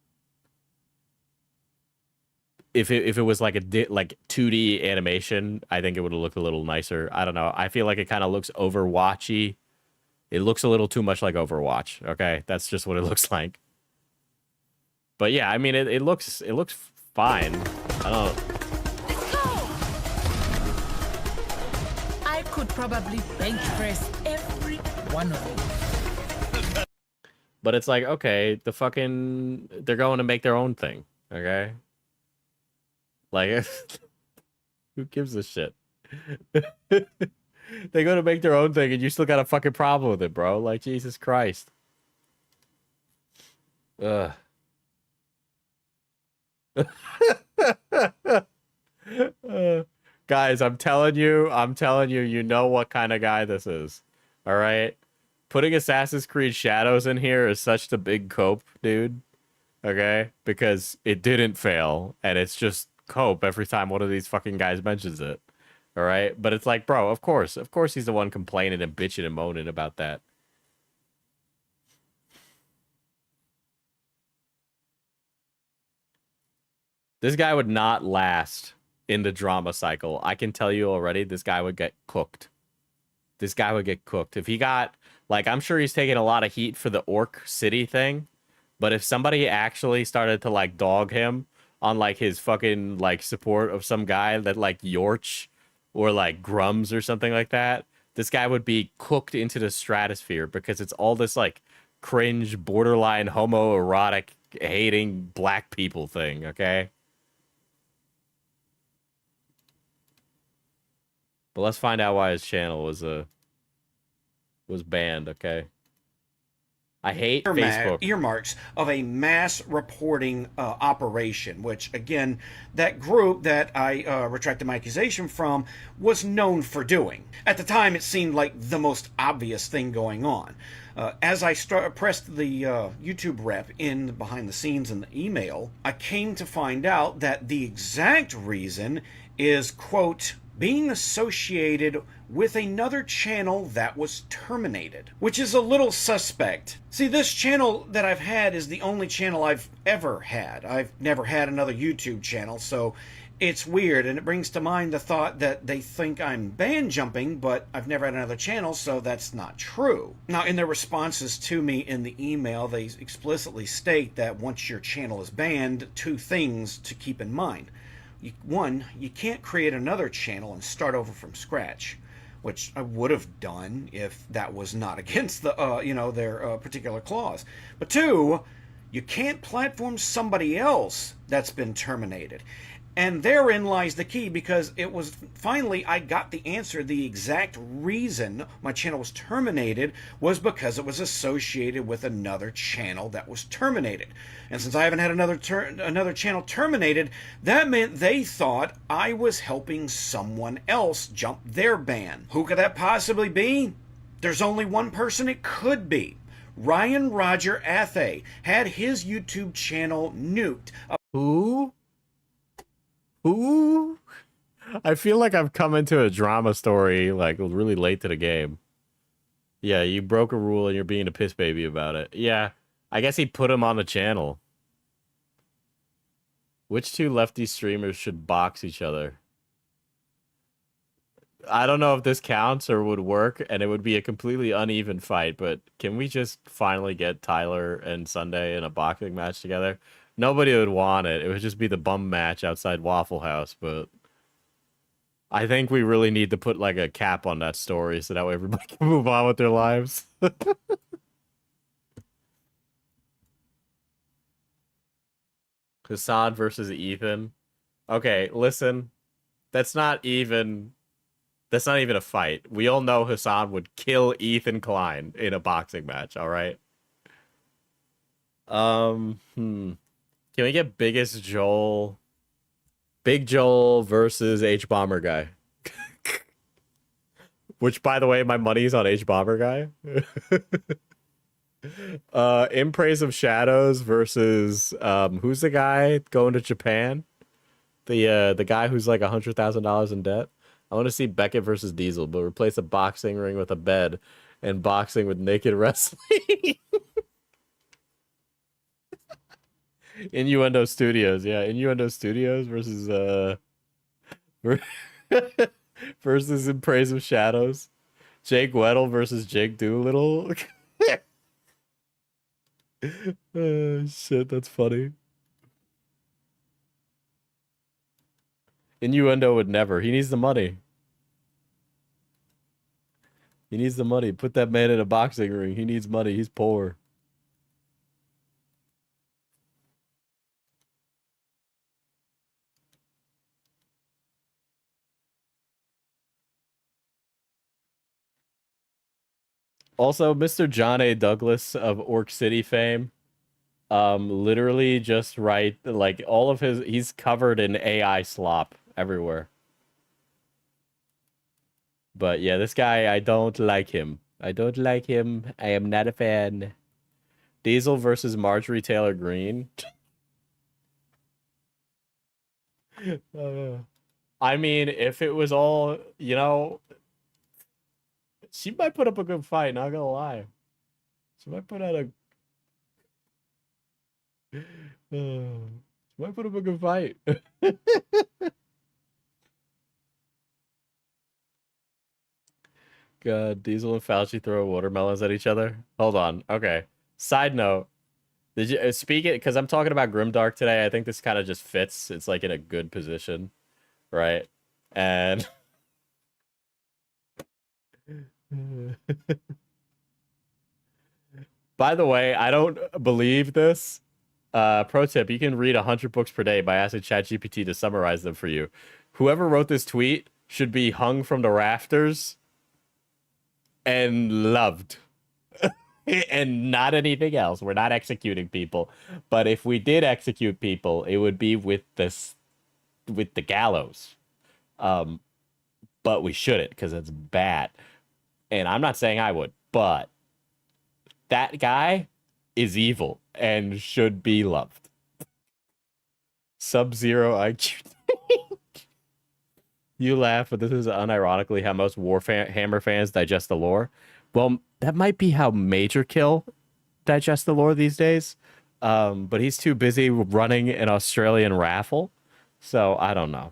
like a like 2D animation, I think it would have looked a little nicer. I don't know. I feel like it kind of looks Overwatchy. It looks a little too much like Overwatch. Okay, that's just what it looks like. But yeah, I mean, it looks fine. I don't. Let's go! I could probably bench press every one of them. But it's like, okay, they're going to make their own thing. Okay. Like, who gives a shit? They go to make their own thing, and you still got a fucking problem with it, bro. Like, Jesus Christ. Ugh. Guys, I'm telling you, you know what kind of guy this is. All right? Putting Assassin's Creed Shadows in here is such the big cope, dude. Okay? Because it didn't fail, and it's just cope every time one of these fucking guys mentions it. All right? But it's like, bro, of course he's the one complaining and bitching and moaning about that. This guy would not last in the drama cycle. I can tell you already, this guy would get cooked. This guy would get cooked. If he got, like, I'm sure he's taking a lot of heat for the Orc City thing, but if somebody actually started to, like, dog him on, like, his fucking, like, support of some guy that, like, Yorch or, like, Grums or something like that, this guy would be cooked into the stratosphere because it's all this, like, cringe, borderline homoerotic, hating black people thing, okay? But let's find out why his channel was banned, okay? I hate Facebook. Earmarks of a mass reporting operation, which, again, that group that I retracted my accusation from was known for doing. At the time, it seemed like the most obvious thing going on. As I pressed the YouTube rep in behind the scenes in the email, I came to find out that the exact reason is, quote, being associated with another channel that was terminated, which is a little suspect. See, this channel that I've had is the only channel I've ever had. I've never had another YouTube channel, so it's weird, and it brings to mind the thought that they think I'm ban jumping, but I've never had another channel, so that's not true. Now, in their responses to me in the email, they explicitly state that once your channel is banned, 2 things to keep in mind. One, you can't create another channel and start over from scratch, which I would have done if that was not against the, their particular clause. But 2, you can't platform somebody else that's been terminated. And therein lies the key, because it was finally I got the answer. The exact reason my channel was terminated was because it was associated with another channel that was terminated. And since I haven't had another channel terminated, that meant they thought I was helping someone else jump their ban. Who could that possibly be? There's only one person it could be. Ryan Roger Athay had his YouTube channel nuked. Who? Who? I feel like I've come into a drama story like really late to the game. Yeah, you broke a rule and you're being a piss baby about it. Yeah, I guess he put him on the channel. Which 2 lefty streamers should box each other? I don't know if this counts or would work, and it would be a completely uneven fight, but can we just finally get Tyler and Sunday in a boxing match together? Nobody would want it. It would just be the bum match outside Waffle House, but I think we really need to put like a cap on that story so that way everybody can move on with their lives. Hassan versus Ethan. Okay, listen. That's not even a fight. We all know Hassan would kill Ethan Klein in a boxing match, all right? Can we get biggest Joel? Big Joel versus H Bomber guy. Which, by the way, my money's on H Bomber guy. In Praise of Shadows versus who's the guy going to Japan? The guy who's like $100,000 in debt. I want to see Beckett versus Diesel, but replace a boxing ring with a bed and boxing with naked wrestling. Innuendo Studios, yeah. Innuendo Studios versus versus In Praise of Shadows. Jake Weddle versus Jake Doolittle. Shit, that's funny. Innuendo would never. He needs the money. He needs the money. Put that man in a boxing ring. He needs money. He's poor. Also, Mr. John A. Douglas of Orc City fame, literally just like all of he's covered in AI slop everywhere. But yeah, this guy, I don't like him. I don't like him. I am not a fan. Diesel versus Marjorie Taylor Greene. I mean, if it was all, she might put up a good fight, not gonna lie. She might put out a... she might put up a good fight. God, Diesel and Fauci throw watermelons at each other. Hold on. Okay. Side note. Did you speak it? Because I'm talking about Grimdark today. I think this kind of just fits. It's like in a good position. Right? And... By the way, I don't believe this. Pro tip, you can read 100 books per day by asking ChatGPT to summarize them for you. Whoever wrote this tweet should be hung from the rafters and loved. And not anything else. We're not executing people. But if we did execute people, it would be with the gallows. But we shouldn't, because it's bad. And I'm not saying I would, but that guy is evil and should be loved. Sub-Zero IQ. You laugh, but this is unironically how most Warhammer fans digest the lore. Well, that might be how Major Kill digests the lore these days. But he's too busy running an Australian raffle, so I don't know.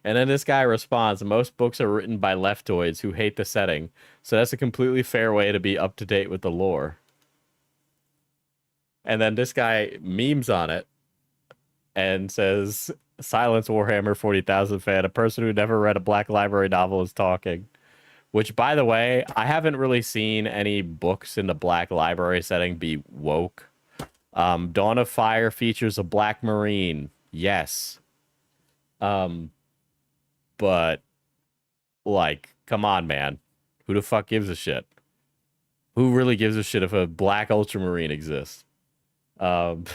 And then this guy responds, most books are written by leftoids who hate the setting, so that's a completely fair way to be up to date with the lore. And then this guy memes on it and says, silence Warhammer 40,000 fan, a person who never read a Black Library novel is talking. Which, by the way, I haven't really seen any books in the Black Library setting be woke. Dawn of Fire features a Black Marine. Yes. But, like, come on, man. Who the fuck gives a shit? Who really gives a shit if a Black Ultramarine exists? And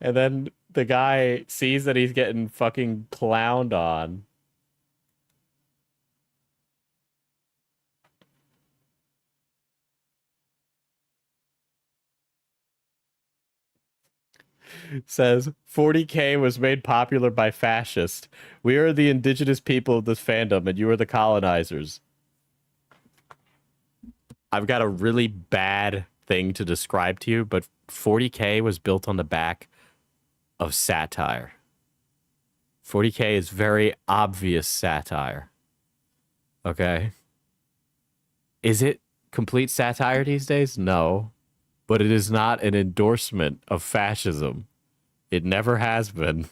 then the guy sees that he's getting fucking clowned on. Says 40K was made popular by fascists. We are the indigenous people of this fandom, and you are the colonizers. I've got a really bad thing to describe to you, but 40K was built on the back of satire. 40K is very obvious satire. Okay? Is it complete satire these days? No. But it is not an endorsement of fascism. It never has been.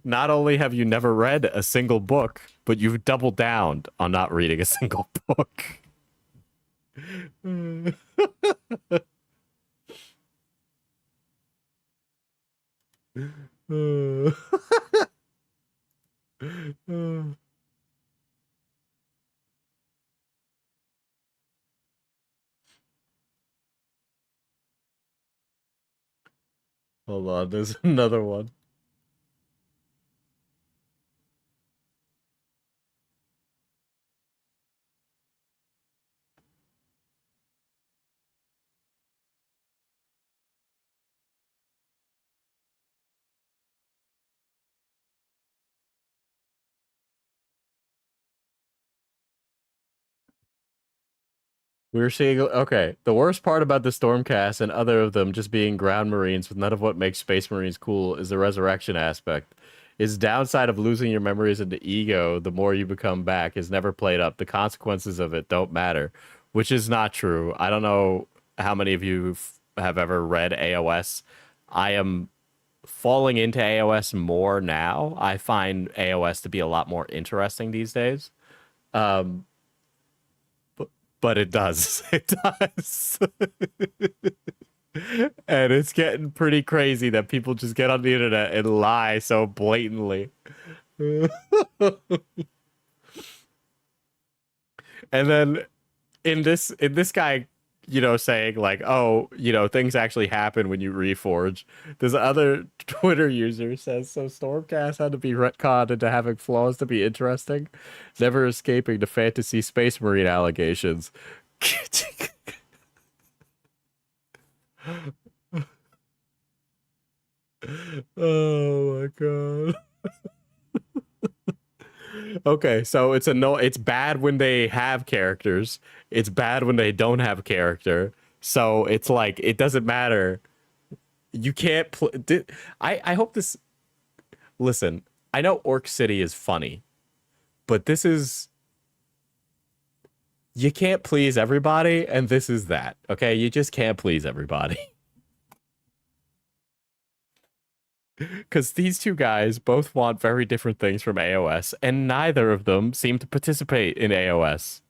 Not only have you never read a single book, but you've doubled down on not reading a single book. Hold on, there's another one. We're seeing, okay, the worst part about the Stormcast and other of them just being ground marines with none of what makes Space Marines cool is the resurrection aspect. Its downside of losing your memories into ego the more you become back is never played up. The consequences of it don't matter, which is not true. I don't know how many of you have ever read AOS. I am falling into AOS more now. I find AOS to be a lot more interesting these days. But it does. It does. And it's getting pretty crazy that people just get on the internet and lie so blatantly. And then in this guy, you know, saying like, oh, you know, things actually happen when you reforge. This other Twitter user says, so Stormcast had to be retconned into having flaws to be interesting, never escaping the fantasy Space Marine allegations. Oh my god. Okay, so it's bad when they have characters. It's bad when they don't have character. So it's like it doesn't matter. You can't I hope this. Listen, I know Orc City is funny, but this is, you can't please everybody, and this is that. Okay, you just can't please everybody. Because these two guys both want very different things from AOS, and neither of them seem to participate in AOS.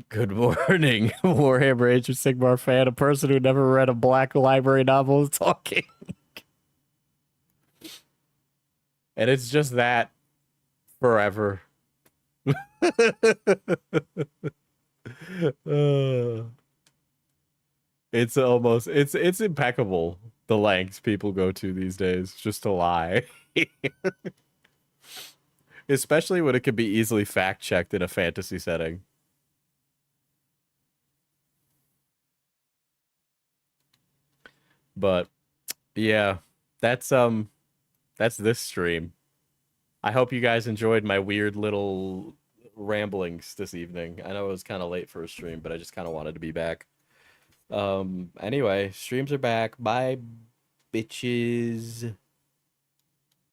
Good morning, Warhammer Age of Sigmar fan, a person who never read a Black Library novel is talking. And it's just that forever. It's almost, it's impeccable, the lengths people go to these days just to lie. Especially when it can be easily fact-checked in a fantasy setting. But yeah, that's this stream. I hope you guys enjoyed my weird little ramblings this evening. I know it was kind of late for a stream, but I just kind of wanted to be back. Anyway, streams are back. Bye, bitches.